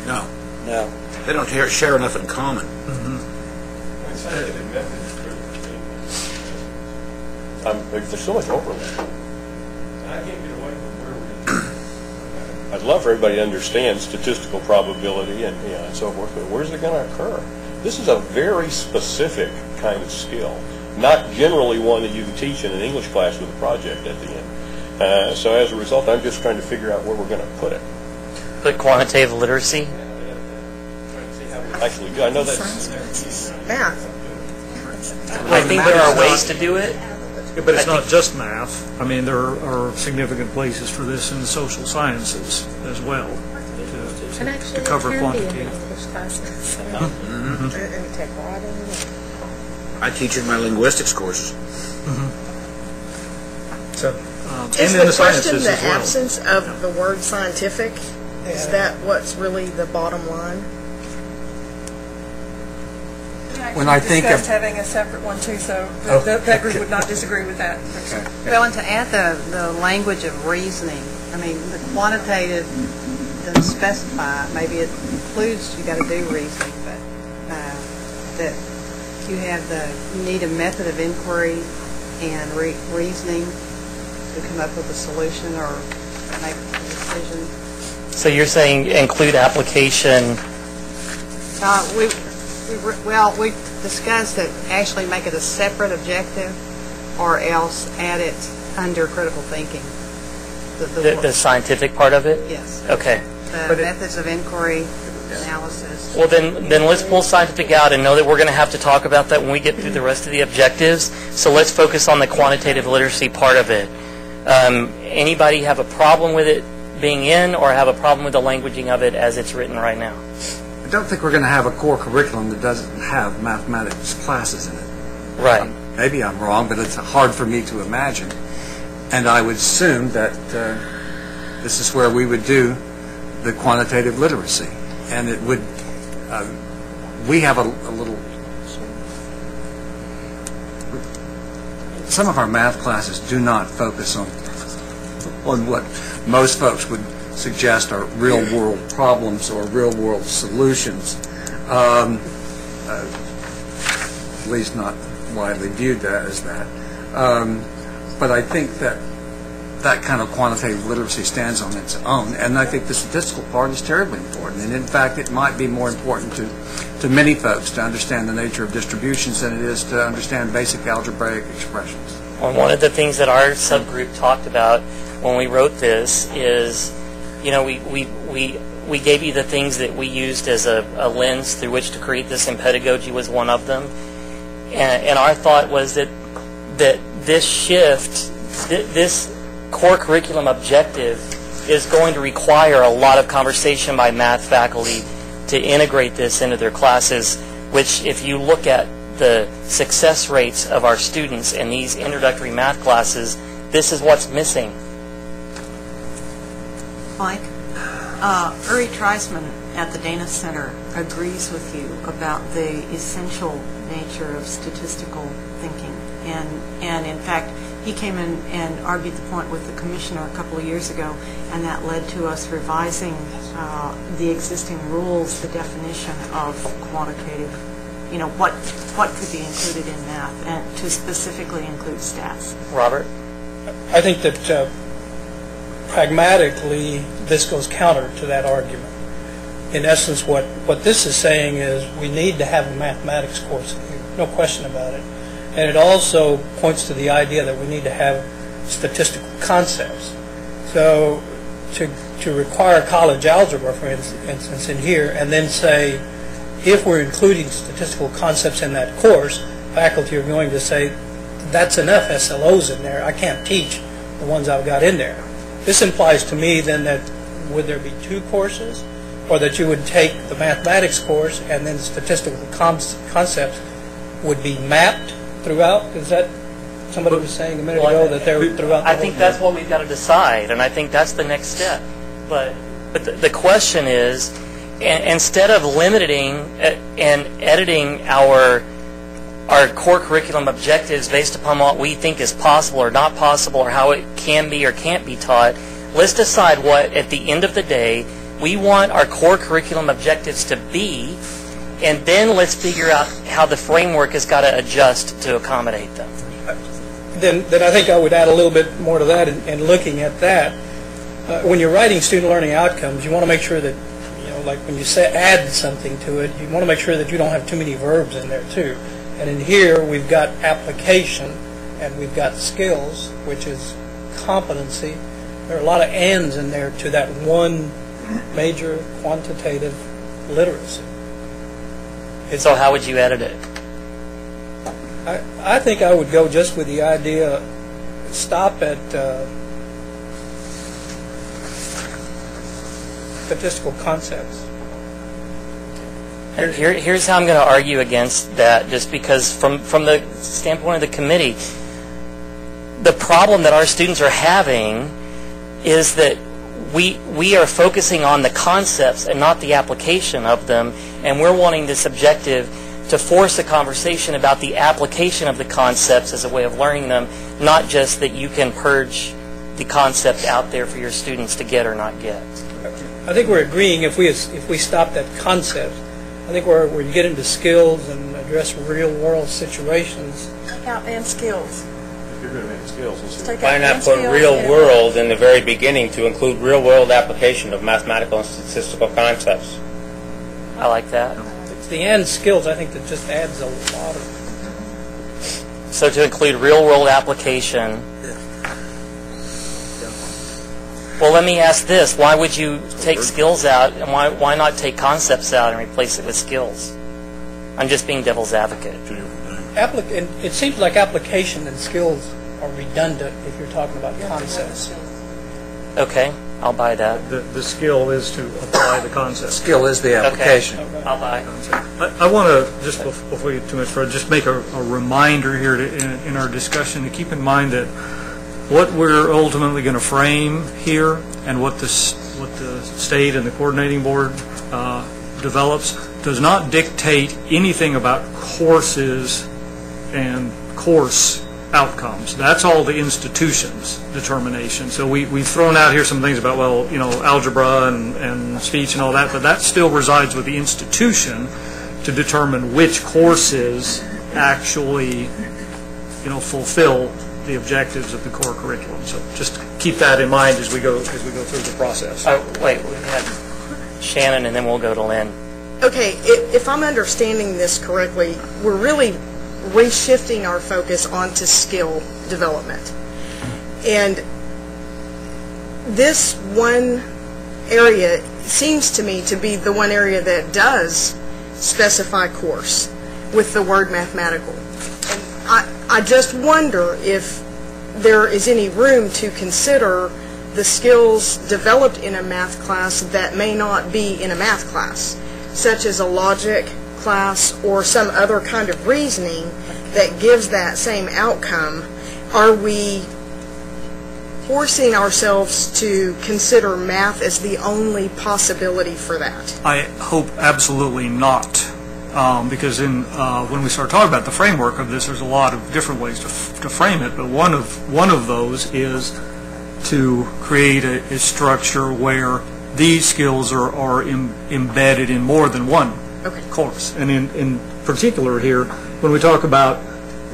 No. No. They don't share enough in common. There's so much overlap. I can't get away from where we're I'd love for everybody to understand statistical probability and so forth, but where's it going to occur? This is a very specific kind of skill, not generally one that you can teach in an English class with a project at the end. So as a result, I'm just trying to figure out where we're going to put it. Put quantitative literacy? Actually, I know that's math. I think there are ways to do it. Yeah, but it's not just math. I mean, there are significant places for this in the social sciences as well to cover quantitative. I teach in my linguistics courses. So, Is and in the the question sciences the as well. absence of the word scientific? Is that what's really the bottom line? When I think of having a separate one too, so that group would not disagree with that. Well, and to add the language of reasoning, I mean, the quantitative doesn't specify, maybe it includes you got to do reasoning, but that you you need a method of inquiry and reasoning to come up with a solution or make a decision. So you're saying include application? We discussed that actually make it a separate objective or else add it under critical thinking. The scientific part of it? Yes. Okay. The methods of inquiry, analysis. Well, then let's pull scientific out and know that we're going to have to talk about that when we get through the rest of the objectives. So let's focus on the quantitative literacy part of it. Anybody have a problem with it being in or have a problem with the languaging of it as it's written right now? I don't think we're going to have a core curriculum that doesn't have mathematics classes in it. Right. Maybe I'm wrong, but it's hard for me to imagine. And I would assume that this is where we would do the quantitative literacy. And it would, we have a little, some of our math classes do not focus on what most folks would suggest are real-world problems or real-world solutions. At least not widely viewed as that. But I think that kind of quantitative literacy stands on its own, and I think the statistical part is terribly important. And in fact, it might be more important to many folks to understand the nature of distributions than it is to understand basic algebraic expressions. Well, one of the things that our subgroup talked about when we wrote this is, you know, we gave you the things that we used as a lens through which to create this, and pedagogy was one of them. And our thought was that this shift, this core curriculum objective is going to require a lot of conversation by math faculty to integrate this into their classes, which if you look at the success rates of our students in these introductory math classes, this is what's missing. Mike? Uri Treisman at the Dana Center agrees with you about the essential nature of statistical thinking. And in fact, he came in and argued the point with the commissioner a couple of years ago, and that led to us revising the existing rules, the definition of quantitative, what could be included in math, and to specifically include stats. Robert? I think that pragmatically, this goes counter to that argument. In essence, what this is saying is we need to have a mathematics course in here, no question about it. And it also points to the idea that we need to have statistical concepts. So to require college algebra, for instance, in here, and then say, if we're including statistical concepts in that course, faculty are going to say, that's enough SLOs in there. I can't teach the ones I've got in there. This implies to me then that would there be two courses, or that you would take the mathematics course and then statistical concepts would be mapped throughout? Is that somebody was saying a minute ago that they're throughout? I think that's what we've got to decide, and I think that's the next step. But the question is, instead of limiting and editing our core curriculum objectives based upon what we think is possible or not possible, or how it can be or can't be taught, let's decide what, at the end of the day, we want our core curriculum objectives to be, and then let's figure out how the framework has got to adjust to accommodate them. Then I think I would add a little bit more to that, and looking at that, when you're writing student learning outcomes, you want to make sure that, like when you add something to it, you want to make sure that you don't have too many verbs in there too. And in here, we've got application, and we've got skills, which is competency. There are a lot of ands in there to that one major quantitative literacy. So how would you edit it? I think I would go just with the idea, stop at statistical concepts. Here's how I'm going to argue against that, just because from the standpoint of the committee, the problem that our students are having is that we are focusing on the concepts and not the application of them, and we're wanting this objective to force a conversation about the application of the concepts as a way of learning them, not just that you can purge the concept out there for your students to get or not get. I think we're agreeing if we stop that concept. I think we get into skills and address real-world situations. Take out and skills. If you're going to make skills, why not put real world in the very beginning to include real-world application of mathematical and statistical concepts? I like that. It's the and skills, I think, that just adds a lot of... So to include real-world application. Well, let me ask this. Why would you take skills out, and why not take concepts out and replace it with skills? I'm just being devil's advocate. It seems like application and skills are redundant if you're talking about concepts. Okay, I'll buy that. The skill is to apply the concept. Skill is the application. Okay. I'll buy. I want to, just before you get too much further, just make a reminder here in our discussion to keep in mind that what we're ultimately going to frame here and what the state and the coordinating board develops does not dictate anything about courses and course outcomes. That's all the institution's determination. So we've thrown out here some things about, algebra and speech and all that, but that still resides with the institution to determine which courses actually, fulfill the objectives of the core curriculum. So just keep that in mind as we go through the process. Wait, we have Shannon, and then we'll go to Lynn. Okay, if I'm understanding this correctly, we're really reshifting our focus onto skill development. And this one area seems to me to be the one area that does specify course with the word mathematical. I just wonder if there is any room to consider the skills developed in a math class that may not be in a math class, such as a logic class or some other kind of reasoning that gives that same outcome. Are we forcing ourselves to consider math as the only possibility for that? I hope absolutely not, because when we start talking about the framework of this, there's a lot of different ways to frame it, but one of those is to create a structure where these skills are embedded in more than one course. And in particular here, when we talk about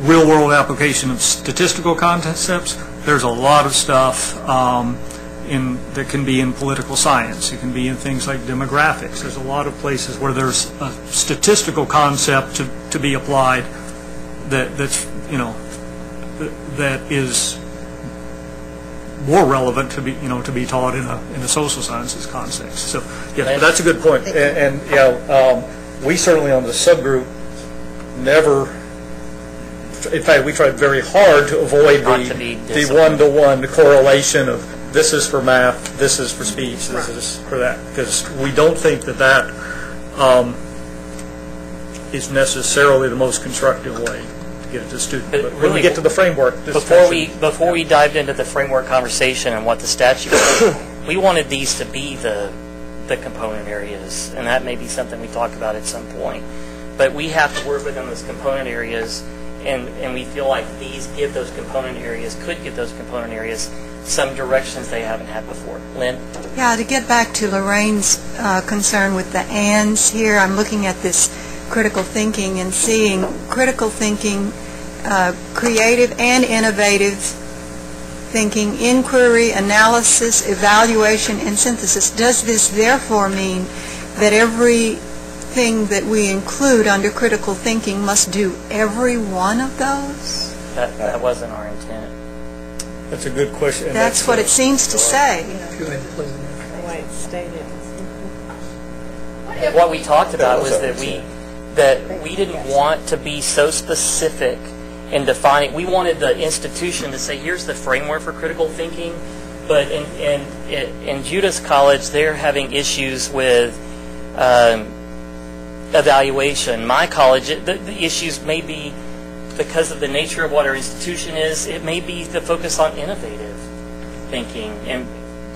real-world application of statistical concepts, there's a lot of stuff that can be in political science. It can be in things like demographics. There's a lot of places where there's a statistical concept to be applied that is more relevant to be taught in a social sciences context. So yeah, that's a good point. And we certainly on the subgroup never. In fact, we tried very hard to avoid the one-to-one correlation of this is for math, this is for speech, this is for that, because we don't think that is necessarily the most constructive way to get it to students. But when we get to the framework, before we dived into the framework conversation and what the statute was, we wanted these to be the component areas, and that may be something we talk about at some point. But we have to work within those component areas. And we feel like these could give those component areas some directions they haven't had before. Lynn? Yeah, to get back to Lorraine's concern with the ands here, I'm looking at this critical thinking and seeing critical thinking, creative and innovative thinking, inquiry, analysis, evaluation, and synthesis. Does this therefore mean that everything that we include under critical thinking must do every one of those? That wasn't our intent. That's a good question. That's what it seems to say. The way it's stated. What we talked about was that we didn't want to be so specific in defining. We wanted the institution to say, here's the framework for critical thinking, but in Judas College, they're having issues with evaluation. My college, the issues may be because of the nature of what our institution is. It may be the focus on innovative thinking. And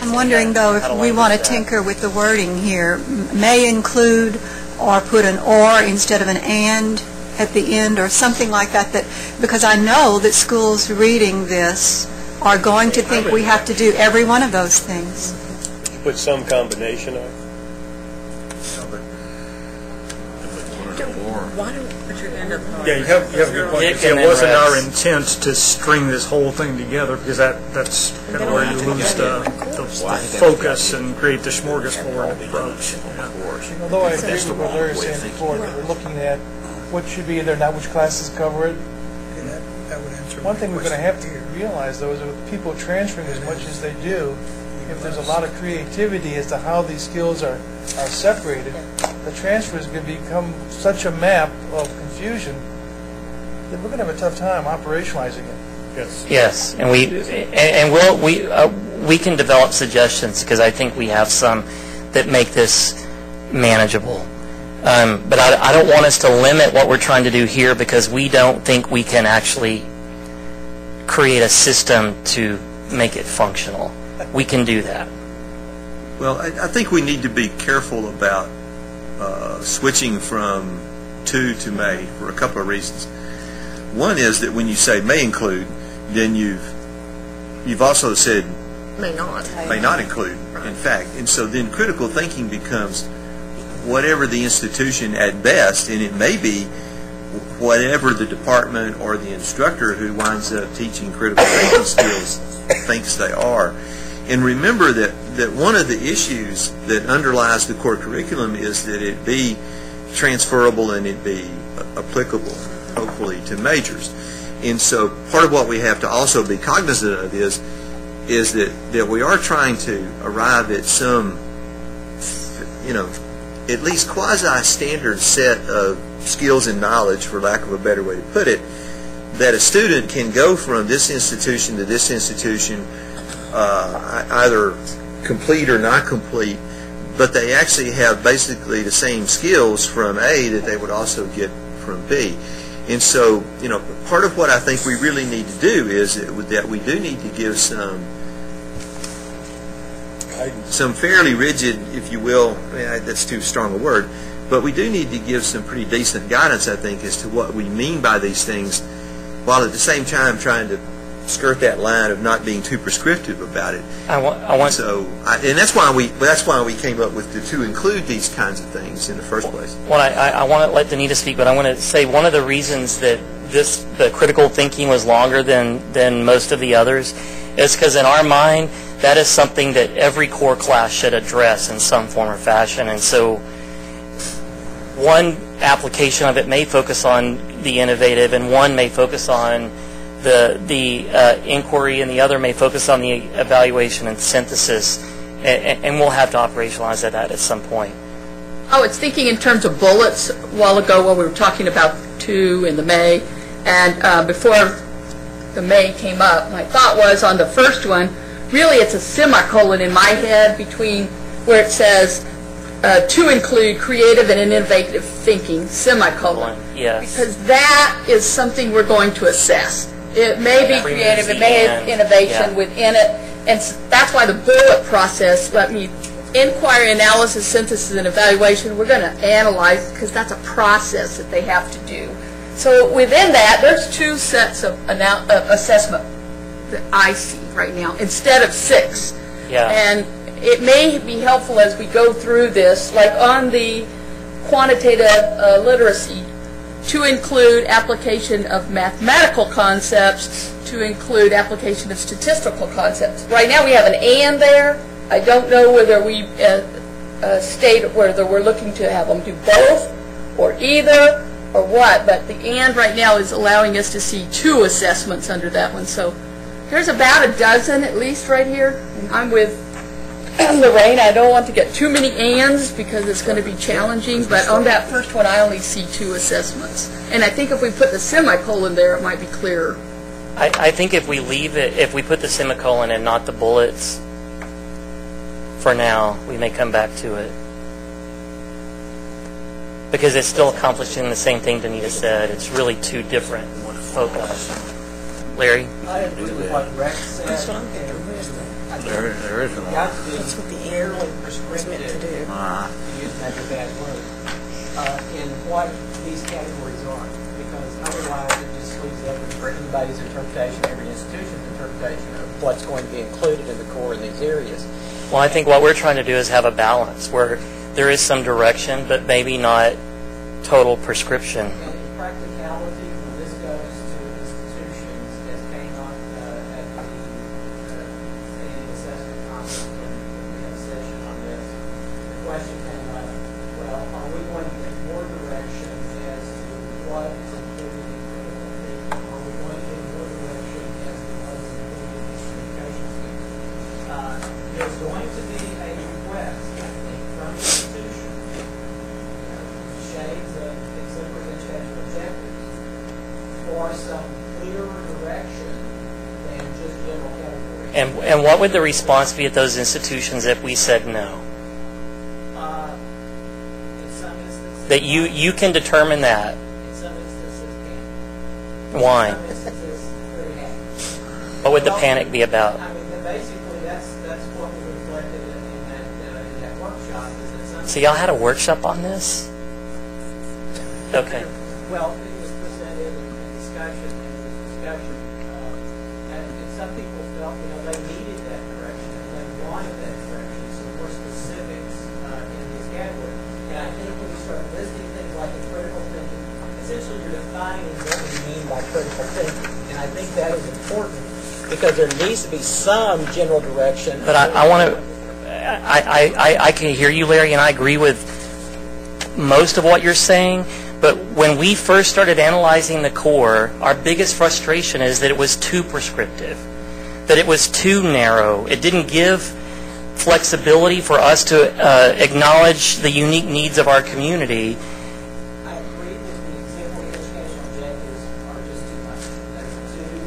I'm wondering, though, if we want to tinker with the wording here, may include or put an or instead of an and at the end or something like that, because I know that schools reading this are going to think we have to do every one of those things. Put some combination of. Why don't you end up? Yeah, you have a good point. It wasn't our intent to string this whole thing together, because that's kind of where you lose the focus and create the smorgasbord approach. Yeah. Although I agree with what Larry was saying before, that we're looking at what should be in there, not which classes cover it. That would answer one thing we're going to have to realize, though, is that with people transferring as much as they do, if there's a lot of creativity as to how these skills are separated, the transfer is going to become such a map of confusion that we're going to have a tough time operationalizing it. Yes, and we can develop suggestions, because I think we have some that make this manageable. But I don't want us to limit what we're trying to do here, because we don't think we can actually create a system to make it functional. We can do that. Well, I think we need to be careful about switching from to may for a couple of reasons. One is that when you say may include, then you've also said may not include, in fact. And so then critical thinking becomes whatever the institution at best, and it may be whatever the department or the instructor who winds up teaching critical thinking skills thinks they are. And remember that one of the issues that underlies the core curriculum is that it be transferable and it be applicable, hopefully, to majors. And so part of what we have to also be cognizant of is that we are trying to arrive at some, at least quasi-standard set of skills and knowledge, for lack of a better way to put it, that a student can go from this institution to this institution, either complete or not complete, but they actually have basically the same skills from A that they would also get from B. And so, part of what I think we really need to do is that we do need to give some some fairly rigid, if you will, that's too strong a word, but we do need to give some pretty decent guidance, I think, as to what we mean by these things, while at the same time trying to skirt that line of not being too prescriptive about it. And that's why we came up with to include these kinds of things in the first place. Well, I want to let Danita speak, but I want to say one of the reasons that the critical thinking was longer than most of the others is because in our mind, that is something that every core class should address in some form or fashion. And so one application of it may focus on the innovative, and one may focus on the inquiry, and the other may focus on the evaluation and synthesis, and we'll have to operationalize that at some point. I was thinking in terms of bullets a while ago when we were talking about 2 in the May, and before the May came up, my thought was on the first one, really it's a semicolon in my head between where it says to include creative and innovative thinking, semicolon. Yes. Because that is something we're going to assess. It may be creative, it may have innovation within it, and that's why the bullet process, inquiry, analysis, synthesis, and evaluation, we're going to analyze because that's a process that they have to do. So within that, there's 2 sets of assessment that I see right now instead of 6. Yeah. And it may be helpful as we go through this, like on the quantitative literacy, to include application of mathematical concepts, to include application of statistical concepts. Right now we have an and there. I don't know whether we state whether we're looking to have them do both or either or what, but the and right now is allowing us to see 2 assessments under that one. So there's about a dozen at least right here. And I'm with Lorraine. I don't want to get too many ands because it's going to be challenging, but on that first one I only see 2 assessments. And I think if we put the semicolon there, it might be clearer. I think if we leave it, if we put the semicolon and not the bullets for now, we may come back to it. Because it's still accomplishing the same thing Danita said. It's really 2 different focus. Larry? I agree with what Rex said. That's what I'm thinking. There is a lot. That's what the fairly prescriptive, to use another bad word, in what these categories are. Because otherwise it just leaves it open for anybody's interpretation, every institution's interpretation of what's going to be included in the core in these areas. Well, I think what we're trying to do is have a balance where there is some direction, but maybe not total prescription. And in practicality, when this goes to institutions, as came up at the assessment conference when we had a session on this, the question came up, well, are we going to get more direction as to what is included in critical thinking? Are we going to get more direction as to what is included in these communication skills? There's going to be a request, I think, from the institution, shades of exemplary educational objectives, for some clearer direction than just general categories. And what would the response be at those institutions if we said no? In some instances, That you can determine that. in some instances, Why? in some instances, very happy. What would the panic be about? I mean, basically, that's what we reflected in that workshop. Is that some So y'all had a workshop on this? Okay. Well, it was presented in discussion, and some people felt, they needed that direction, and they wanted that direction, so more specifics in these categories. And I think when you start listing things like the critical thinking, essentially you're defining what we mean by critical thinking, and I think that is important, because there needs to be some general direction. But I want to, I can hear you, Larry, and I agree with most of what you're saying. But when we first started analyzing the core, our biggest frustration is that it was too prescriptive, that it was too narrow. It didn't give flexibility for us to acknowledge the unique needs of our community. I agree that the exemplary educational objectives are just too much. They're too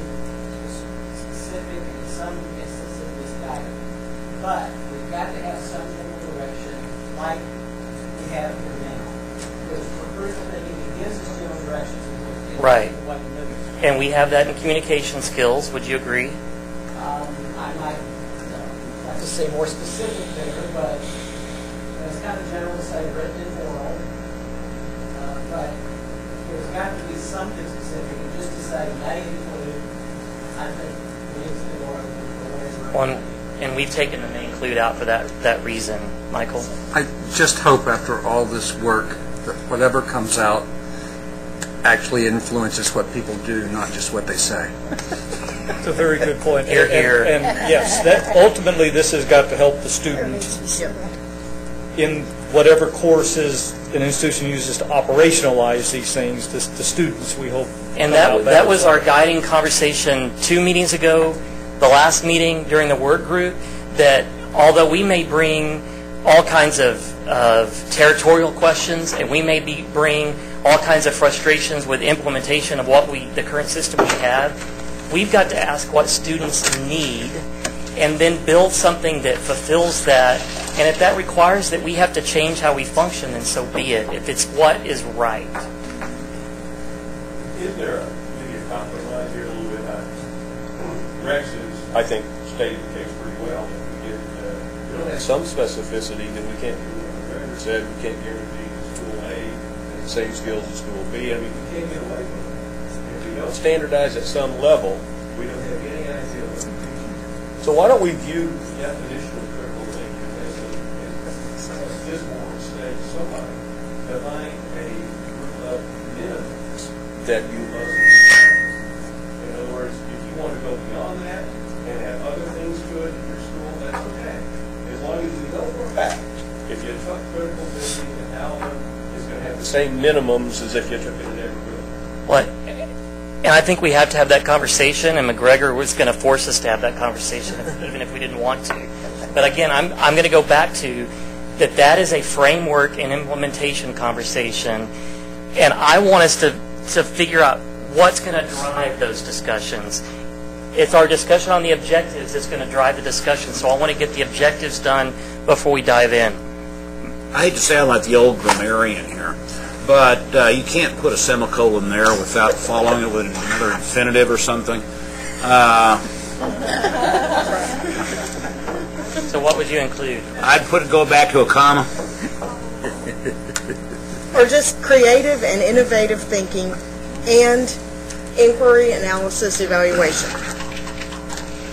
specific and in some instances misguided. But we've got to have some general direction like we have here now. Because for critical thinking, it gives us general directions. Right. And we have that in communication skills. Would you agree? I might, no. like to see more specific there, but it's kind of general to say written and oral. But there's got to be something specific, and just to say may include, I think, needs to be more. And we've taken the may include out for that reason, Michael. I just hope after all this work that whatever comes out actually influences what people do, not just what they say. That's a very good point. Hear, hear. And yes, that ultimately this has got to help the student in whatever courses an institution uses to operationalize these things. The students, we hope. And that was our guiding conversation 2 meetings ago, the last meeting during the work group, that although we may bring all kinds of territorial questions, and we may bring all kinds of frustrations with implementation of the current system we have, we've got to ask what students need and then build something that fulfills that. And if that requires that we have to change how we function, then so be it, if it's what is right. Is there maybe a compromise here a little bit? Rex is, I think, stated the case pretty well. We don't have some specificity, then we can't, as said, we can't guarantee school A the same skills as school B. I mean, we can't get away from it. If we don't standardize at some level, we don't have any idea what it means. So why don't we view the definition of critical thinking as this board states somebody define a group of minimums that you must have. In other words, if you want to go beyond that and have other things to it in your school, that's okay. As long as you know for a fact, if you took critical thinking and Alvin is going to have the same minimums as if you took it in every group. What? And I think we have to have that conversation, and McGregor was going to force us to have that conversation, even if we didn't want to. But again, I'm going to go back to that is a framework and implementation conversation, and I want us to figure out what's going to drive those discussions. It's our discussion on the objectives that's going to drive the discussion, so I want to get the objectives done before we dive in. I hate to sound like the old grammarian here, but you can't put a semicolon there without following it with another infinitive or something. So what would you include? I'd go back to a comma. Or just creative and innovative thinking and inquiry, analysis, evaluation.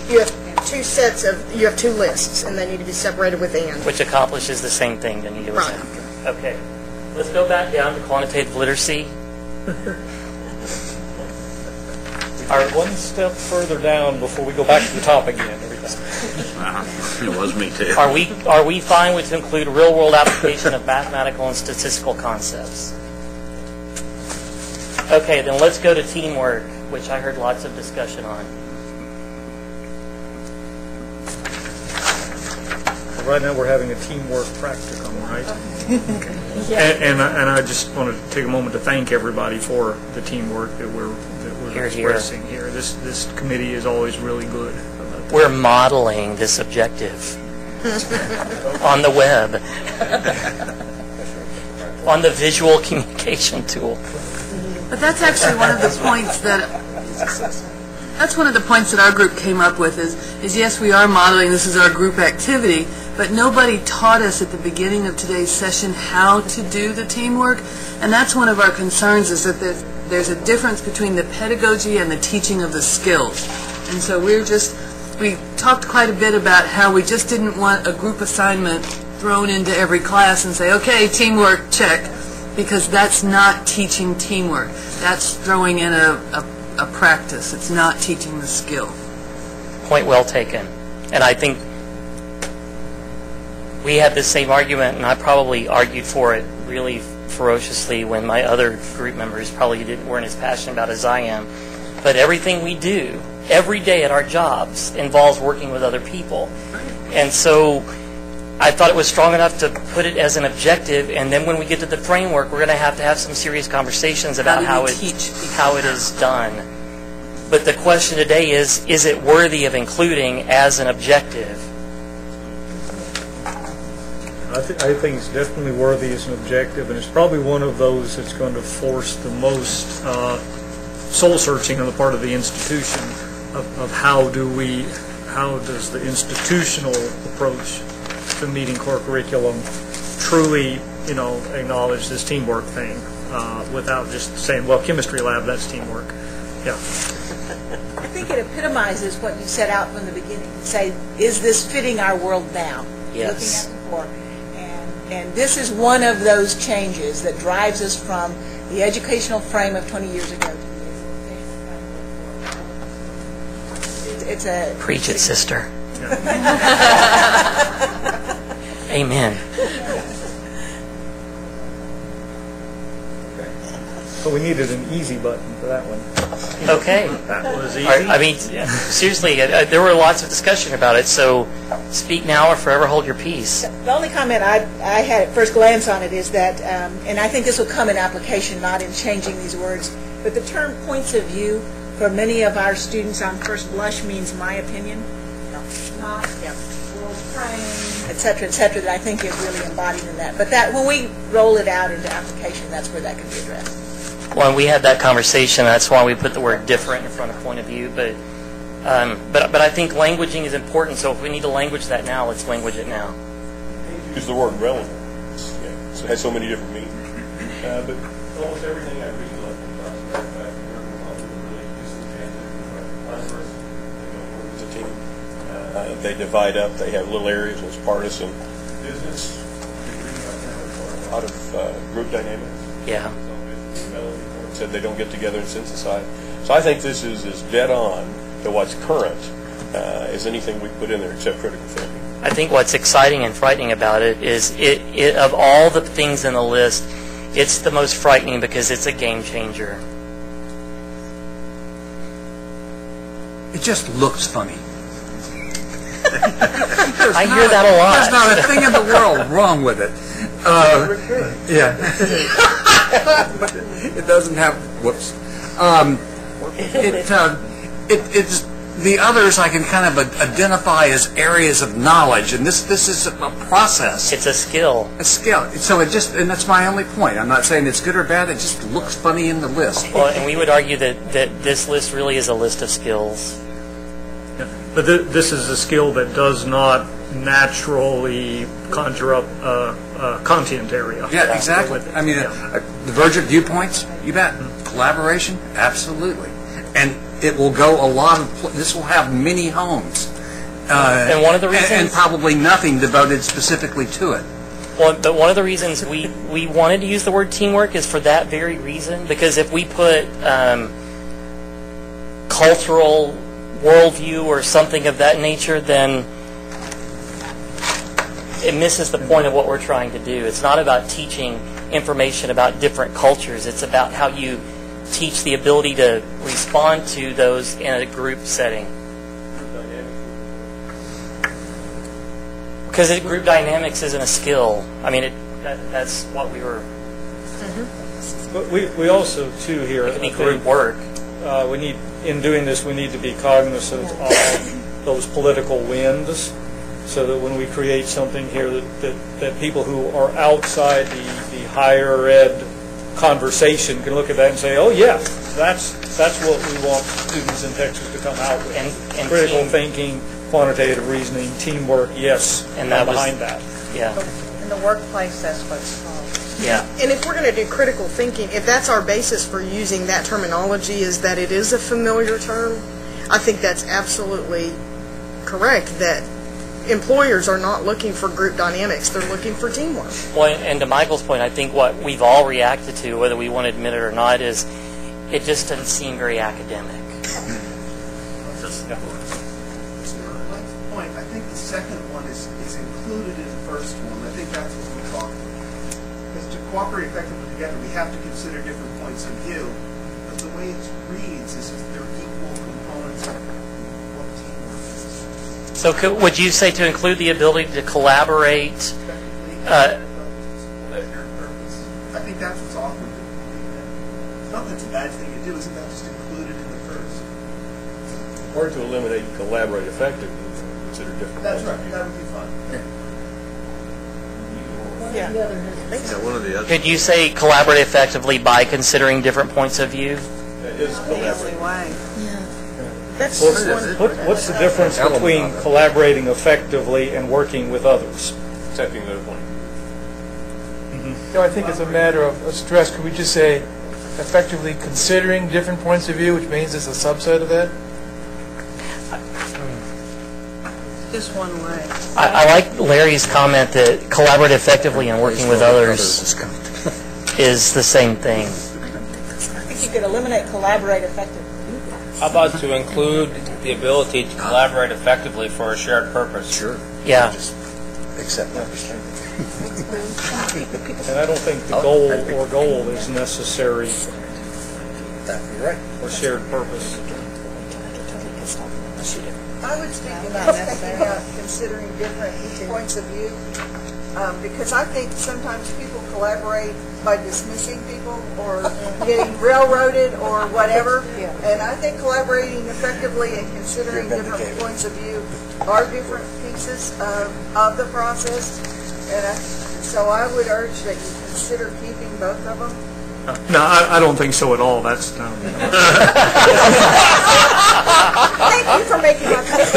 You have two lists, and they need to be separated with and. Which accomplishes the same thing Danita was saying. Okay. Let's go back down to quantitative literacy. One step further down before we go back to the top again. It was me too. Are we fine with to include real-world application of mathematical and statistical concepts? Okay, then let's go to teamwork, which I heard lots of discussion on. Right now we're having a teamwork practicum, right? And I just want to take a moment to thank everybody for the teamwork that we're expressing here. This committee is always really good. We're modeling this objective on the web, on the visual communication tool. But that's actually one of the points that our group came up with is yes, we are modeling, this is our group activity, but nobody taught us at the beginning of today's session how to do the teamwork, and that's one of our concerns, is that there's a difference between the pedagogy and the teaching of the skills. And so we talked quite a bit about how we just didn't want a group assignment thrown into every class and say, okay, teamwork, check, because that's not teaching teamwork. That's throwing in a practice. It's not teaching the skill. Point well taken. And I think we had the same argument, and I probably argued for it really ferociously when my other group members probably weren't as passionate about it as I am. But everything we do every day at our jobs involves working with other people. And so I thought it was strong enough to put it as an objective, and then when we get to the framework, we're going to have some serious conversations about how it is done. But the question today is it worthy of including as an objective? I think it's definitely worthy as an objective, and it's probably one of those that's going to force the most soul-searching on the part of the institution of how do we how does the institutional approach to meeting core curriculum truly, acknowledge this teamwork thing without just saying, well, chemistry lab, that's teamwork. Yeah. I think it epitomizes what you set out from the beginning. Say, is this fitting our world now? Yes. Looking at before. And this is one of those changes that drives us from the educational frame of 20 years ago to the it's a... Preach it, sister. Amen. So we needed an easy button for that one. Okay. That was easy. I mean, seriously, there were lots of discussion about it, so speak now or forever hold your peace. The only comment I had at first glance on it is that, and I think this will come in application, not in changing these words, but the term points of view for many of our students on first blush means my opinion, not world frame, et cetera, that I think is really embodied in that. But that when we roll it out into application, that's where that can be addressed. When we had that conversation, that's why we put the word different in front of point of view. But I think languaging is important. So if we need to language that now, let's language it now. Use the word relevant. It has so many different meanings. But almost everything I read, as a team, they divide up. They have little areas. It's partisan business. A lot of group dynamics. Yeah. Said they don't get together and synthesize. So I think this is as dead on to what's current as anything we put in there except critical thinking. I think what's exciting and frightening about it is it of all the things in the list, it's the most frightening because it's a game changer. It just looks funny. I hear that a lot. There's not a thing in the world wrong with it. Yeah. But it doesn't have, whoops. It's the others I can kind of identify as areas of knowledge, and this is a process. It's a skill. A skill. So it just, and that's my only point. I'm not saying it's good or bad. It just looks funny in the list. Well, and we would argue that this list really is a list of skills. Yeah. But this is a skill that does not naturally conjure up a content area. Yeah, exactly. I mean, divergent viewpoints, you bet. Collaboration, absolutely. And it will go a lot of, this will have many homes. And one of the reasons... And probably nothing devoted specifically to it. Well, but one of the reasons we wanted to use the word teamwork is for that very reason. Because if we put cultural worldview or something of that nature, then it misses the point of what we're trying to do. It's not about teaching information about different cultures. It's about how you teach the ability to respond to those in a group setting. Because group dynamics isn't a skill. I mean, that's what we were... But we also, too, here... It can be group work. We need, in doing this, we need to be cognizant of those political winds, so that when we create something here that people who are outside the higher ed conversation can look at that and say, oh yeah, that's what we want students in Texas to come out with. And critical thinking, quantitative reasoning, teamwork, yes, and that behind that. Yeah. In the workplace, that's what's called. Yeah. And if we're going to do critical thinking, if that's our basis for using that terminology is that it is a familiar term, I think that's absolutely correct, that employers are not looking for group dynamics, they're looking for teamwork. Well, and to Michael's point, I think what we've all reacted to, whether we want to admit it or not, is it just doesn't seem very academic. Point. I think the second one is included in the first one. I think that's what we're talking about. Because to cooperate effectively together, we have to consider different points of view. But the way it reads is they're equal components of what teamwork is. So would you say to include the ability to collaborate? I think that's what's awkward. It's not that's a bad thing to do, isn't that just included in the first? Or to eliminate collaborate effectively, consider different. That's right, that would be fine. Yeah. One of the other. Could you say collaborate effectively by considering different points of view? That is collaborate. That's just one. What's the difference between collaborating effectively and working with others? Accepting their point. I think it's a matter of stress. Could we just say effectively considering different points of view, which means it's a subset of that? Just one way. I like Larry's comment that collaborate effectively and working with others is the same thing. I think you could eliminate collaborate effectively. How about to include the ability to collaborate effectively for a shared purpose? Sure. Yeah. Accept that. And I don't think the goal is necessary You're right. or shared purpose. I would speak about taking out considering different points of view, because I think sometimes people collaborate by dismissing people or getting railroaded or whatever. And I think collaborating effectively and considering different points of view are different pieces of the process. And so I would urge that you consider keeping both of them. No, I don't think so at all. That's Thank you for making my point.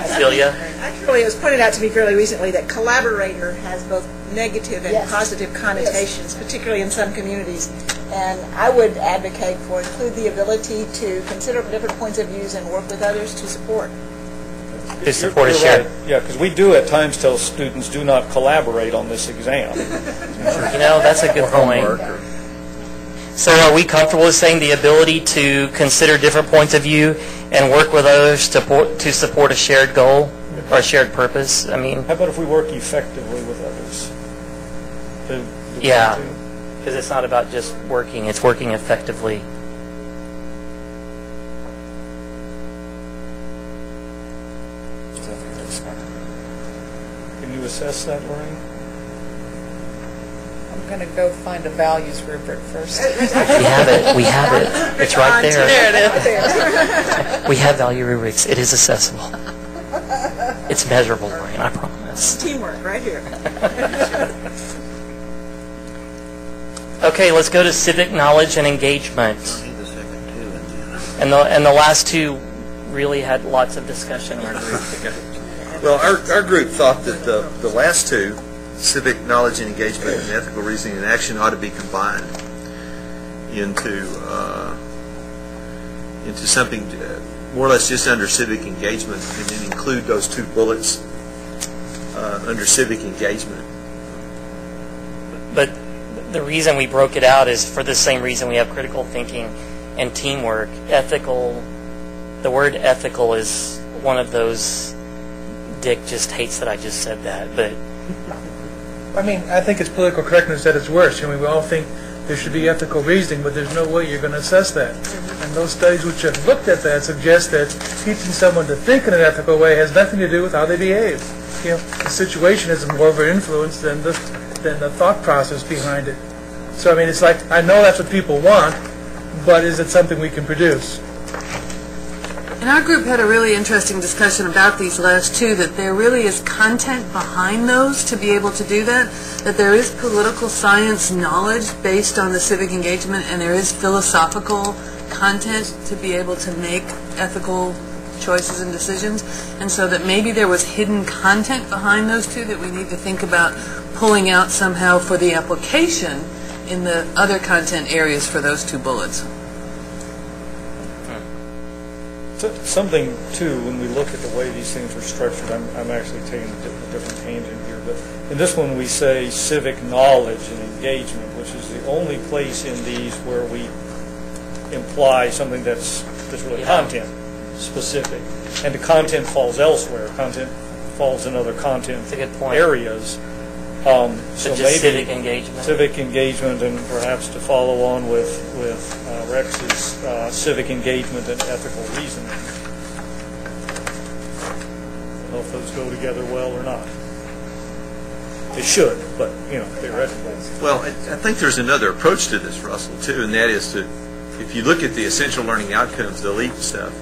Celia? Actually, it was pointed out to me fairly recently that collaborator has both negative and positive connotations, particularly in some communities. And I would advocate for include the ability to consider different points of views and work with others to support. To support a shared. Right. Yeah, because we do at times tell students do not collaborate on this exam. You know, that's a good point. So are we comfortable with saying the ability to consider different points of view and work with others to support a shared goal or a shared purpose? I mean, how about if we work effectively with others? Yeah, because it's not about just working, it's working effectively. Can you assess that, Lorraine? I'm going to go find a values rubric first. We have it. We have it. It's right there. There it is. We have value rubrics. It is accessible. It's measurable, Lorraine, I promise. Teamwork, right here. Okay, let's go to civic knowledge and engagement. And the last two really had lots of discussion in our group. Well, our group thought that the last two, civic knowledge and engagement and ethical reasoning and action, ought to be combined into something more or less just under civic engagement, and then include those two bullets under civic engagement. But the reason we broke it out is for the same reason we have critical thinking and teamwork. Ethical, the word ethical is one of those, Dick just hates that I just said that, but... I mean, I think it's political correctness at its worst. I mean, we all think there should be ethical reasoning, but there's no way you're going to assess that. And those studies which have looked at that suggest that teaching someone to think in an ethical way has nothing to do with how they behave. You know, the situation is more of an influence than the thought process behind it. So, I mean, it's like, I know that's what people want, but is it something we can produce? And our group had a really interesting discussion about these last two, that there really is content behind those to be able to do that, that there is political science knowledge based on the civic engagement, and there is philosophical content to be able to make ethical choices and decisions, and so that maybe there was hidden content behind those two that we need to think about pulling out somehow for the application in the other content areas for those two bullets. Something, too, when we look at the way these things are structured, I'm actually taking a different tangent here, but in this one we say civic knowledge and engagement, which is the only place in these where we imply something that's really content specific. And the content falls elsewhere. Content falls in other content areas. So just maybe civic engagement. Civic engagement, and perhaps to follow on with Rex's civic engagement and ethical reasoning. I don't know if those go together well or not. They should, but, you know, theoretically. Well, I think there's another approach to this, Russell, too, and that is to, if you look at the essential learning outcomes, the elite stuff,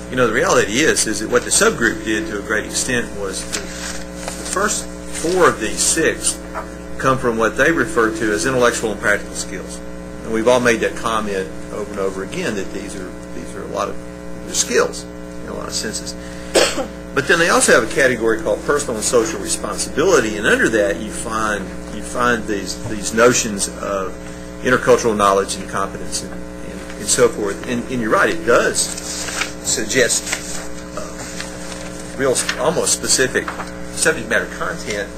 you know, the reality is that what the subgroup did to a great extent was the first four of these six come from what they refer to as intellectual and practical skills. And we've all made that comment over and over again that these are a lot of skills in a lot of senses. But then they also have a category called personal and social responsibility, and under that you find these notions of intercultural knowledge and competence and so forth. And you're right, it does suggest real, almost specific subject matter content.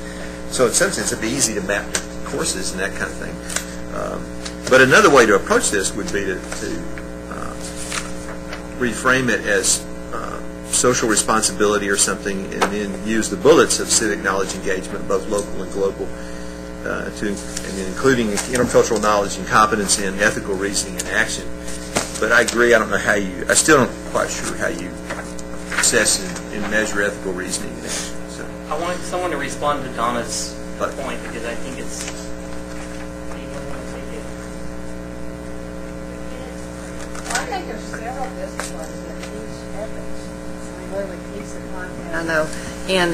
So in some sense, it'd be easy to map to courses and that kind of thing. But another way to approach this would be to reframe it as social responsibility or something, and then use the bullets of civic knowledge engagement, both local and global, and including intercultural knowledge and competence in ethical reasoning and action. But I agree, I still don't quite sure how you assess and measure ethical reasoning and action. So. I wanted someone to respond to Donna's point, because I think it's... I think there's several disciplines that teach ethics. Really teach the content. I know in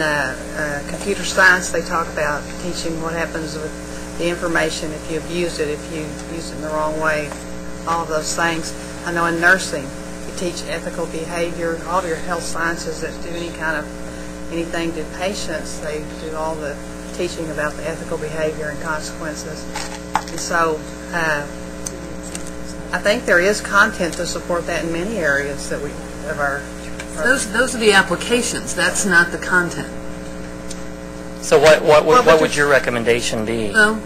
computer science they talk about teaching what happens with the information if you abuse it, if you use it in the wrong way, all of those things. I know in nursing you teach ethical behavior. All of your health sciences that do anything to patients, they do all the teaching about the ethical behavior and consequences. And so I think there is content to support that in many areas that we of our. Those are the applications. That's not the content. So what would your recommendation be? Well,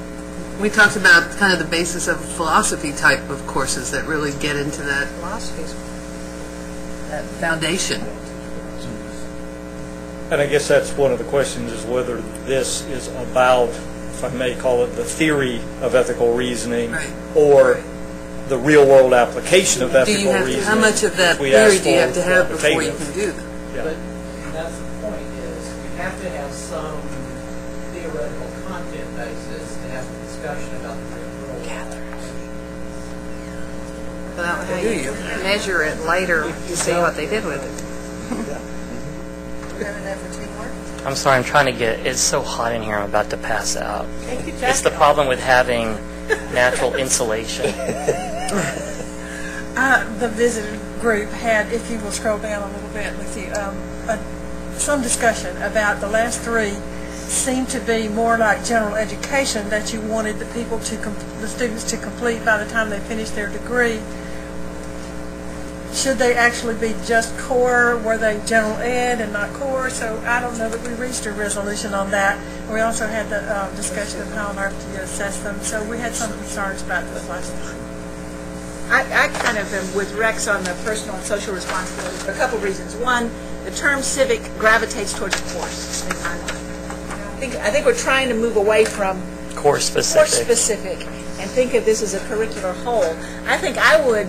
we talked about kind of the basis of philosophy type of courses that really get into that foundation. And I guess that's one of the questions, is whether this is about, if I may call it, the theory of ethical reasoning, or the real-world application of ethical reasoning. How much of that theory do you have to have before you can do that? But that's the point, is you have to have some theoretical content basis to have a discussion about the real world. But how you measure it later to see what they did with it. I'm sorry, I'm trying to get... It's so hot in here, I'm about to pass out. It's the problem with having natural insulation. The visitor group had, if you will scroll down a little bit, let's see, some discussion about the last three seemed to be more like general education that you wanted the people to, the students to complete by the time they finish their degree. Should they actually be just core? Were they general ed and not core? So I don't know that we reached a resolution on that. We also had the discussion of how on earth do you assess them. So we had some concerns about this last time. I kind of am with Rex on the personal and social responsibility for a couple of reasons. One, the term civic gravitates towards a course in my mind. I think we're trying to move away from course specific and think of this as a curricular whole. I think I would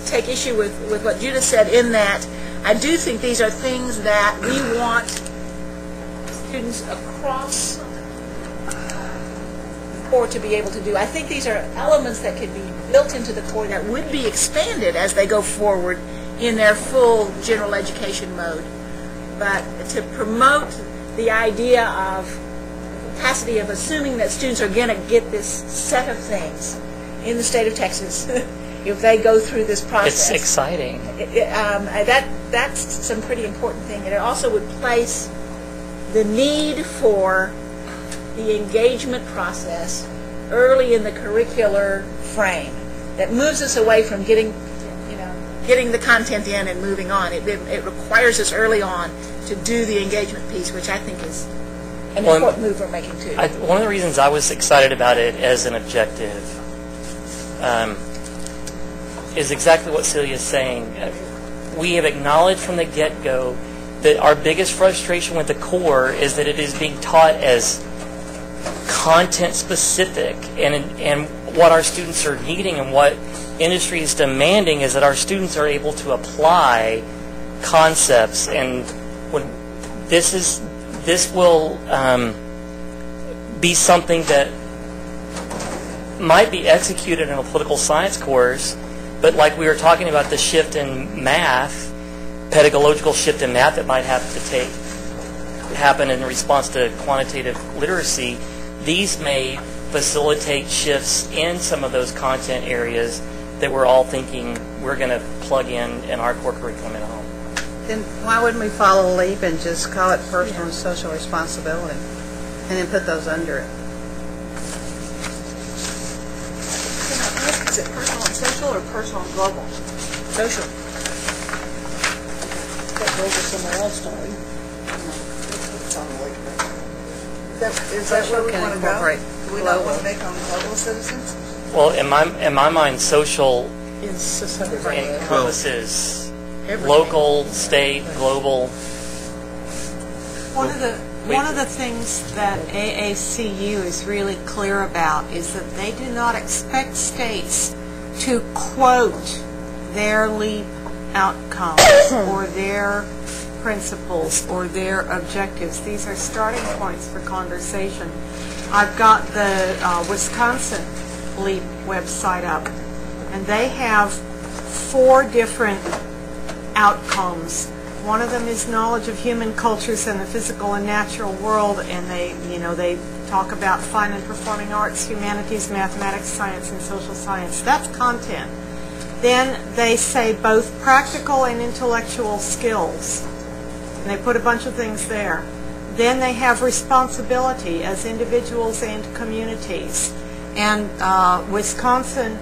take issue with what Judith said, in that I do think these are things that we want students across the core to be able to do. I think these are elements that could be built into the core that would be expanded as they go forward in their full general education mode. But to promote the idea of capacity of assuming that students are going to get this set of things in the state of Texas if they go through this process. It's exciting. That's some pretty important thing. And it also would place the need for the engagement process early in the curricular frame that moves us away from getting the content in and moving on. It requires us early on to do the engagement piece, which I think is an important move we're making too. One of the reasons I was excited about it as an objective is exactly what Celia's saying. We have acknowledged from the get-go that our biggest frustration with the core is that it is being taught as content specific, and what our students are needing and what industry is demanding is that our students are able to apply concepts, and when this will be something that might be executed in a political science course, but like we were talking about the shift in math, pedagogical shift in math that might have to happen in response to quantitative literacy, these may facilitate shifts in some of those content areas that we're all thinking we're going to plug in our core curriculum at home. Then why wouldn't we follow LEAP and just call it personal and social responsibility, and then put those under it? Is it personal and social or personal and global? Social. That goes to somewhere else, don't we? Is that where we want to go? Do we not global. want to make them global citizens? Well, in my mind, social It's encompasses local, state, global. One of the things that AACU is really clear about is that they do not expect states to quote their LEAP outcomes or their principles or their objectives. These are starting points for conversation. I've got the Wisconsin LEAP website up, and they have 4 different outcomes. One of them is knowledge of human cultures and the physical and natural world, and they talk about fine and performing arts, humanities, mathematics, science, and social science. That's content. Then they say both practical and intellectual skills, and they put a bunch of things there. Then they have responsibility as individuals and communities. And Wisconsin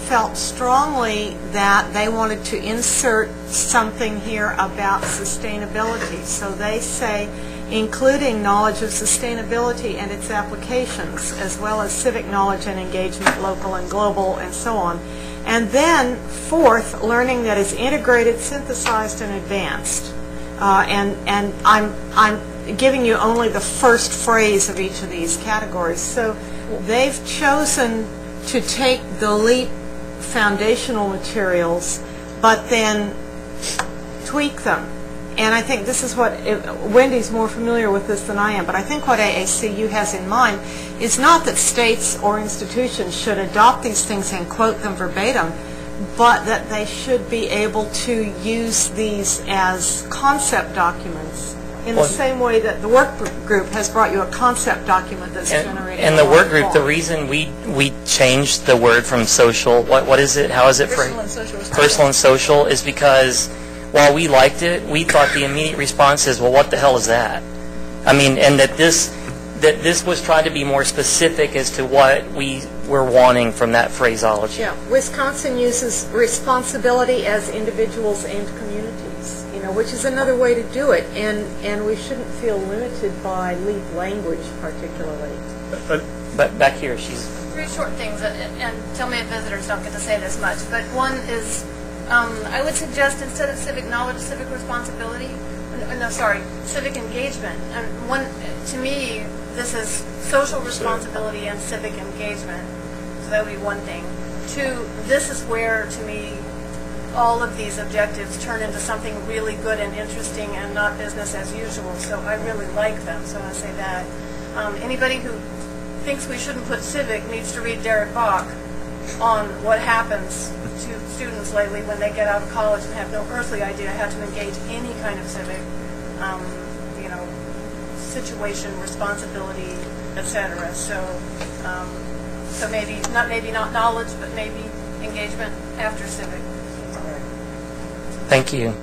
felt strongly that they wanted to insert something here about sustainability. So they say, including knowledge of sustainability and its applications, as well as civic knowledge and engagement, local and global, and so on. And then, 4th, learning that is integrated, synthesized, and advanced. And I'm giving you only the first phrase of each of these categories. So they've chosen to take the LEAP foundational materials, but then tweak them. And I think this is what, Wendy's more familiar with this than I am, but I think what AACU has in mind is not that states or institutions should adopt these things and quote them verbatim, but that they should be able to use these as concept documents in the same way that the work group has brought you a concept document that's generated. And the work group, the reason we changed the word from social, what is it, how is it phrased? Personal and social is because while we liked it, we thought the immediate response is, well, what the hell is that? I mean, and that this was trying to be more specific as to what we were wanting from that phraseology. Yeah, Wisconsin uses responsibility as individuals and communities, which is another way to do it, and we shouldn't feel limited by LEAP language particularly. But back here, she's... 3 short things, and tell me if visitors don't get to say this much, but one is, I would suggest instead of civic knowledge, civic responsibility, civic engagement. And to me, this is social responsibility and civic engagement. So that would be one thing. 2, this is where, to me, all of these objectives turn into something really good and interesting and not business as usual. So I really like them, so I say that. Anybody who thinks we shouldn't put civic needs to read Derek Bach on what happens to students lately when they get out of college and have no earthly idea how to engage any kind of civic, situation, responsibility, etc. So maybe not knowledge, but maybe engagement after civic. Thank you.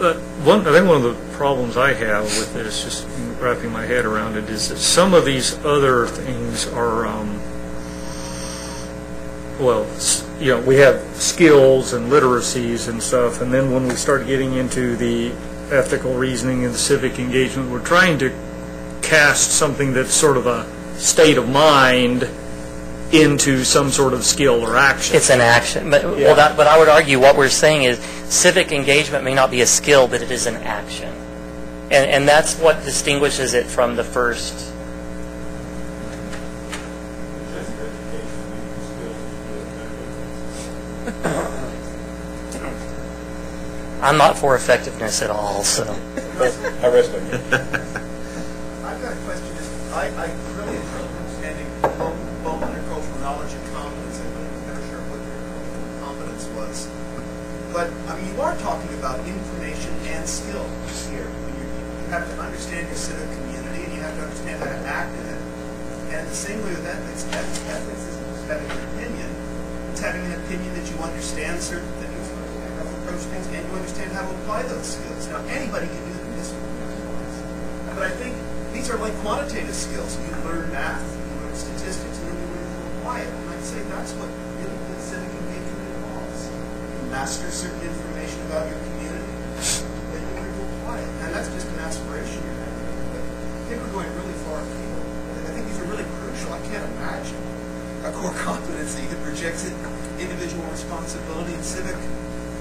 I think one of the problems I have with this, just wrapping my head around it, is that some of these other things are, we have skills and literacies and stuff, and then when we start getting into the ethical reasoning and the civic engagement, we're trying to cast something that's sort of a state of mind into some sort of skill or action. It's an action. But I would argue what we're saying is civic engagement may not be a skill, but it is an action. And that's what distinguishes it from the first. I'm not for effectiveness at all, so. I rest on you. I've got a question. I really enjoy understanding both intercultural knowledge and competence. I wasn't better sure what intercultural competence was. But, you are talking about information and skill here. You have to understand your civic community, and you have to understand how to act in it. And the same way with ethics, ethics isn't just having an opinion. It's having an opinion that you understand certain things, how to approach things, and you understand how to apply those skills. Now, anybody can do this, but I think these are like quantitative skills. You learn math, you learn statistics, and then you learn to apply it. And I'd say that's what really good civic engagement involves. You master certain information about your community, then you learn to apply it. And that's just an aspiration you're having. But I think we're going really far afield. I think these are really crucial. I can't imagine a core competency that projects individual responsibility and civic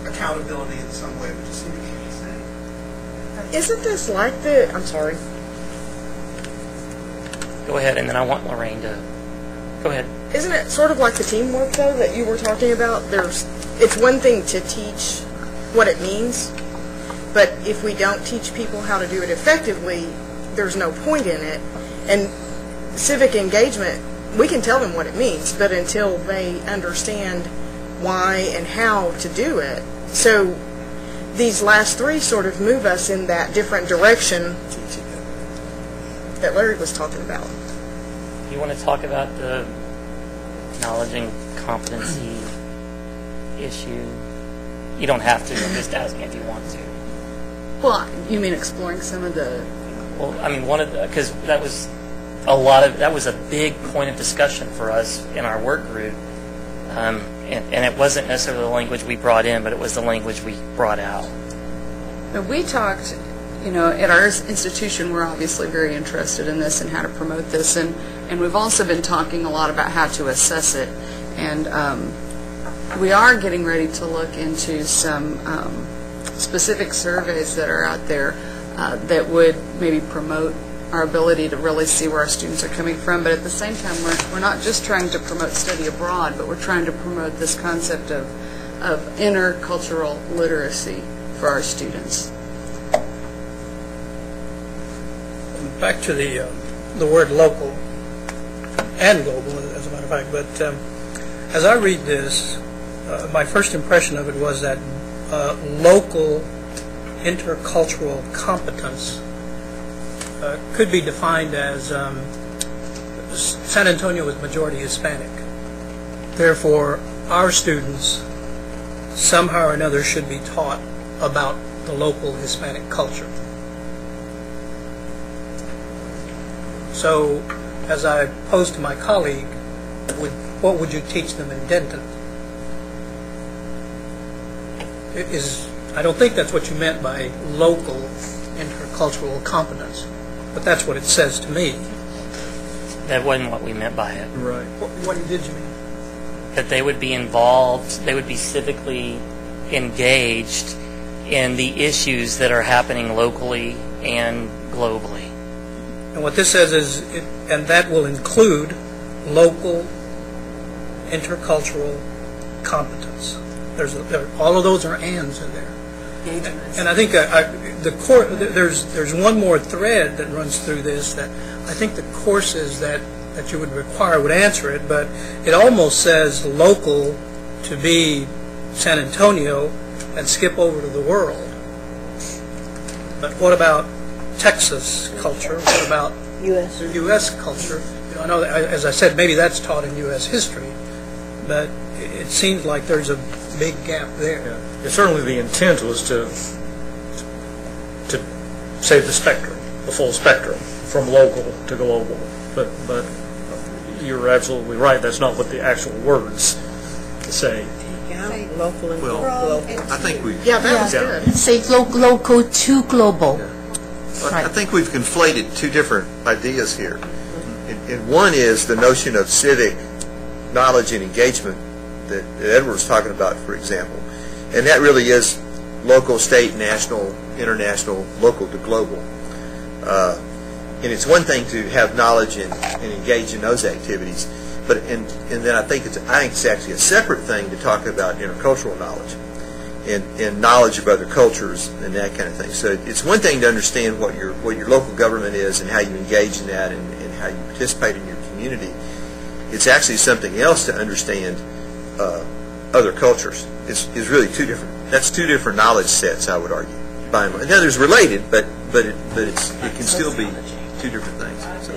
accountability in some way, which just seems to be the same. Isn't this like the, I'm sorry. Go ahead, and then I want Lorraine to, go ahead. Isn't it sort of like the teamwork, though, that you were talking about? It's one thing to teach what it means, but if we don't teach people how to do it effectively, there's no point in it. And civic engagement, we can tell them what it means, but until they understand why and how to do it. So these last three sort of move us in that different direction that Larry was talking about. You want to talk about the knowledge and competency issue? You don't have to. I'm just asking if you want to. Well, you mean exploring some of the... Well, I mean, because that was a big point of discussion for us in our work group, and it wasn't necessarily the language we brought in, but it was the language we brought out. We talked, at our institution, we're obviously very interested in this and how to promote this, and we've also been talking a lot about how to assess it, and we are getting ready to look into some specific surveys that are out there that would maybe promote our ability to really see where our students are coming from, but at the same time, we're not just trying to promote study abroad, but we're trying to promote this concept of intercultural literacy for our students. Back to the word local and global, as a matter of fact, but as I read this, my first impression of it was that local intercultural competence could be defined as San Antonio is majority Hispanic. Therefore, our students somehow or another should be taught about the local Hispanic culture. So, as I posed to my colleague, what would you teach them in Denton? I don't think that's what you meant by local intercultural competence, but that's what it says to me. That wasn't what we meant by it. Right. What did you mean? That they would be involved, they would be civically engaged in the issues that are happening locally and globally. And what this says is, and that will include local intercultural competence. All of those are ands in there. And I think there's one more thread that runs through this that I think the courses that you would require would answer it, but it almost says local to be San Antonio and skip over to the world. But what about Texas culture? What about U.S. culture? I know, as I said, maybe that's taught in U.S. history, but it seems like there's a big gap there. Yeah. Certainly the intent was to say the spectrum, the full spectrum, from local to global. But you're absolutely right, that's not what the actual words say. Local and global. I think we... Yeah, that was good. Say local to global. Yeah. Well, right. I think we've conflated two different ideas here. And one is the notion of civic knowledge and engagement that Edward was talking about, for example. And that really is local, state, national, international, local to global. And it's one thing to have knowledge and engage in those activities, but and then I think it's actually a separate thing to talk about intercultural knowledge and knowledge of other cultures and that kind of thing. So it's one thing to understand what your local government is and how you engage in that and how you participate in your community. It's actually something else to understand other cultures. It's really that's two different knowledge sets, I would argue. By and large. Now there's related, but it can still be two different things. So.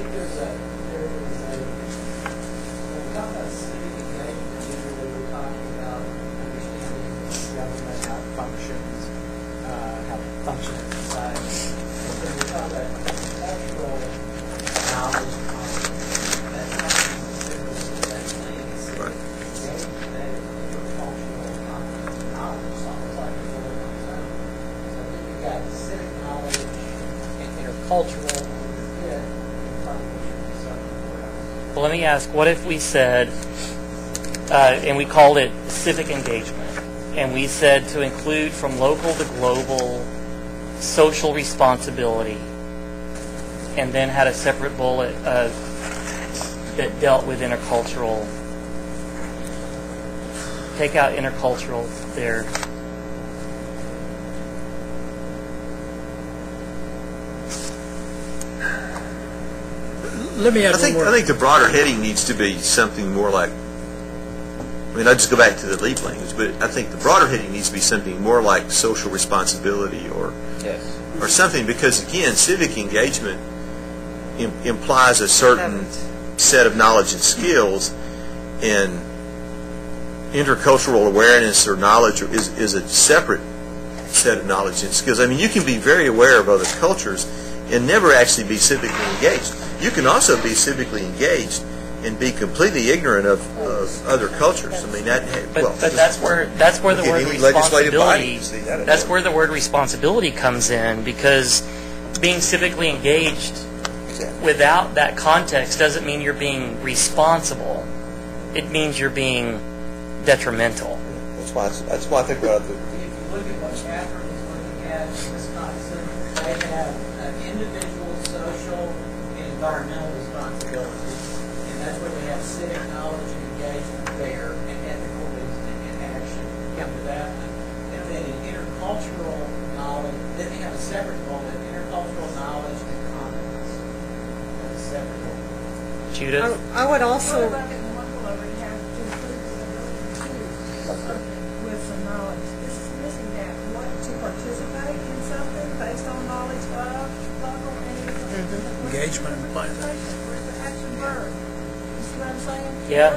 cultural. Well, let me ask, what if we said, and we called it civic engagement, and we said to include from local to global social responsibility, and then had a separate bullet that dealt with intercultural. Take out intercultural there. Let me add one more. I think the broader heading needs to be something more like, I mean, I just go back to the lead language, but I think the broader heading needs to be something more like social responsibility or something, because again, civic engagement implies a certain set of knowledge and skills, and intercultural awareness or knowledge is a separate set of knowledge and skills. I mean, you can be very aware of other cultures and never actually be civically engaged. You can also be civically engaged and be completely ignorant of other cultures. I mean, but that's where the word responsibility. That's where the word responsibility comes in, because being civically engaged without that context doesn't mean you're being responsible. It means you're being detrimental. That's why I think about the. If you look at what Catherine is looking at in Wisconsin, they have individual, social, and environmental responsibilities, and that's where they have civic knowledge and engagement there, and ethical reasoning and action into that one. And then in intercultural knowledge, then they have a separate one, intercultural knowledge and competence. That's a separate one. Judith? I would also. With some knowledge. This is missing that. What, to participate in something based on knowledge of local and Engagement implies that. Where's the action verb? You see what I'm saying? Yeah.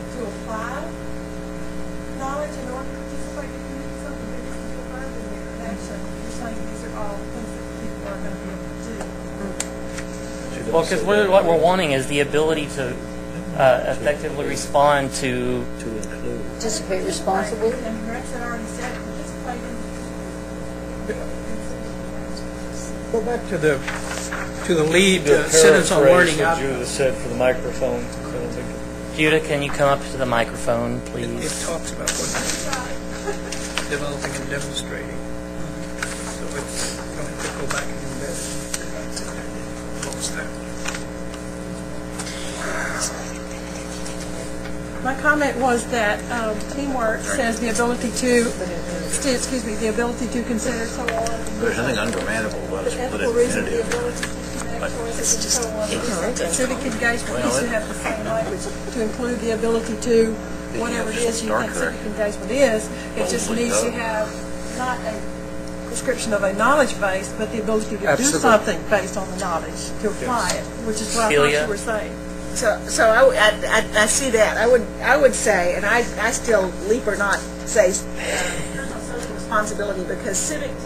To apply knowledge in order to participate in doing something, there needs to be a verb in there, an action. You're saying these are all things that people are going to be able to do. Well, because what we're wanting is the ability to effectively respond to Participate responsibly. And Rex had already said participate in. Go back to the lead sentence on learning. What Judith said for the microphone. Judah, can you come up to the microphone, please? It talks about what developing and demonstrating. So it's going to go back and embed it. Almost there. My comment was that teamwork says the ability to, the ability to consider so on. There's nothing ungrammatical about it. Put it definitive. It's just ignorant. Civic engagement needs to have the same language to include the ability to, whatever it is you think civic engagement is. It just needs to have not a description of a knowledge base, but the ability to do something based on the knowledge, to apply it, which is what I thought you were saying. So I see that. I would say, and I still leap or not say social responsibility, because civic to me,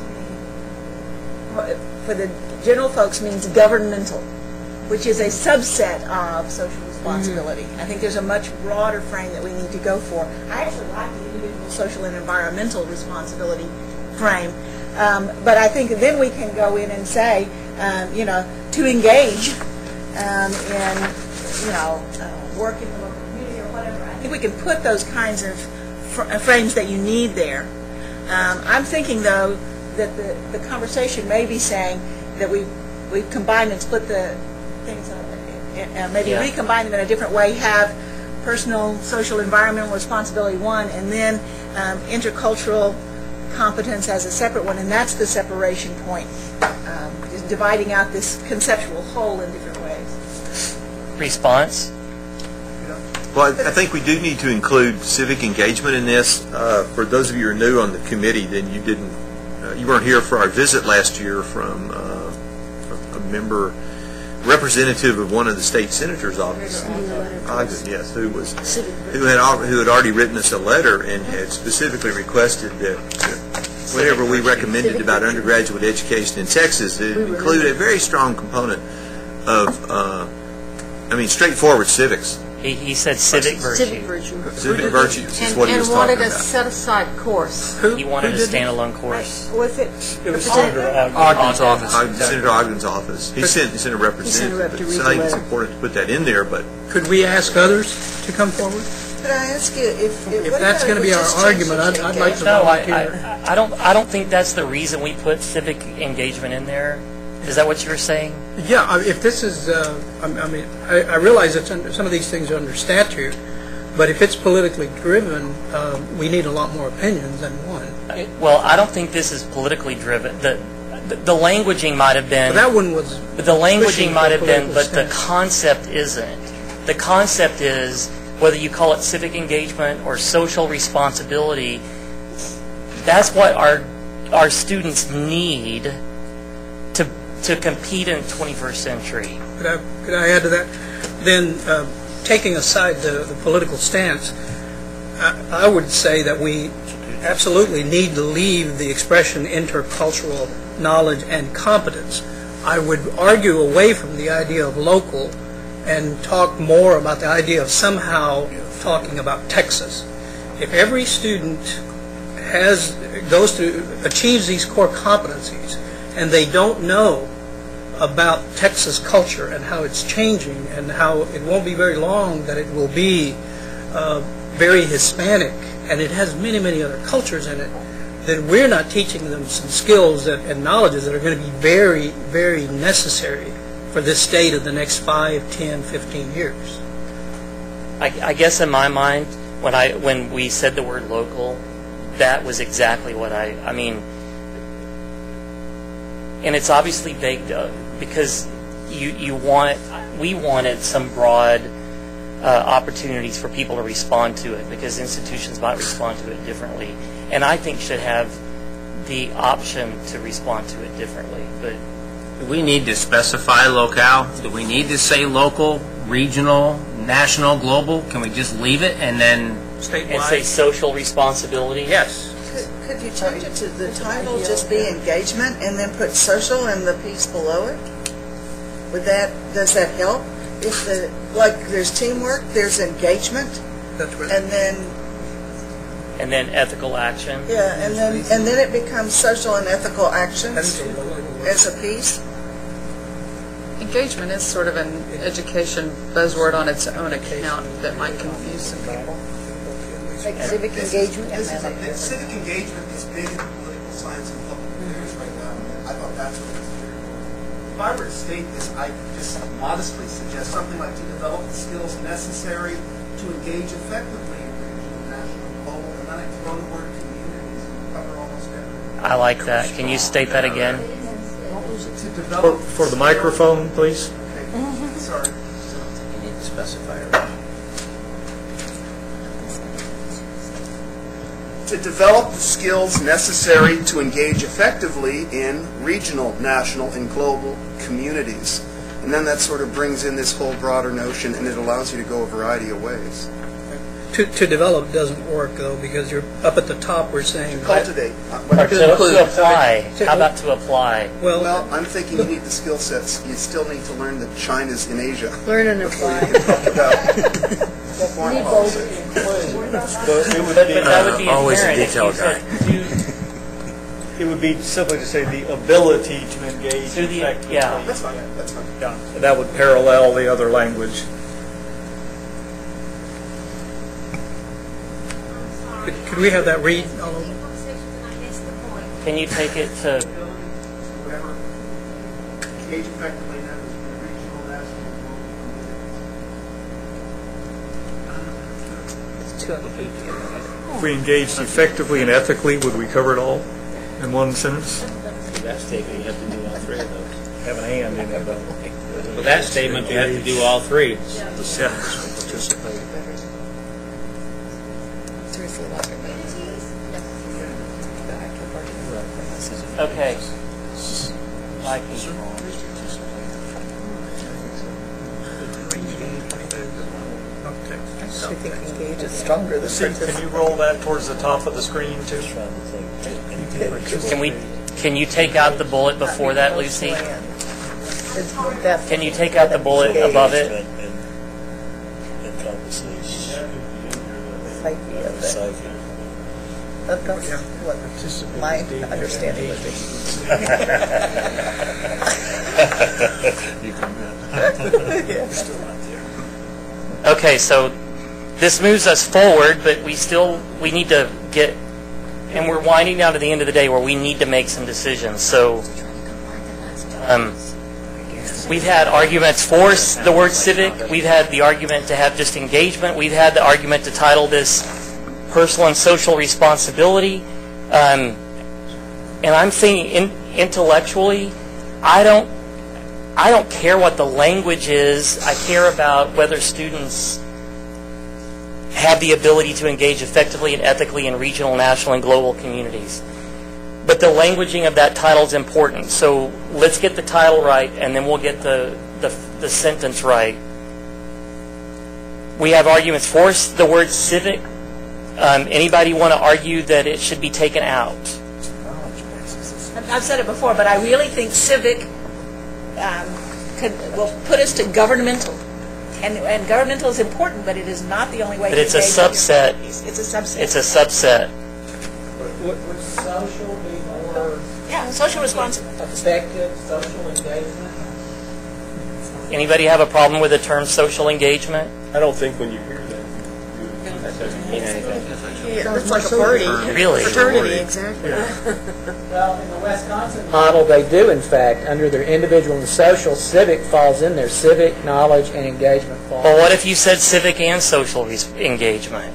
for the general folks, means governmental, which is a subset of social responsibility. I think there's a much broader frame that we need to go for. I actually like the individual social and environmental responsibility frame, but I think then we can go in and say, to engage in work in the local community or whatever. I think we can put those kinds of frames that you need there. I'm thinking, though, that the conversation may be saying that we combine and split the things up, maybe recombine them in a different way, have personal, social, environmental responsibility one, and then intercultural competence as a separate one, and that's the separation point, just dividing out this conceptual whole in different ways. Response? Well, I think we do need to include civic engagement in this. For those of you who are new on the committee, then you weren't here for our visit last year from a member, representative of one of the state senators' office, Ogden, yes, who had already written us a letter and had specifically requested that whatever we recommended about undergraduate education in Texas, it include a very strong component of straightforward civics. He said civic virtue. Civic virtue. Civic virtues is what he was And talking wanted a about. set-aside course. He wanted a standalone course. Was it? It was Ogden's office. Senator Ogden's office. He sent a representative. to read So the I think it's letter. important to put that in there, but Could we ask others to come forward? Could I ask you if If that's going to be our argument, I'd like to No, volunteer. I don't think that's the reason we put civic engagement in there. Is that what you were saying? Yeah, if this is, I realize that some of these things are under statute, but if it's politically driven, we need a lot more opinions than one. Well, I don't think this is politically driven. The languaging might have been. That one was. The languaging might have been, political but the stance. concept isn't. The concept is, whether you call it civic engagement or social responsibility, that's what our students need to compete in the 21st century. Could I add to that? Then, taking aside the political stance, I would say that we absolutely need to leave the expression intercultural knowledge and competence. I would argue away from the idea of local and talk more about the idea of somehow talking about Texas. If every student achieves these core competencies and they don't know about Texas culture and how it's changing and how it won't be very long that it will be very Hispanic and it has many, many other cultures in it, then we're not teaching them some skills and knowledges that are going to be very, very necessary for this state of the next 5, 10, 15 years. I guess in my mind, when we said the word local, that was exactly what I mean. And it's obviously vague because we wanted some broad opportunities for people to respond to it, because institutions might respond to it differently, and I think should have the option to respond to it differently. But do we need to specify locale? Do we need to say local, regional, national, global? Can we just leave it and then statewide? And say social responsibility? Yes. Could you change it to the title just be engagement and then put social in the piece below it? Does that help? If there's teamwork, there's engagement, and then ethical action. Yeah, and then it becomes social and ethical actions as a piece. Engagement is sort of an education buzzword on its own account that might confuse some people. Like civic engagement. Civic engagement is big in political science and public affairs right now. I thought that's what it was here. If I were to state this, I just modestly suggest something like to develop the skills necessary to engage effectively in regional, national, global, and then I throw the word communities and cover almost everything. I like that. Can you state that again? To develop For the microphone, please. Okay. Sorry. You need to specify it. To develop the skills necessary to engage effectively in regional, national, and global communities. And then that sort of brings in this whole broader notion, and it allows you to go a variety of ways. To develop doesn't work, though, because you're up at the top, we're saying... Cultivate. To apply. How about to apply? Well, I'm thinking you need the skill sets. You still need to learn that China's in Asia. Learn and apply. Foreign policy. But that would be always a inherent if detail you said It would be simply to say the ability to engage To the- effectively. yeah. That's fine. That's fine. Yeah, that would parallel the other language. Could we have that read all over? Can you take it to... Whatever. Engage effectively in regional, national, and global. If we engaged effectively and ethically, would we cover it all in one sentence? For that statement, you have to do all three of those. Have an and in it, though. For that statement, you have to do all three. Yeah. Okay. I think engage is stronger than Can you roll that towards the top of the screen, too? Can you take out the bullet before that, Lucy? Can you take out the bullet above it? psyche of it. That's what my understanding would be. You can Okay, so this moves us forward, but we need to get, and we're winding down to the end of the day where we need to make some decisions. So we've had arguments for the word civic. We've had the argument to have just engagement. We've had the argument to title this personal and social responsibility. And I'm thinking intellectually, I don't care what the language is. I care about whether students have the ability to engage effectively and ethically in regional, national, and global communities. But the languaging of that title is important. So let's get the title right, and then we'll get the sentence right. We have arguments for the word civic. Anybody want to argue that it should be taken out? I've said it before, but I really think civic will put us to governmental. And governmental is important, but it is not the only way But to it's a engage subset. It's a subset. It's a subset. Would social be more social responsibility. effective, social engagement? Anybody have a problem with the term social engagement? I don't think when you hear that, that doesn't mean anything. Yeah, it's like a party. Really? Fraternity, exactly. Well, in the Wisconsin model, they do, in fact, under their individual and social, civic falls in there. Civic, knowledge, and engagement falls. Well, what if you said civic and social engagement?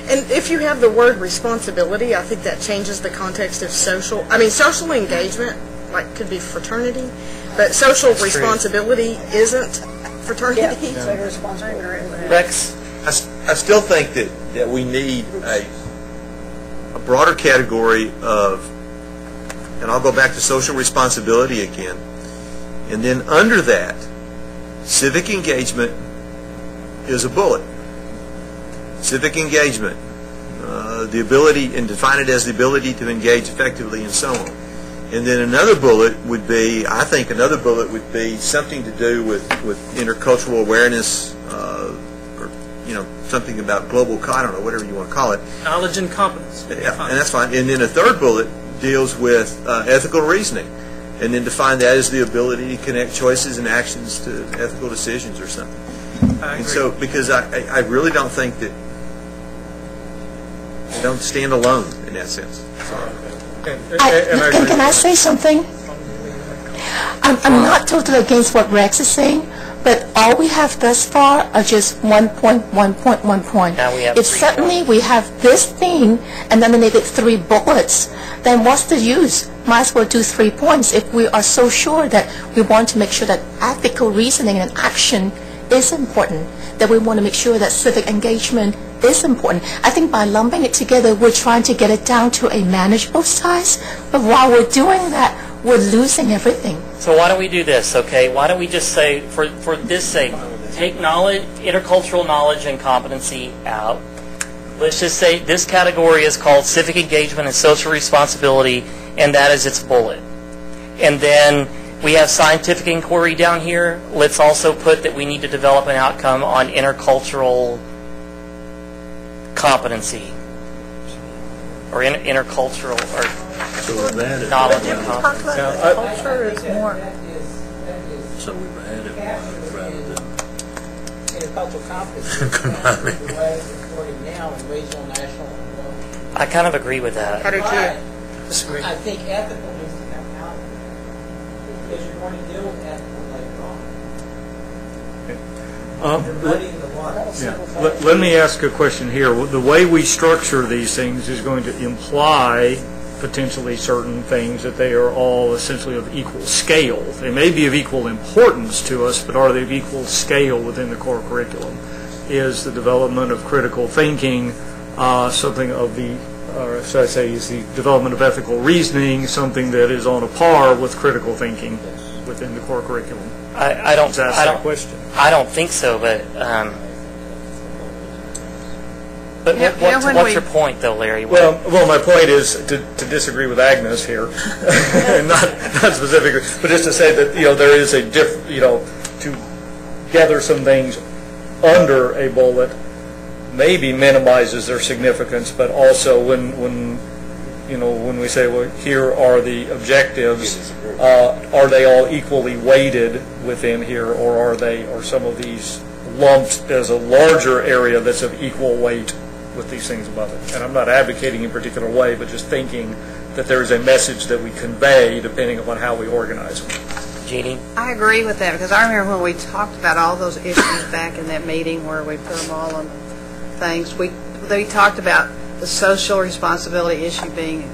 And if you have the word responsibility, I think that changes the context of social. I mean, social engagement, like, could be fraternity, but social responsibility isn't fraternity. Yeah, responsibility. Rex? I still think that we need a broader category of, and I'll go back to social responsibility again, and then under that, civic engagement is a bullet. Civic engagement, the ability, and define it as the ability to engage effectively and so on. And then another bullet would be, I think another bullet would be something to do with intercultural awareness, or, something about global, I don't know, whatever you want to call it. Knowledge and competence. Yeah, and that's fine. And then a third bullet deals with ethical reasoning, and then define that as the ability to connect choices and actions to ethical decisions or something. I agree. And so, because I really don't think that they don't stand alone in that sense. Can I say something? I'm not totally against what Rex is saying, but all we have thus far are just 1 point, 1 point, 1 point. Now we have If 3 suddenly we have this thing and then they did 3 bullets, then what's the use? Might as well do 3 points if we are so sure that we want to make sure that ethical reasoning and action is important, that we want to make sure that civic engagement is important. I think by lumping it together, we're trying to get it down to a manageable size, but while we're doing that, we're losing everything. So why don't we do this, okay? Why don't we just say, for this sake, take knowledge, intercultural knowledge and competency out. Let's just say this category is called civic engagement and social responsibility, and that is its bullet. And then we have scientific inquiry down here. Let's also put that we need to develop an outcome on intercultural competency, or intercultural, or knowledge and competency. Culture is more. So we've added one rather than Intercultural competence. The way it's reporting now in regional, national, and global. I kind of agree with that. How did you? Disagree. I think ethical needs to come out of it, because you're going to deal with ethical later on. Let me ask a question here. The way we structure these things is going to imply potentially certain things, that they are all essentially of equal scale. They may be of equal importance to us, but are they of equal scale within the core curriculum? Is the development of critical thinking something of the, or should I say, is the development of ethical reasoning something that is on a par with critical thinking within the core curriculum? I don't question. I don't think so, but what's your point, though, Larry? Well, my point is to disagree with Agnes here, and not specifically, but just to say that there is a to gather some things under a bullet, maybe minimizes their significance, but also when we say, well, here are the objectives, are they all equally weighted within here, or are some of these lumped as a larger area that's of equal weight with these things above it? And I'm not advocating in a particular way, but just thinking that there is a message that we convey depending upon how we organize them. Jeannie? I agree with that, because I remember when we talked about all those issues back in that meeting where we put them all on things, we talked about the social responsibility issue being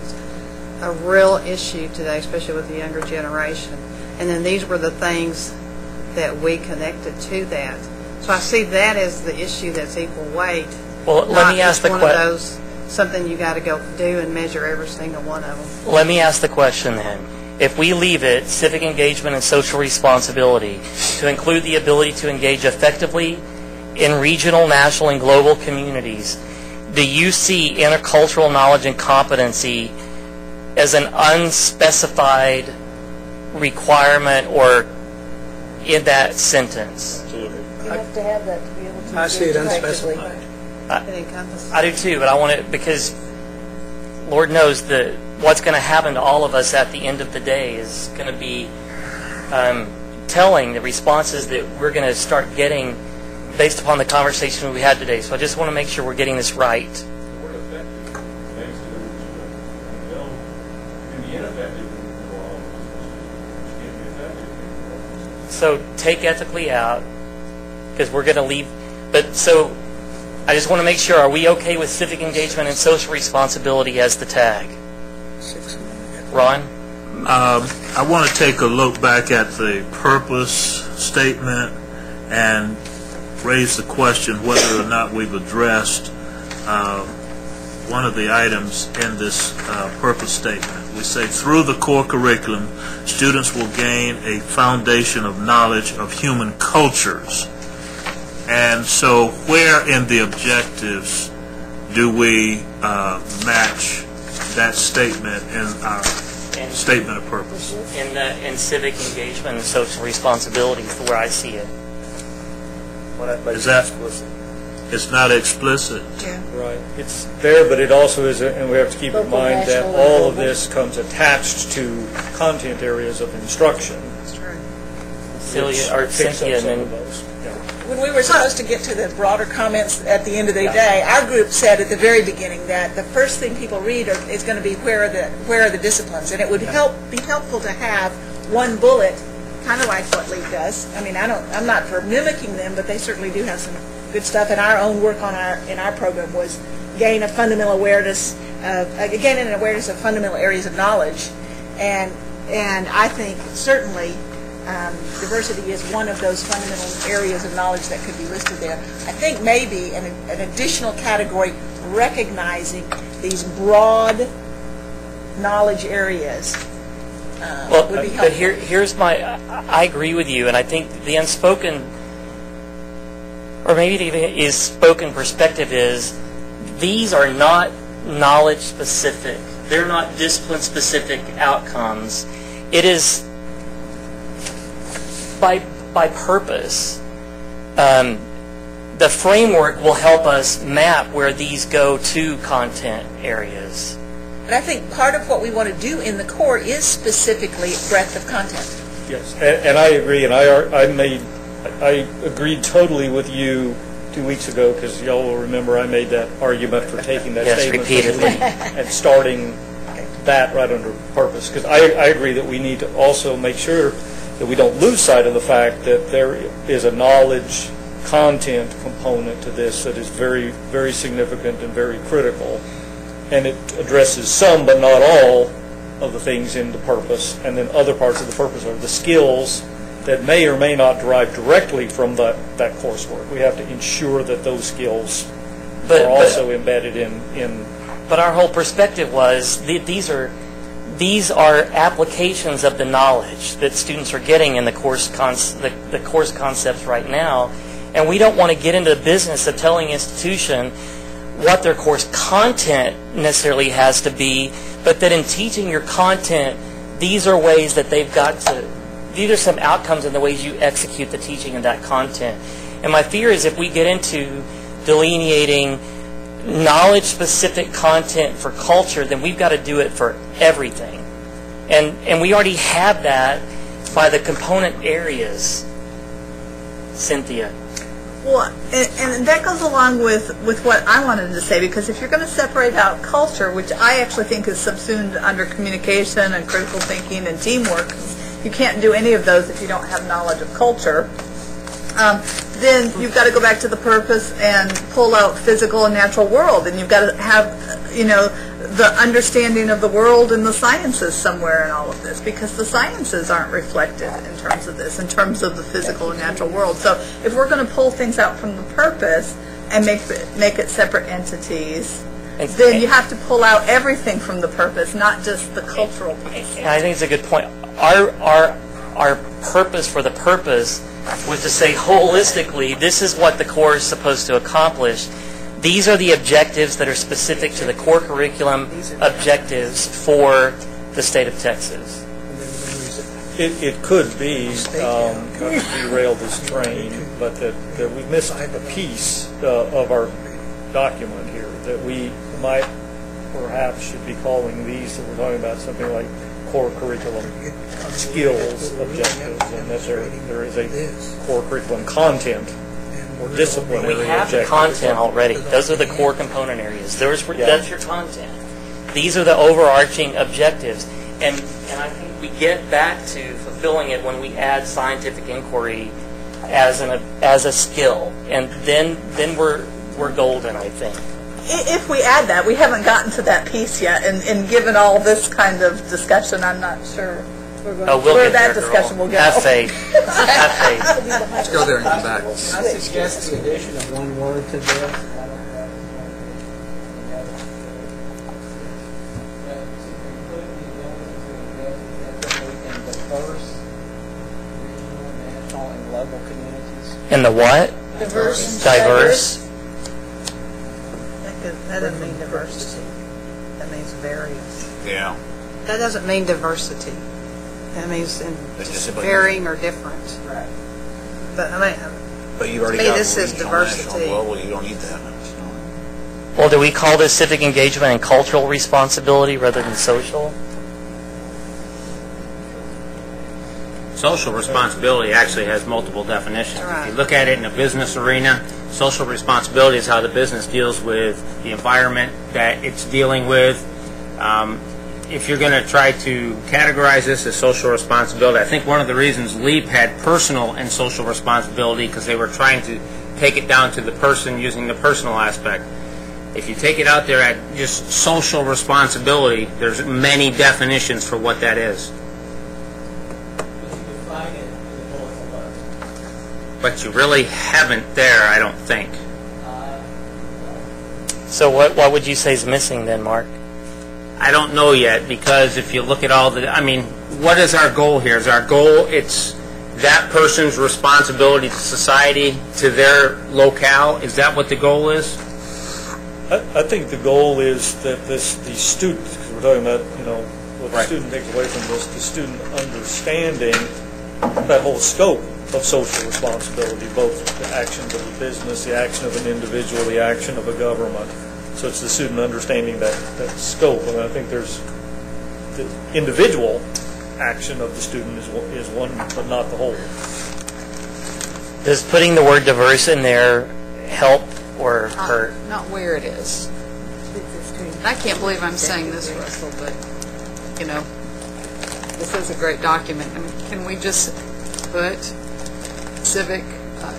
a real issue today, especially with the younger generation. And then these were the things that we connected to that. So I see that as the issue that's equal weight. Well, let me ask the question. One of those, something you got to go do and measure every single one of them. Let me ask the question then. If we leave it, civic engagement and social responsibility, to include the ability to engage effectively in regional, national, and global communities, do you see intercultural knowledge and competency as an unspecified requirement or in that sentence? You have to have that to be able to I see it engage effectively. unspecified. I do too, but I want it because Lord knows that what's going to happen to all of us at the end of the day is going to be telling the responses that we're going to start getting based upon the conversation we had today. So I just want to make sure we're getting this right. So take ethically out, because we're going to leave. But so I just want to make sure, are we okay with civic engagement and social responsibility as the tag? Ron? I want to take a look back at the purpose statement and raise the question whether or not we've addressed one of the items in this purpose statement. We say, through the core curriculum, students will gain a foundation of knowledge of human cultures. And so where in the objectives do we match that statement in our statement of purpose? In civic engagement and social responsibility is where I see it. Is that, it's not explicit? Yeah. Right. It's there, but it also is, and we have to keep in mind that all of this comes attached to content areas of instruction. That's true. Cynthia, and then When we were supposed to get to the broader comments at the end of the day, our group said at the very beginning that the first thing people read is going to be where are the disciplines, and it would be helpful to have one bullet, kind of like what LEAP does. I mean, I'm not for mimicking them, but they certainly do have some good stuff. And our own work in our program was gain a fundamental awareness, gain an awareness of fundamental areas of knowledge, and I think certainly. Diversity is one of those fundamental areas of knowledge that could be listed there. I think maybe an additional category recognizing these broad knowledge areas would be helpful. But here's I agree with you, and I think the unspoken, or maybe even is spoken perspective is, these are not knowledge specific. They're not discipline specific outcomes. It is by purpose. The framework will help us map where these go to content areas. But I think part of what we want to do in the core is specifically breadth of content. Yes, and I agree, and I agreed totally with you 2 weeks ago, because y'all will remember I made that argument for taking that statement repeatedly and starting that right under purpose, because I agree that we need to also make sure that we don't lose sight of the fact that there is a knowledge content component to this that is very, very significant and very critical. And it addresses some, but not all, of the things in the purpose. And then other parts of the purpose are the skills that may or may not derive directly from that coursework. We have to ensure that those skills are also embedded in. But our whole perspective was these are applications of the knowledge that students are getting in the course concepts right now, and we don't want to get into the business of telling an institution what their course content necessarily has to be, but that in teaching your content, these are ways that they've got to, these are some outcomes in the ways you execute the teaching of that content. And my fear is if we get into delineating knowledge-specific content for culture, then we've got to do it for everything. And we already have that by the component areas. Cynthia. Well, and that goes along with what I wanted to say, because if you're going to separate out culture, which I actually think is subsumed under communication and critical thinking and teamwork, you can't do any of those if you don't have knowledge of culture, then you've got to go back to the purpose and pull out physical and natural world, and you've got to have, the understanding of the world and the sciences somewhere in all of this, because the sciences aren't reflected in terms of this, in terms of the physical and natural world. So if we're going to pull things out from the purpose and make it separate entities, then you have to pull out everything from the purpose, not just the cultural piece. I think it's a good point. Our purpose for the purpose was to say holistically, this is what the core is supposed to accomplish. These are the objectives that are specific to the core curriculum objectives for the state of Texas. It could be, not to derail this train, but that we missed a piece of our document here, that we might perhaps should be calling these, that we're talking about something like core curriculum skills objectives, and that there is a core curriculum content or disciplinary We have the content already. Those are the core component areas. That's your content. These are the overarching objectives. And I think we get back to fulfilling it when we add scientific inquiry as a skill. And then we're golden, I think. If we add that, we haven't gotten to that piece yet, and given all this kind of discussion, I'm not sure where that discussion will go. Have faith. Have faith. Let's go there and come back. I suggest the addition of one word to this. In the what? Diverse. That doesn't mean diversity. That means various. Yeah. That doesn't mean diversity. That means varying or different. Right. But you already to me, got this is regional, diversity. national. Well, you don't need that. Well, do we call this civic engagement and cultural responsibility rather than social? Social responsibility actually has multiple definitions. If you look at it in a business arena, social responsibility is how the business deals with the environment that it's dealing with. If you're going to try to categorize this as social responsibility, I think one of the reasons LEAP had personal and social responsibility because they were trying to take it down to the person using the personal aspect. If you take it out there at just social responsibility, there's many definitions for what that is. But you really haven't there, I don't think. So what would you say is missing then, Mark? I don't know yet, because if you look at all the, what is our goal here? Is our goal, it's that person's responsibility to society, to their locale? Is that what the goal is? I think the goal is that the student, because we're talking about, what the student takes away from this, the student understanding that whole scope of social responsibility, both the actions of a business, the action of an individual, the action of a government. So it's the student understanding that scope. I think there's the individual action of the student is one, but not the whole. Does putting the word diverse in there help or hurt? Not where it is. I can't believe I'm saying this, Russell, but, this is a great document. Can we just put civic,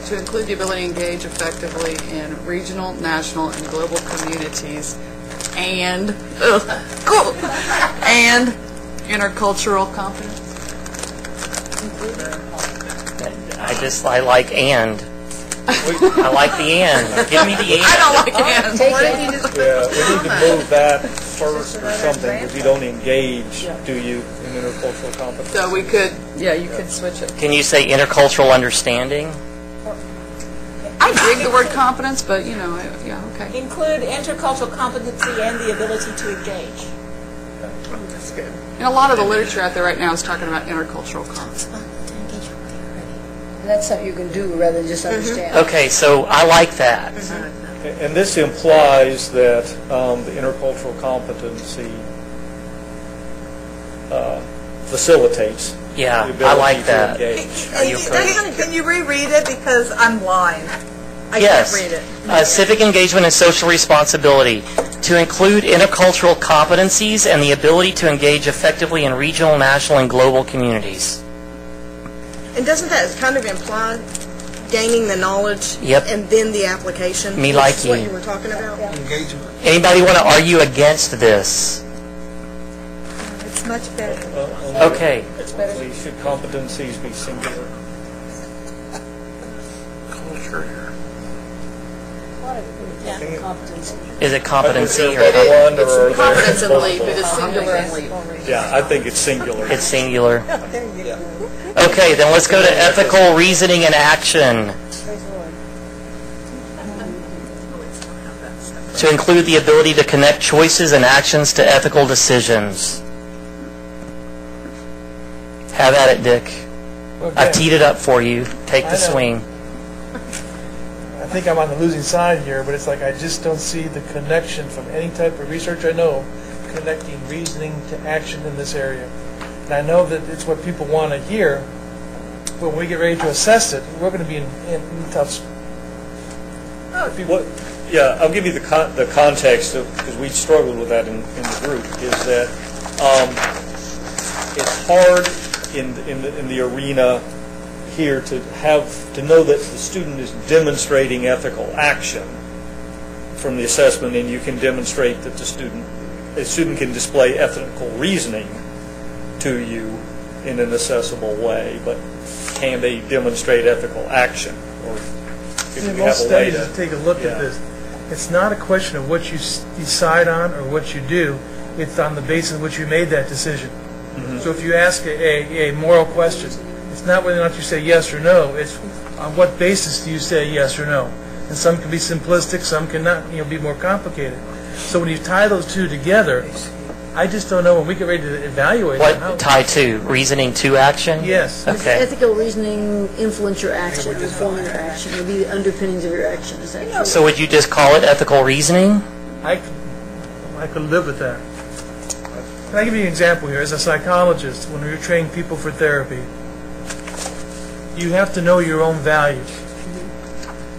to include the ability to engage effectively in regional, national, and global communities, and intercultural competence? I like and. I like the and. Give me the and. I don't like and. We need to move that first or something, because you don't engage, do you, in intercultural competence? So we could, you could switch it. Can you say intercultural understanding? I dig the word competence, but, okay. Include intercultural competency and the ability to engage. That's good. And a lot of the literature out there right now is talking about intercultural competence. That's something you can do rather than just understand. Okay, so I like that. And this implies that the intercultural competency facilitates Yeah, the ability I like to that. engage. Are you okay? Can you reread it, because I'm blind? I Yes. can't read it. Civic engagement and social responsibility to include intercultural competencies and the ability to engage effectively in regional, national, and global communities. And doesn't that kind of imply gaining the knowledge? Yep. And then the application? Me Which like is what you. you were talking about? Engagement. Anybody want to argue against this? It's much better. Okay. Should competencies be singular? Culture here. Is it competency or One or Competence and both? lead, but it's singular and lead. Yeah, I think it's singular. it's singular? Okay, then let's go to ethical reasoning and action. To include the ability to connect choices and actions to ethical decisions. Have at it, Dick. I teed it up for you. Take the swing. I think I'm on the losing side here, but it's like I just don't see the connection from any type of research I know connecting reasoning to action in this area. And I know that it's what people want to hear, but when we get ready to assess it, we're going to be in tough spots. Yeah, I'll give you the context, because we struggled with that in the group, is that it's hard in the arena here to know that the student is demonstrating ethical action from the assessment, and you can demonstrate that a student can display ethical reasoning to you in an accessible way, but can they demonstrate ethical action? Or if In we have most a way studies, to take a look at this. It's not a question of what you decide on or what you do. It's on the basis of which you made that decision. So if you ask a moral question, it's not whether or not you say yes or no. It's on what basis do you say yes or no. And some can be simplistic, some cannot, be more complicated. So when you tie those two together, I just don't know when we get ready to evaluate it. What tie to? Reasoning to action? Yes. Okay. Ethical reasoning influence your action, inform your action, will be the underpinnings of your action. Is that true? So would you just call it ethical reasoning? I could live with that. Can I give you an example here? As a psychologist, when we're training people for therapy, you have to know your own values.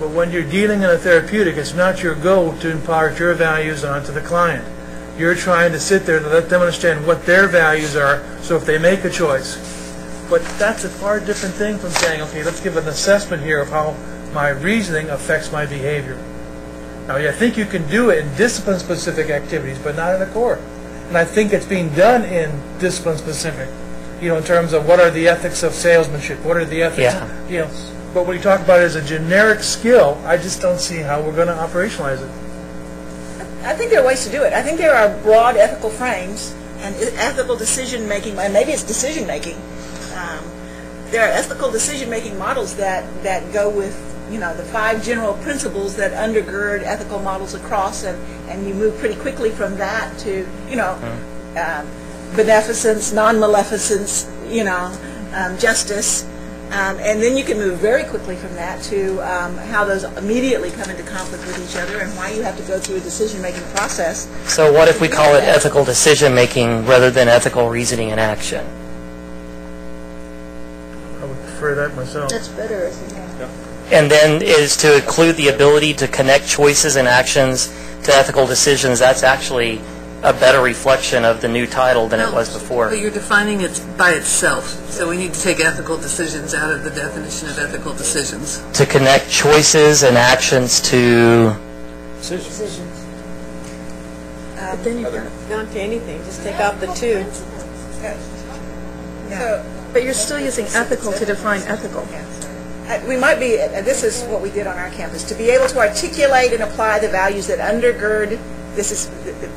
But when you're dealing in a therapeutic, it's not your goal to impart your values onto the client. You're trying to sit there and let them understand what their values are, so if they make a choice. But that's a far different thing from saying, okay, let's give an assessment here of how my reasoning affects my behavior. Now, I think you can do it in discipline-specific activities, but not in a core. And I think it's being done in discipline-specific, in terms of what are the ethics of salesmanship, what are the ethics, But when you talk about it as a generic skill, I just don't see how we're going to operationalize it. I think there are ways to do it. I think there are broad ethical frames and ethical decision-making, and maybe it's decision-making. There are ethical decision-making models that go with, the 5 general principles that undergird ethical models across, and you move pretty quickly from that to, beneficence, non-maleficence, justice. And then you can move very quickly from that to how those immediately come into conflict with each other and why you have to go through a decision-making process. So what if we call it ethical decision-making rather than ethical reasoning and action? I would prefer that myself. That's better, I think. And then is to include the ability to connect choices and actions to ethical decisions. That's actually a better reflection of the new title than it was before. But you're defining it by itself, so we need to take ethical decisions out of the definition of ethical decisions. To connect choices and actions to Decisions. But then you've gone to anything, just take out the two. But you're still using ethical to define ethical. We might be, this is what we did on our campus, to be able to articulate and apply the values that undergird, this is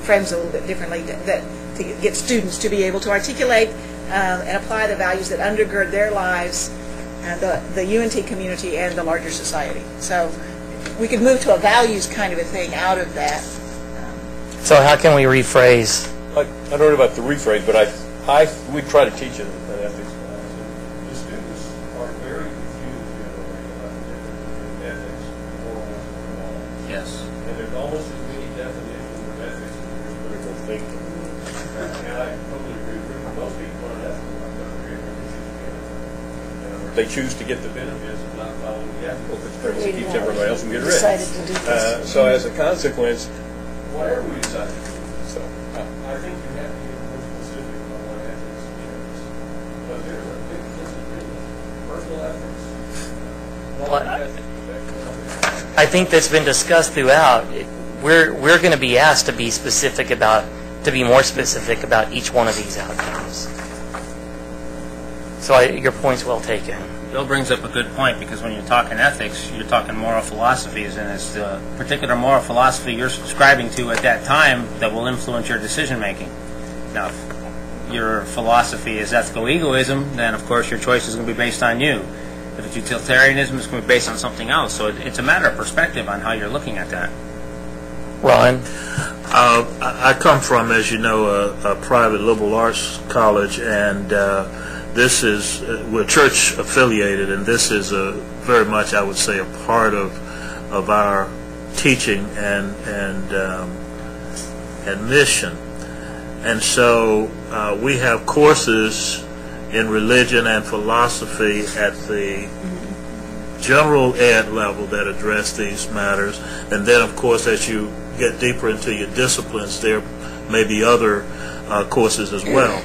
frames a little bit differently, that to get students to be able to articulate and apply the values that undergird their lives, the UNT community and the larger society. So we could move to a values kind of a thing out of that. So how can we rephrase? I don't know about the rephrase, but we try to teach it an ethics class. The students are very confused generally about ethics, morals, and all. Yes. they choose to get the benefits of not following the ethical constraints, it keeps everybody else from getting rich. So as a consequence, whatever we decide to do, so I think you have to get more specific on what ethics is. But there's a big disagreement. Personal ethics. I think that's been discussed throughout. We're going to be asked to be specific about, to be more specific about each one of these outcomes. So your point's well taken. Bill brings up a good point, because when you're talking ethics, you're talking moral philosophies, and it's the particular moral philosophy you're subscribing to at that time that will influence your decision making. Now, if your philosophy is ethical egoism, then of course your choice is going to be based on you. If it's utilitarianism, it's going to be based on something else. So it's a matter of perspective on how you're looking at that. Ron? I come from, as you know, a private liberal arts college, and this is, we're church affiliated, and this is very much, I would say, a part of our teaching and mission. And so we have courses in religion and philosophy at the general ed level that address these matters. And then, of course, as you get deeper into your disciplines, there may be other courses as well.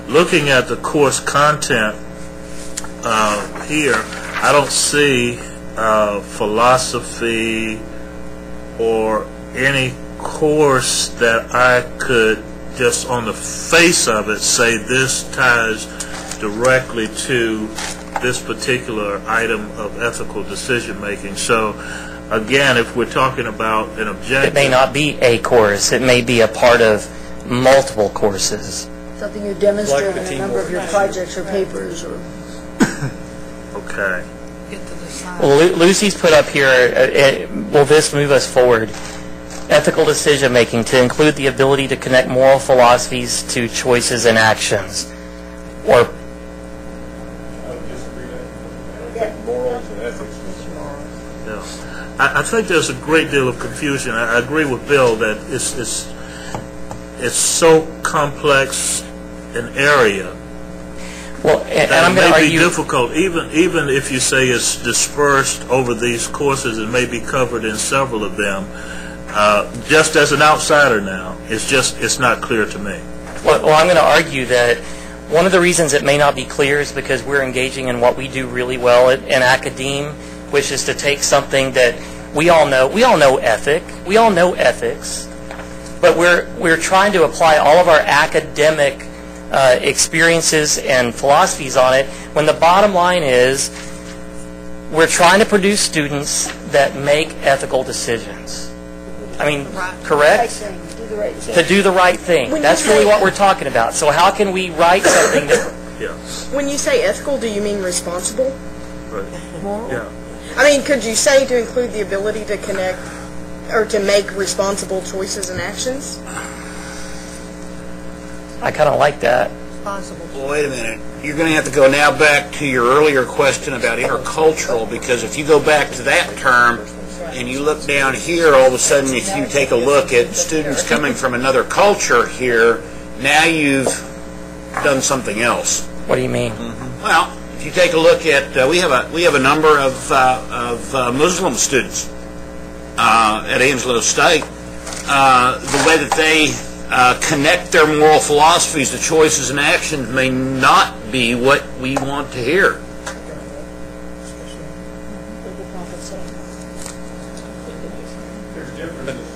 Looking at the course content here, I don't see philosophy or any course that I could just on the face of it say this ties directly to this particular item of ethical decision making. So again, if we're talking about an objective, it may not be a course, it may be a part of multiple courses. Something you demonstrate in a number of your projects or papers or... Okay. Well, Lucy's put up here, will this move us forward? Ethical decision making to include the ability to connect moral philosophies to choices and actions. Or morals and ethics. Yeah. I think there's a great deal of confusion. I agree with Bill that it's so complex an area. Well, and I'm going to may argue be difficult, even if you say it's dispersed over these courses, it may be covered in several of them. Just as an outsider now, it's not clear to me. Well, I'm going to argue that one of the reasons it may not be clear is because we're engaging in what we do really well in academe, which is to take something that we all know ethics, but we're trying to apply all of our academic experiences and philosophies on it, when the bottom line is we're trying to produce students that make ethical decisions. I mean, correct? To do the right thing. That's really what we're talking about. So how can we write something that... Yeah. When you say ethical, do you mean responsible? Right. Moral? Yeah. I mean, could you say to include the ability to connect or to make responsible choices and actions? I kind of like that. Well, wait a minute. You're going to have to go now back to your earlier question about intercultural, because if you go back to that term and you look down here, all of a sudden if you take a look at students coming from another culture here, now you've done something else. What do you mean? Well, if you take a look at, we have a number of Muslim students at Angelo State. The way that they connect their moral philosophies to choices and actions may not be what we want to hear. There's differences.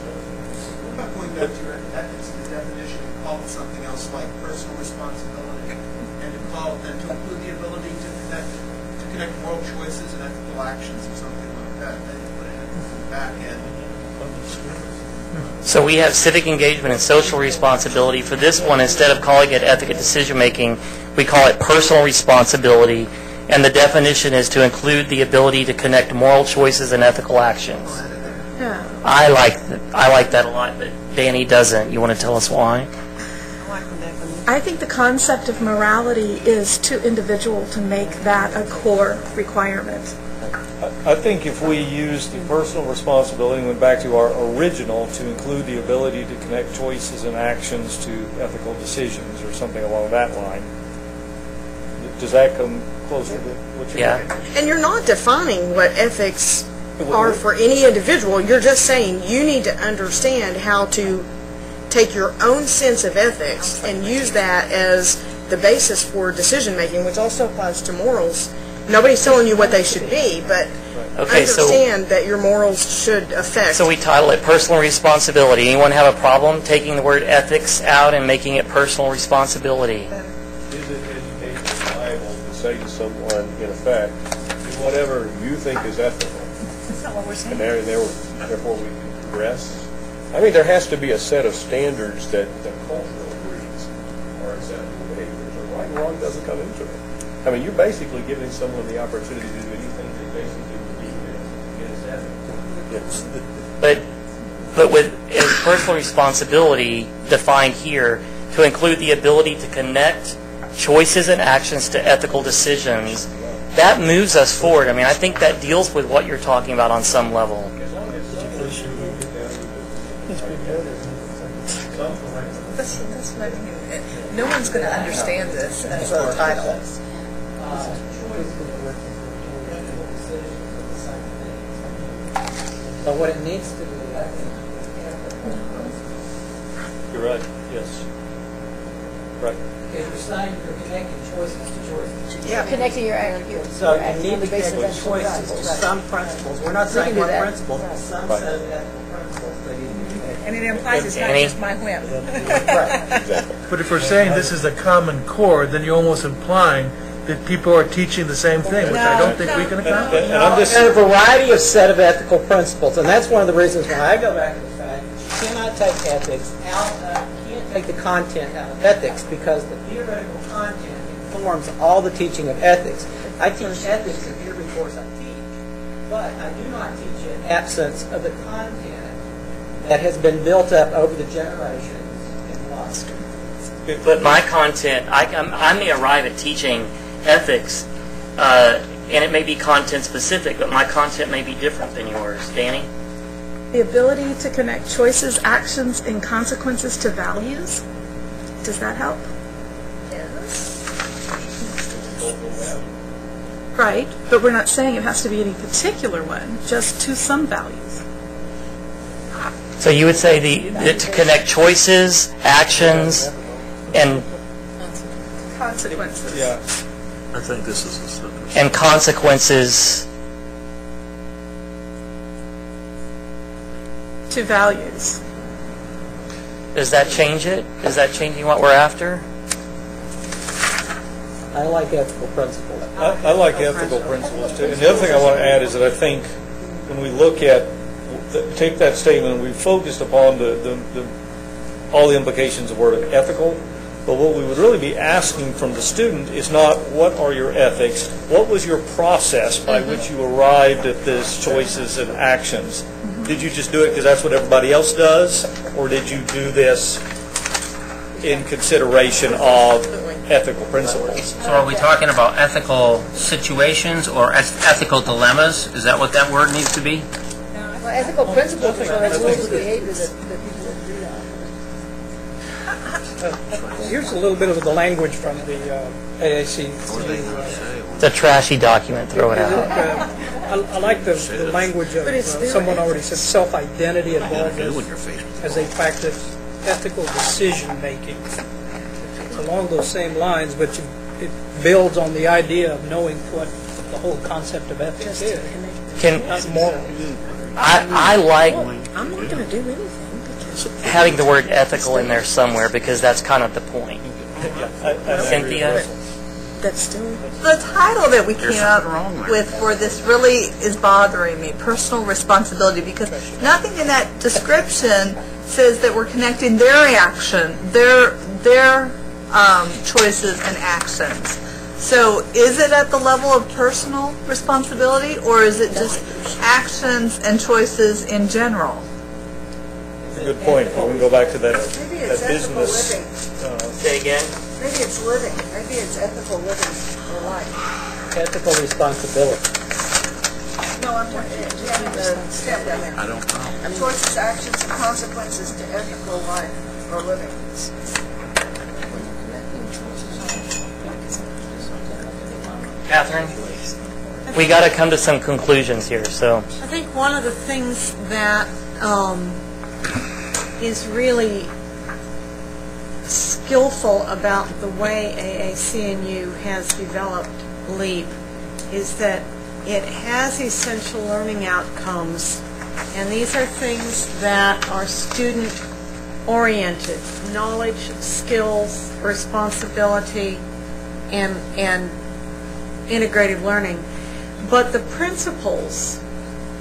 What about going back to your ethics, the definition, and call it something else like personal responsibility, and to include the ability to connect moral choices and ethical actions or something like that, and put it in the back end. So we have civic engagement and social responsibility. For this one, instead of calling it ethical decision making, we call it personal responsibility, and the definition is to include the ability to connect moral choices and ethical actions. Yeah. I like that a lot, but Danny doesn't. You want to tell us why? I think the concept of morality is too individual to make that a core requirement. I think if we use the personal responsibility and went back to our original to include the ability to connect choices and actions to ethical decisions or something along that line, Does that come closer to what you're Yeah. looking? And you're not defining what ethics are for any individual. You're just saying you need to understand how to take your own sense of ethics and use that as the basis for decision making, which also applies to morals. Nobody's telling you what they should be, but Okay, so- understand that your morals should affect. So we title it personal responsibility. Anyone have a problem taking the word ethics out and making it personal responsibility? Is it educational to say to someone, in effect, do whatever you think is ethical? That's not what we're saying. And therefore we can progress? I mean, there has to be a set of standards that the culture agrees are acceptable behaviors, or right and wrong doesn't come into it. I mean, you're basically giving someone the opportunity to do anything that basically would be against ethics. But with personal responsibility defined here to include the ability to connect choices and actions to ethical decisions, that moves us forward. I mean, I think that deals with what you're talking about on some level. No one's going to understand this as a title. But what it needs to be, I think, You're right, yes. Right. is you're saying you're connecting choices to choices. Yeah, connecting your actions. So you need to connect choices to some principles. We're not saying one principle, but some set of ethical principles that need to be connected. And it implies it's not Annie? just my whim. But if we're saying this is the common core, then you're almost implying that people are teaching the same thing, which I don't think we can accomplish. And I'm just, And a variety of set of ethical principles, and that's one of the reasons why I go back to the fact that you cannot take ethics out of, you can't take the content out of ethics, because the theoretical content informs all the teaching of ethics. I teach ethics in every course I teach, but I do not teach it in absence of the content that has been built up over the generations in lost. But my content, I may arrive at teaching ethics, and it may be content specific, but my content may be different than yours. Danny? The ability to connect choices, actions, and consequences to values. Does that help? Yes. Right, but we're not saying it has to be any particular one, just to some values. So you would say to connect choices, actions, and Consequences. yeah. I think this is a slippery. and consequences To values. Does that change it? Is that changing what we're after? I like ethical principles. I like ethical principles too. And the other thing I want to add is that I think when we look at, take that statement, we focused upon all the implications of the word ethical, but what we would really be asking from the student is not what are your ethics, what was your process by which you arrived at these choices and actions. Did you just do it because that's what everybody else does, or did you do this in consideration of ethical principles? So are we talking about ethical situations or ethical dilemmas? Is that what that word needs to be? Well, ethical principles are the rules of behavior that people do. Here's a little bit of the language from the AAC. It's a trashy document. Throw it out. I like the language of, someone already said, self-identity involved as they practice ethical decision-making. It's along those same lines, but it builds on the idea of knowing what the whole concept of ethics is. Not moral. I like I'm not going to do anything because having the word ethical in there somewhere because that's kind of the point. Cynthia? that's still... The title that we came up with for this really is bothering me, personal responsibility, because nothing in that description says that we're connecting their action, their choices and actions. So is it at the level of personal responsibility, or is it just actions and choices in general? Good point. We can go back to that business. Say again? Maybe it's living. Maybe it's ethical living or life. Ethical responsibility. No, I'm talking the step down there. I don't know. Choices, actions, and consequences to ethical life or living. Catherine, we got to come to some conclusions here. So I think one of the things that is really skillful about the way AAC&U has developed LEAP is that it has essential learning outcomes, and these are things that are student-oriented: knowledge, skills, responsibility, and integrative learning. But the principles,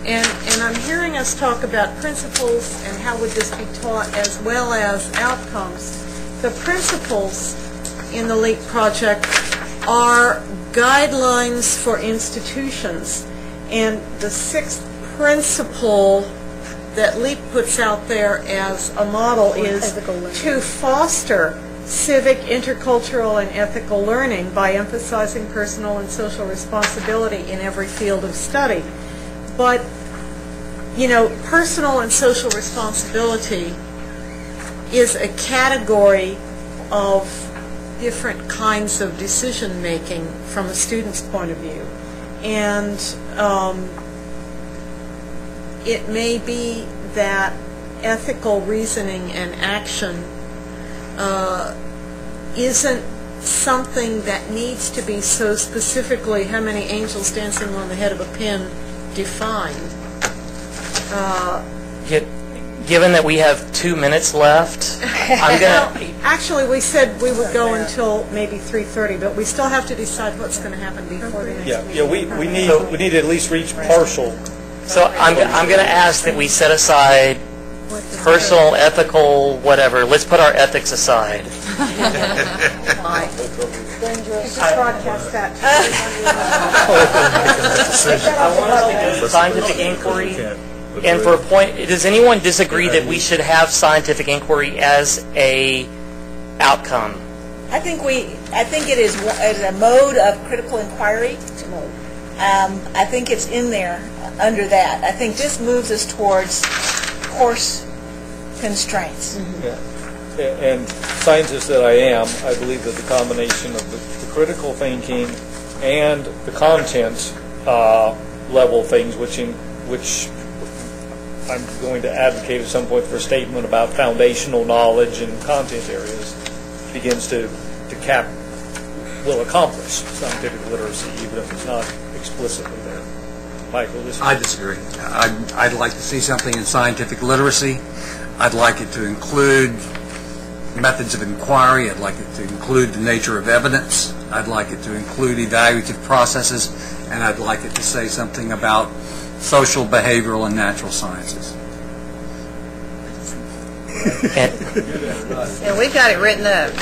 and I'm hearing us talk about principles and how would this be taught as well as outcomes. The principles in the LEAP project are guidelines for institutions, and the sixth principle that LEAP puts out there as a model is to foster civic, intercultural, and ethical learning by emphasizing personal and social responsibility in every field of study. But, you know, personal and social responsibility is a category of different kinds of decision-making from a student's point of view. And it may be that ethical reasoning and action isn't something that needs to be so specifically, how many angels dancing on the head of a pin, defined. given that we have 2 minutes left, I'm going to... Actually, we said we would go until maybe 3:30, but we still have to decide what's going to happen before the next meeting. Yeah, we need to at least reach partial. So I'm going to ask that we set aside personal, ethical, whatever. Let's put our ethics aside. Just broadcast that. I want us to do scientific inquiry. And for a point, does anyone disagree that we should have scientific inquiry as a outcome? I think it is a mode of critical inquiry. I think it's in there under that. I think this moves us towards course constraints. Yeah. And scientist that I am, I believe that the combination of the critical thinking and the content level things, which I'm going to advocate at some point for a statement about foundational knowledge and content areas, begins to will accomplish scientific literacy, even if it's not explicitly there. Michael, I disagree. I'd like to see something in scientific literacy. I'd like it to include methods of inquiry. I'd like it to include the nature of evidence. I'd like it to include evaluative processes, and I'd like it to say something about social, behavioral, and natural sciences. And we've got it written up.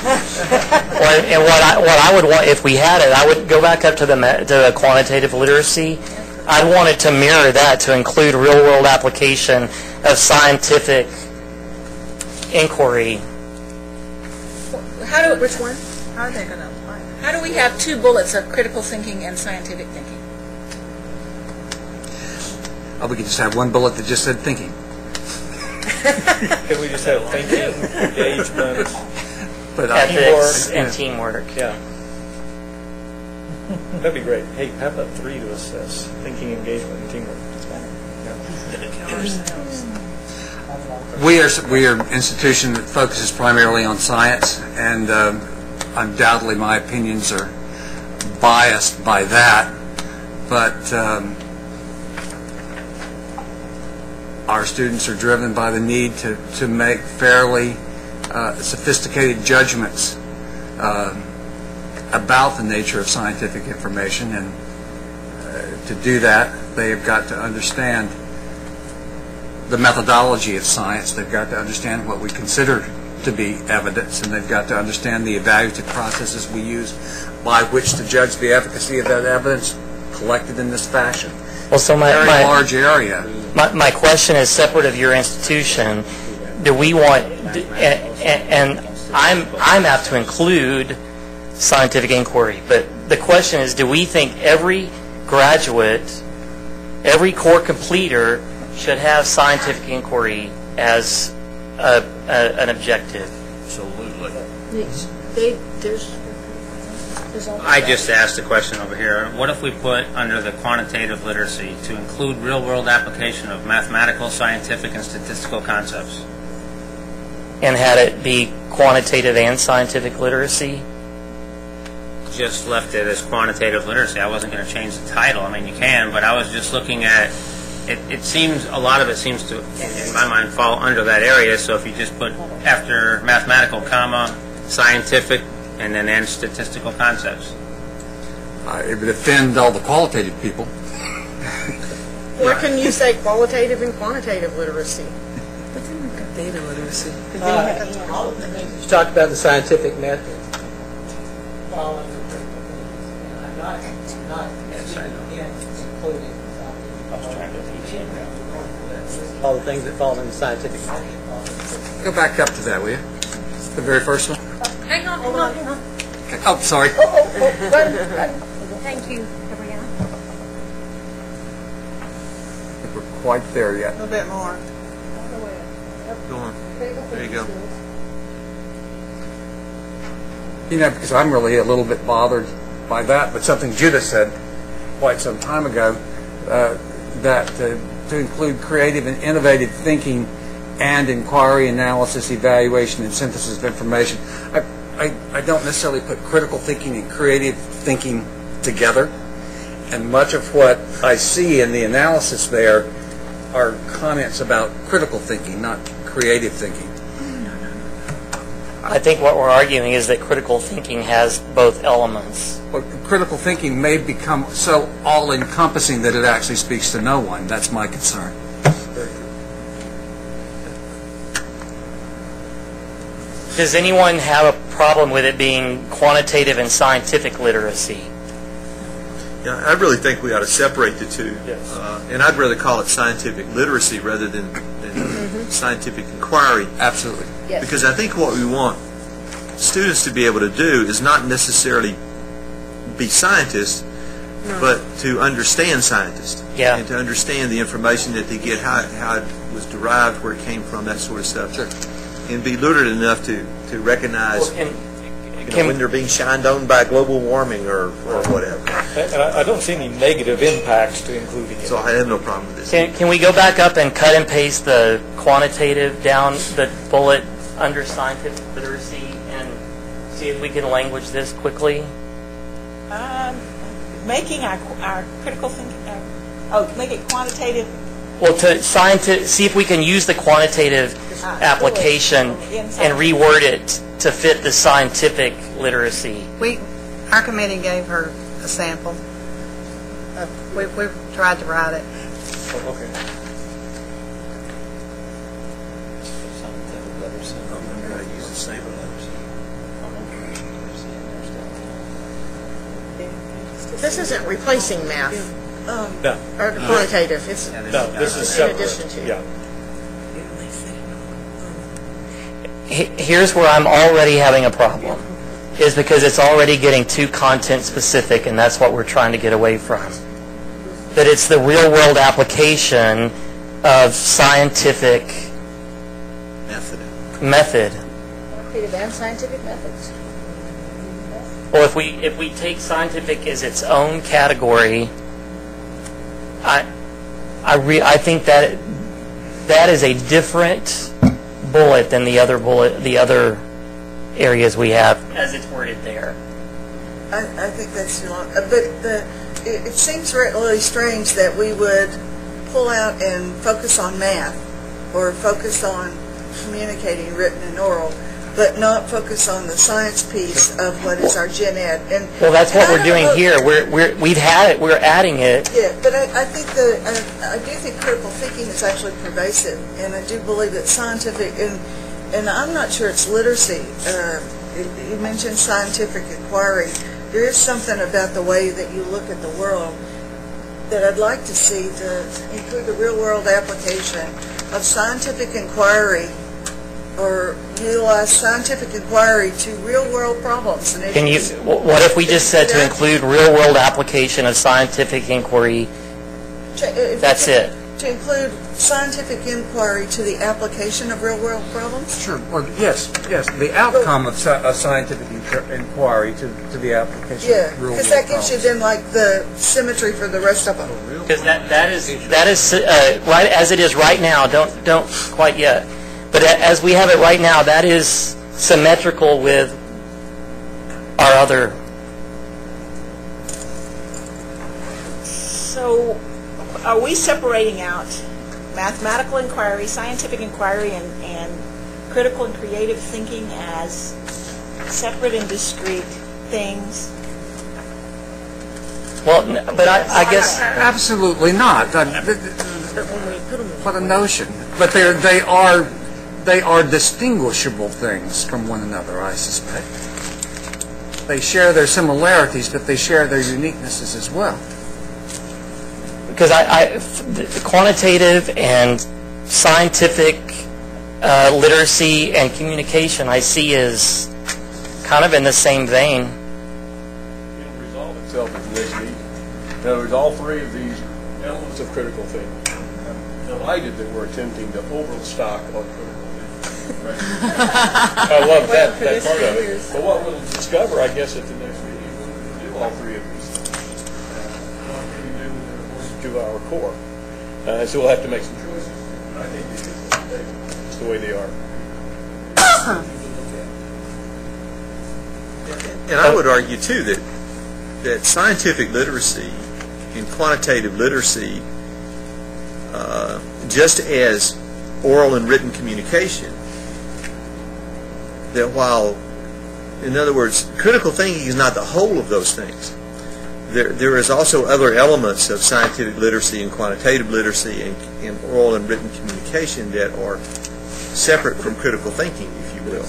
And what I would want, if we had it, I would go back up to the quantitative literacy. I'd want it to mirror that, to include real-world application of scientific inquiry. Which one? How are they going to apply it? How do we have two bullets of critical thinking and scientific thinking? Oh, we could just have one bullet that just said thinking. Can we just have thinking, engagement, ethics, and teamwork? Yeah. That'd be great. Hey, how about 3 to assess? Thinking, engagement, and teamwork. That's fine. Yeah. We are an institution that focuses primarily on science, and undoubtedly my opinions are biased by that, but our students are driven by the need to make fairly sophisticated judgments about the nature of scientific information, and to do that, they have got to understand the methodology of science. They've got to understand what we consider to be evidence, and they've got to understand the evaluative processes we use by which to judge the efficacy of that evidence collected in this fashion. Well, so my large area. My question is separate of your institution. Do we want, and I'm apt to include scientific inquiry, but the question is, do we think every graduate, every core completer should have scientific inquiry as an objective? Absolutely. I just asked a question over here. What if we put under the quantitative literacy to include real-world application of mathematical, scientific, and statistical concepts? And had it be quantitative and scientific literacy? Just left it as quantitative literacy. I wasn't going to change the title. I mean, you can, but I was just looking at it. It seems, a lot of it seems to, in my mind, fall under that area. So if you just put after mathematical, comma, scientific, and then end statistical concepts. It would offend all the qualitative people. Or can you say qualitative and quantitative literacy? But then we've got data literacy. You talked about the scientific method. Following the critical thinking. And I'm not including all the things that fall in the scientific method. Go back up to that, will you? The very first one? Hang on. Okay. Oh, sorry. Run. Thank you, Gabrielle. I think we're quite there yet. A little bit more. Go on. There you go. You know, because I'm really a little bit bothered by that, but something Judith said quite some time ago, that to include creative and innovative thinking and inquiry, analysis, evaluation, and synthesis of information. I don't necessarily put critical thinking and creative thinking together, and much of what I see in the analysis there are comments about critical thinking, not creative thinking. I think what we're arguing is that critical thinking has both elements. Well, critical thinking may become so all-encompassing that it actually speaks to no one. That's my concern. Does anyone have a problem with it being quantitative and scientific literacy? Yeah, I really think we ought to separate the two. Yes. And I'd rather call it scientific literacy rather than scientific inquiry. Absolutely. Yes. Because I think what we want students to be able to do is not necessarily be scientists, but to understand scientists. Yeah. And to understand the information that they get, how it was derived, where it came from, that sort of stuff. Sure. And be literate enough to recognize when they're being shined on by global warming or whatever. And I don't see any negative impacts to including it. So I have no problem with this. Can we go back up and cut and paste the quantitative down, the bullet under scientific literacy, and see if we can language this quickly? Making our critical thinking, make it quantitative. Well, see if we can use the quantitative application and reword it to fit the scientific literacy. Our committee gave her a sample. We've tried to write it. Oh, okay. This isn't replacing math. No. Or quantitative. It's this is in separate. addition to. Yeah. Here's where I'm already having a problem, is because it's already getting too content specific, and that's what we're trying to get away from. That it's the real world application of scientific method. Quantitative and scientific methods. Well, if we take scientific as its own category, I think that is a different bullet than the other areas we have as it's worded there. I think that's too long. But it seems really strange that we would pull out and focus on math or focus on communicating written and oral, but not focus on the science piece of what is our gen ed. And well, that's what we're doing here. We've had it. We're adding it. Yeah, but I think I do think critical thinking is actually pervasive, and I do believe that scientific and I'm not sure it's literacy. You mentioned scientific inquiry. There is something about the way that you look at the world that I'd like to see to include the real-world application of scientific inquiry, or utilize scientific inquiry to real-world problems. And Can you? What if we just said to include real-world application of scientific inquiry? That's it. to include scientific inquiry to the application of real-world problems? Sure. Well, yes. The outcome of scientific inquiry to the application Yeah, of real-world because that gives you problems. then like the symmetry for the rest of them. Because that is right as it is right now. Don't quite yet, but as we have it right now, that is symmetrical with our other. So are we separating out mathematical inquiry, scientific inquiry, and critical and creative thinking as separate and discrete things? Well, but I guess absolutely not. What a notion! But they are distinguishable things from one another, I suspect. They share their similarities, but they share their uniquenesses as well. Because the quantitative and scientific literacy and communication I see is kind of in the same vein. It'll resolve itself in the next meeting. In other words, all three of these elements of critical thinking. I'm delighted that we're attempting to overstock on critical thinking. Right? I love that part of it. But what we'll discover, I guess, at the next meeting, we'll do all three of these things. To our core. So we'll have to make some choices. I think it's the way they are. And I would argue, too, that scientific literacy and quantitative literacy, just as oral and written communication, that while, in other words, critical thinking is not the whole of those things. There is also other elements of scientific literacy and quantitative literacy and oral and written communication that are separate from critical thinking, if you will.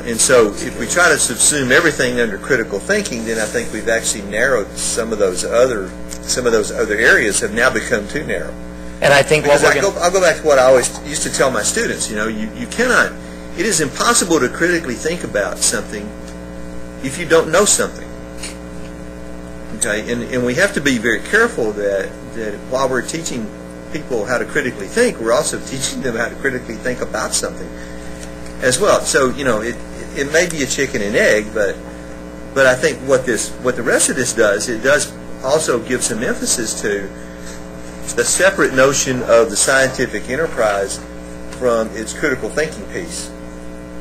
And so if we try to subsume everything under critical thinking, then I think we've actually narrowed some of those other areas have now become too narrow. And I think I'll go back to what I always used to tell my students, you cannot, it is impossible to critically think about something if you don't know something. Okay, and we have to be very careful that while we're teaching people how to critically think, we're also teaching them how to critically think about something as well. So, it may be a chicken and egg, but I think what the rest of this does, it does also give some emphasis to the separate notion of the scientific enterprise from its critical thinking piece,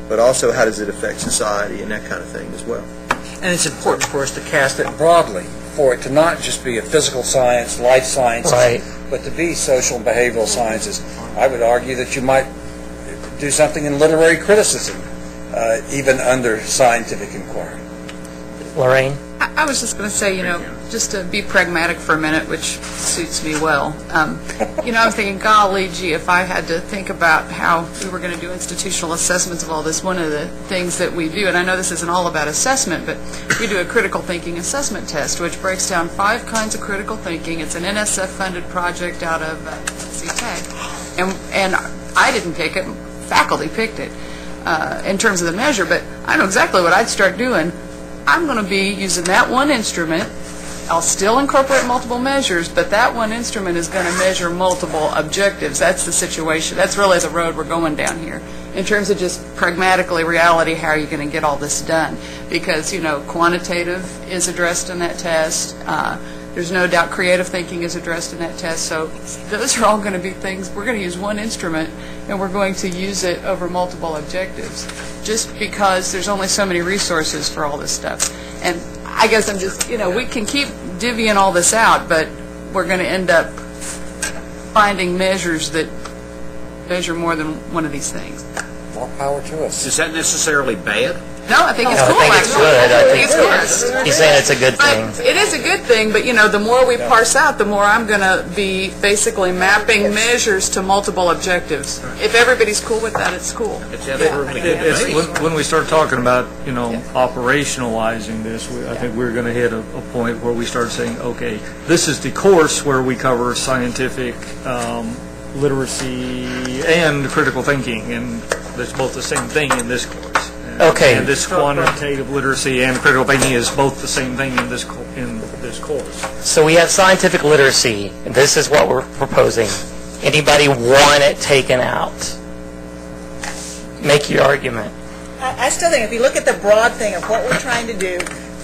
but also how does it affect society and that kind of thing as well. And it's important for us to cast it broadly, for it to not just be a physical science, life sciences, right, but to be social and behavioral sciences. I would argue that you might do something in literary criticism, even under scientific inquiry. Lorraine? I was just going to say, just to be pragmatic for a minute, which suits me well. I'm thinking, golly gee, if I had to think about how we were going to do institutional assessments of all this, one of the things that we do, and I know this isn't all about assessment, but we do a critical thinking assessment test, which breaks down 5 kinds of critical thinking. It's an NSF-funded project out of NC Tech, and I didn't pick it, faculty picked it in terms of the measure, but I know exactly what I'd start doing. I'm going to be using that one instrument. I'll still incorporate multiple measures, but that one instrument is going to measure multiple objectives. That's the situation. That's really the road we're going down here. In terms of just pragmatically reality, how are you going to get all this done? Because, quantitative is addressed in that test. There's no doubt creative thinking is addressed in that test. So those are all going to be things. We're going to use one instrument, and we're going to use it over multiple objectives, just because there's only so many resources for all this stuff. And I guess I'm just, we can keep divvying all this out, but we're going to end up finding measures that measure more than one of these things. More power to us. Is that necessarily bad? No, I think it's No, cool. I think it's good. I think it's good. He's saying it's a good thing. It is a good thing, but the more we parse out, the more I'm going to be basically mapping measures to multiple objectives. If everybody's cool with that, it's cool. When we start talking about operationalizing this, I think we're going to hit a point where we start saying, okay, this is the course where we cover scientific literacy and critical thinking, and that's both the same thing in this course. Okay. And this quantitative literacy and critical thinking is both the same thing in this course. So we have scientific literacy. This is what we're proposing. Anybody want it taken out? Make your argument. I still think if you look at the broad thing of what we're trying to do,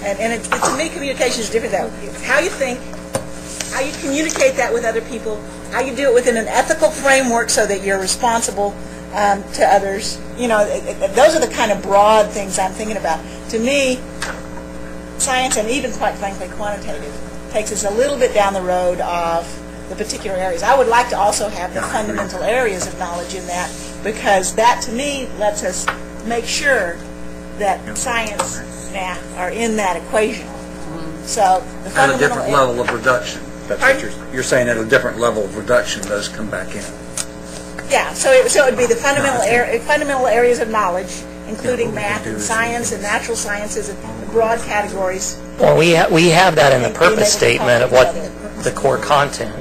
and to me communication is different though. It's how you think, how you communicate that with other people, how you do it within an ethical framework so that you're responsible to others. You know, those are the kind of broad things I'm thinking about. To me, science and even quite frankly quantitative takes us a little bit down the road of the particular areas. I would like to also have the fundamental areas of knowledge in that, because that to me lets us make sure that science and math are in that equation. So the At a different level of reduction. That's Pardon? what you're saying, at a different level of reduction, those come back in. Yeah, so it would be the fundamental areas of knowledge, including math and science and natural sciences and broad categories. Well, we have that in the purpose statement of what the core content.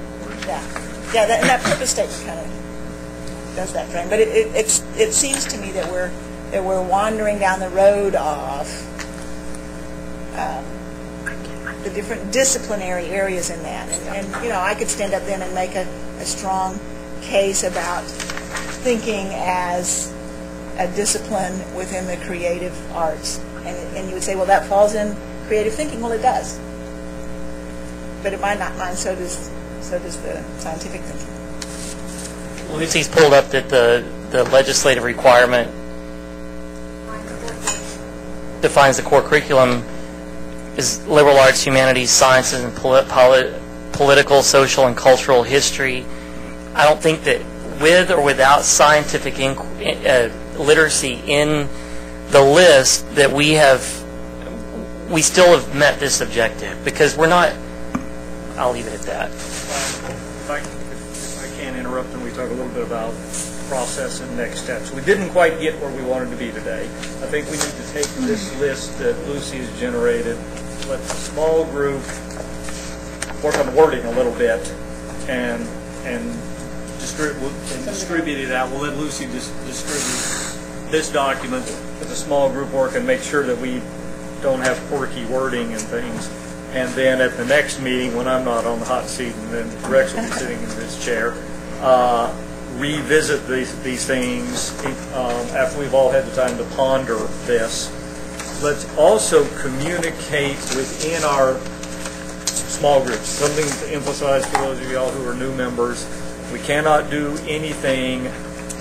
Yeah, that purpose statement kind of does that frame. But it seems to me that we're wandering down the road of the different disciplinary areas in that. And you know, I could stand up then and make a strong case about thinking as a discipline within the creative arts. And you would say, well, that falls in creative thinking. Well, it does. But it might not mind, so does the scientific thinking. Lucy's pulled up that the legislative requirement defines the core curriculum as liberal arts, humanities, sciences, and political, social, and cultural history. I don't think that with or without scientific literacy in the list that we still have met this objective, because we're not. I'll leave it at that. If I can interrupt and we talk a little bit about process and next steps. We didn't quite get where we wanted to be today. I think we need to take this list that Lucy has generated, let the small group work on wording a little bit, and distribute it out. We'll let Lucy distribute this document with a small group work and make sure that we don't have quirky wording and things. And then at the next meeting, when I'm not on the hot seat and then Rex will be sitting in this chair, revisit these things after we've all had the time to ponder this. Let's also communicate within our small groups. Something to emphasize for those of y'all who are new members: we cannot do anything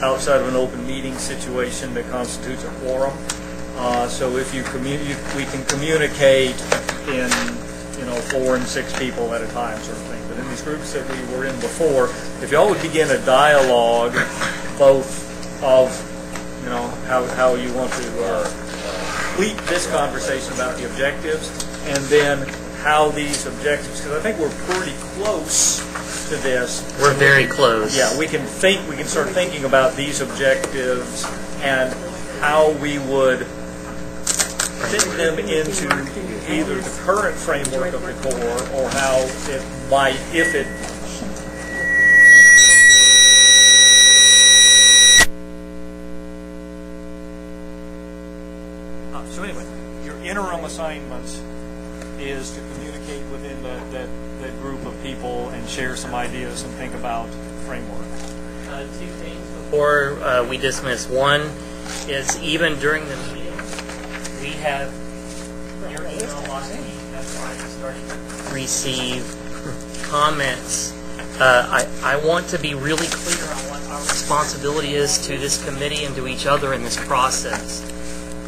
outside of an open meeting situation that constitutes a quorum. So if we can communicate in 4 and 6 people at a time, sort of thing. But in these groups that we were in before, if y'all would begin a dialogue, both of how you want to complete this conversation about the objectives, and then how these objectives, because I think we're pretty close to this. We're very close. Yeah, we can start thinking about these objectives and how we would fit them into either the current framework of the core or how it might, if it. So anyway, your interim assignment is to communicate within that group of people and share some ideas and think about framework. 2 things before we dismiss. One is, even during the meeting, we have your email last week. That's why I'm starting to receive comments. I want to be really clear on what our responsibility is to this committee and to each other in this process.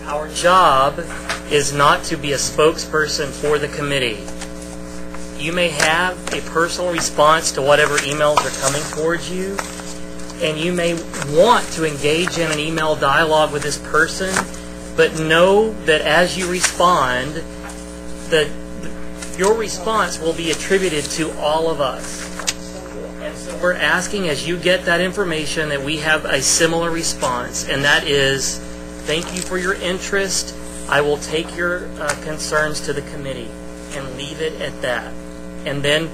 Our job is not to be a spokesperson for the committee. You may have a personal response to whatever emails are coming towards you, and you may want to engage in an email dialogue with this person, but know that as you respond, that your response will be attributed to all of us. And so we're asking, as you get that information, that we have a similar response, and that is, thank you for your interest. I will take your concerns to the committee and leave it at that. And then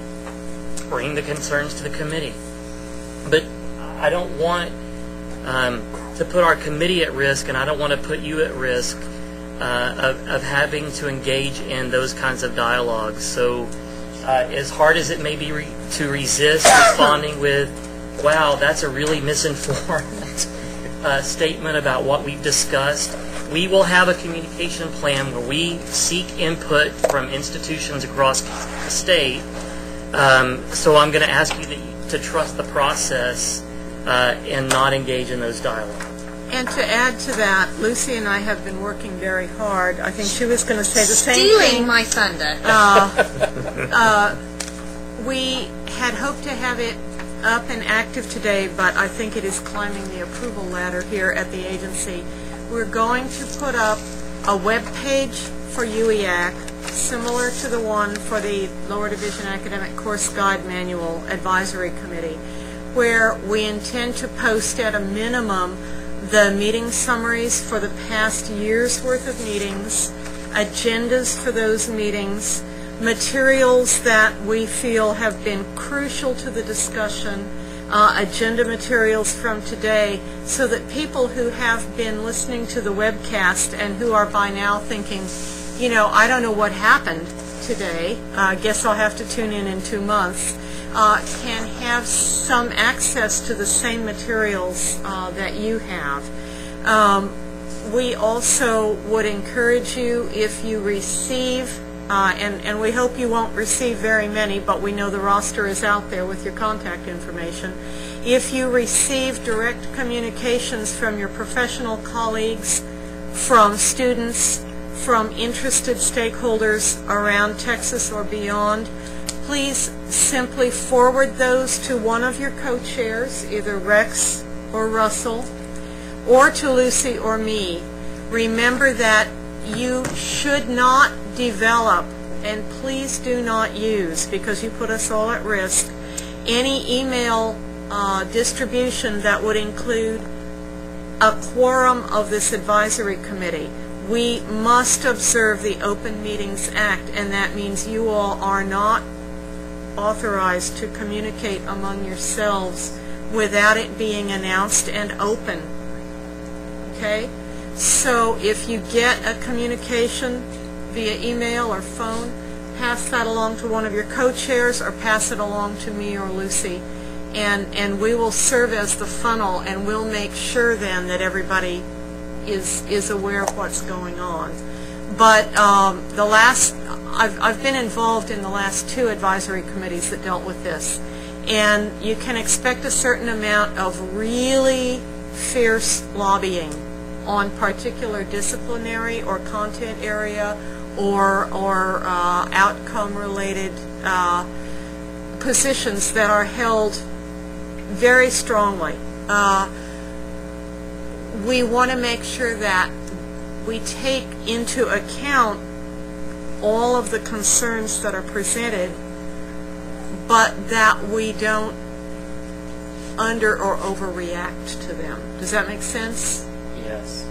bring the concerns to the committee. But I don't want to put our committee at risk, and I don't want to put you at risk of having to engage in those kinds of dialogues. So as hard as it may be to resist responding with, wow, that's a really misinformed statement about what we've discussed, we will have a communication plan where we seek input from institutions across the state. So I'm going to ask you to trust the process and not engage in those dialogues. And to add to that, Lucy and I have been working very hard. I think she was going to say the same Stealing thing. my thunder. We had hoped to have it up and active today, but I think it is climbing the approval ladder here at the agency. We're going to put up a web page for UEAC, similar to the one for the Lower Division Academic Course Guide Manual Advisory Committee, where we intend to post at a minimum the meeting summaries for the past year's worth of meetings, agendas for those meetings, materials that we feel have been crucial to the discussion, agenda materials from today, so that people who have been listening to the webcast and who are by now thinking, you know, I don't know what happened today, guess I'll have to tune in 2 months, can have some access to the same materials that you have. We also would encourage you, if you receive, and we hope you won't receive very many, but we know the roster is out there with your contact information. If you receive direct communications from your professional colleagues, from students, from interested stakeholders around Texas or beyond, please simply forward those to one of your co-chairs, either Rex or Russell, or to Lucy or me. Remember that you should not develop, and please do not use, because you put us all at risk, any email distribution that would include a quorum of this advisory committee. We must observe the Open Meetings Act, and that means you all are not authorized to communicate among yourselves without it being announced and open. Okay? So if you get a communication via email or phone, pass that along to one of your co-chairs or pass it along to me or Lucy, and we will serve as the funnel, and we'll make sure then that everybody is aware of what's going on. But I've been involved in the last 2 advisory committees that dealt with this, and you can expect a certain amount of really fierce lobbying on particular disciplinary or content area or outcome-related positions that are held very strongly. We want to make sure that we take into account all of the concerns that are presented, but that we don't under or overreact to them. Does that make sense? Yes.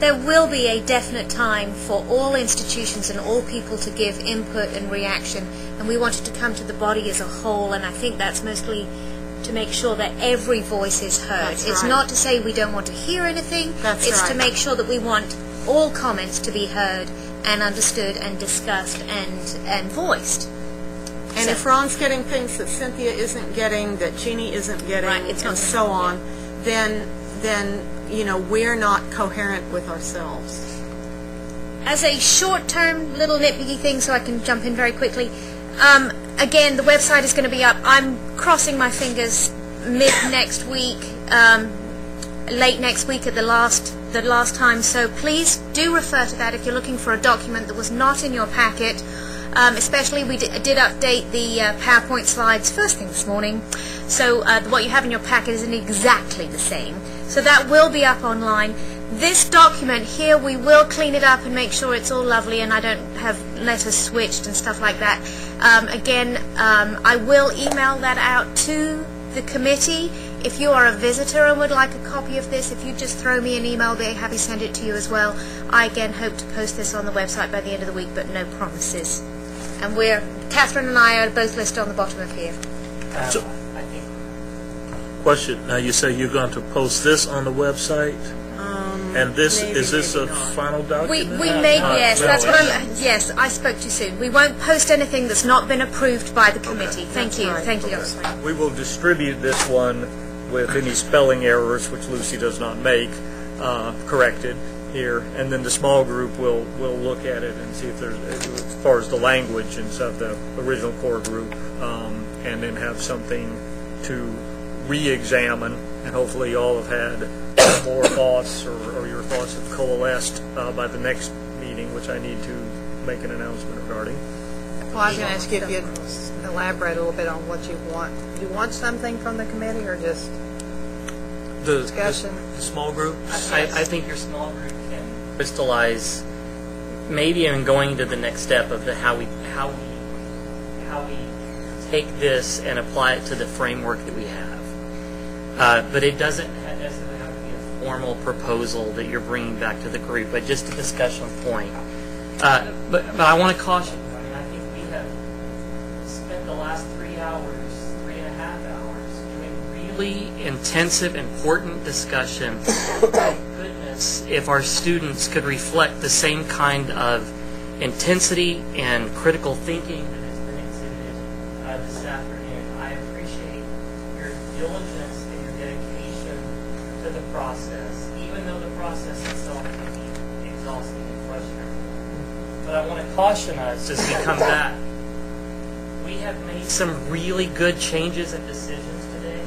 There will be a definite time for all institutions and all people to give input and reaction, and we wanted to come to the body as a whole, and I think that's mostly to make sure that every voice is heard. It's not to say we don't want to hear anything, it's to make sure that we want all comments to be heard and understood and discussed and voiced. And if Ron's getting things that Cynthia isn't getting, that Jeannie isn't getting, and so on, then you know, we're not coherent with ourselves. As a short-term little nitpicky thing, so I can jump in very quickly, again, the website is going to be up. I'm crossing my fingers mid-next week, late next week at the last time, so please do refer to that if you're looking for a document that was not in your packet. Especially we did update the PowerPoint slides first thing this morning, so what you have in your packet isn't exactly the same. So that will be up online. This document here, we will clean it up and make sure it's all lovely and I don't have letters switched and stuff like that. Again, I will email that out to the committee. If you are a visitor and would like a copy of this, if you just throw me an email, I'll be happy to send it to you as well. I again hope to post this on the website by the end of the week, but no promises. And Catherine and I are both listed on the bottom of here. Question, now you say you're going to post this on the website? And is this a final document? We may, yes, that's what yes, I spoke too soon. We won't post anything that's not been approved by the committee. Thank you. We will distribute this one with any spelling errors, which Lucy does not make, corrected here, and then the small group will look at it and see if there's, as far as the language and stuff, the original core group, and then have something to re-examine, and hopefully you all have had more thoughts, or your thoughts have coalesced by the next meeting, which I need to make an announcement regarding. Well, I was going to ask you if you'd elaborate a little bit on what you want. Do you want something from the committee, or just discussion? The small group? I think your small group can crystallize, maybe even going to the next step of how we take this and apply it to the framework that we have. But it doesn't have to be a formal proposal that you're bringing back to the group, but just a discussion point. But I want to caution you. I mean, I think we have spent the last 3.5 hours, doing really intensive, important discussion. My goodness, if our students could reflect the same kind of intensity and critical thinking that has been exhibited this afternoon. I appreciate your diligence and your dedication to the process, even though the process itself can be exhausting and frustrating. But I want to caution us as we come back. We have made some really good changes and decisions today,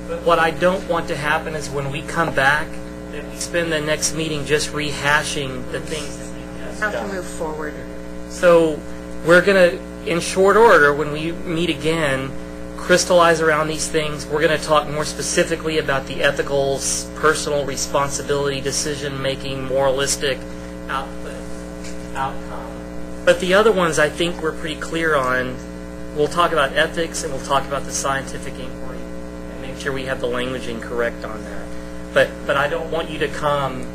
but what I don't want to happen is when we come back, that we spend the next meeting just rehashing the things that we've just done. Have to move forward. So we're going to, in short order, when we meet again, crystallize around these things. We're going to talk more specifically about the ethical, personal responsibility, decision-making, moralistic outcome. But the other ones I think we're pretty clear on. We'll talk about ethics, and we'll talk about the scientific inquiry, and make sure we have the languaging correct on that. But I don't want you to come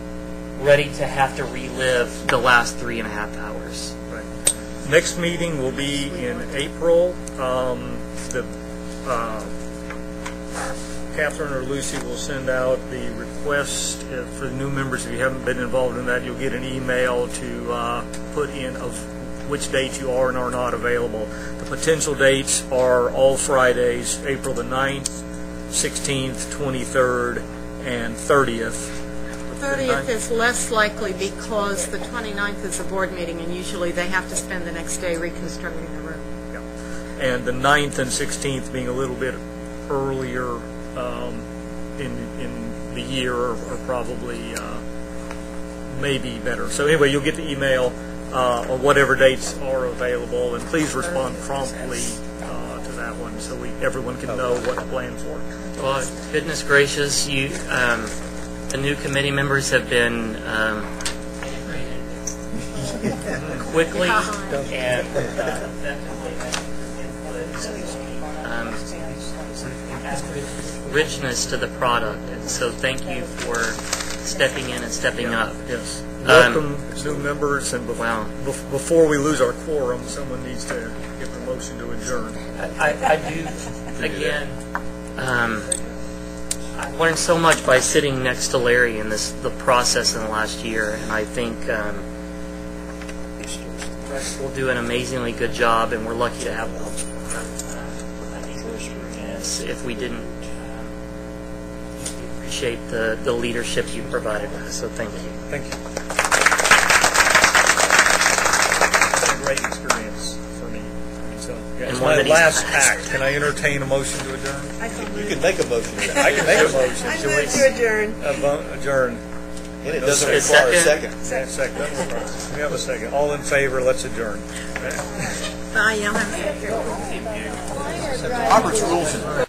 ready to have to relive the last 3.5 hours. Right. Next meeting will be in April. Catherine or Lucy will send out the request for the new members. If you haven't been involved in that, you'll get an email to put in of which dates you are and are not available. The potential dates are all Fridays, April the 9th, 16th, 23rd, and 30th. 30th is less likely because the 29th is a board meeting, and usually they have to spend the next day reconstructing the room. Yeah. And the 9th and 16th being a little bit earlier in the year are probably maybe better. So anyway, you'll get the email on whatever dates are available, and please respond promptly to that one so everyone can know what to plan for. Well, goodness gracious, you, the new committee members have been integrated quickly and effectively added richness to the product. And so thank you for stepping in and stepping up. Yes. Welcome new members, and before we lose our quorum, someone needs to give a motion to adjourn. I do, again, I learned so much by sitting next to Larry in the process in the last year, and I think we'll do an amazingly good job, and we're lucky to have if we didn't appreciate the leadership you provided us. So thank you. Thank you. Great experience for me. So, it's my last act. Can I entertain a motion to adjourn? You can make a motion. I can make a motion. I move to adjourn. Adjourn. And it doesn't require a second. Second. We have a second. All in favor, let's adjourn. Bye, y'all. Robert's rules.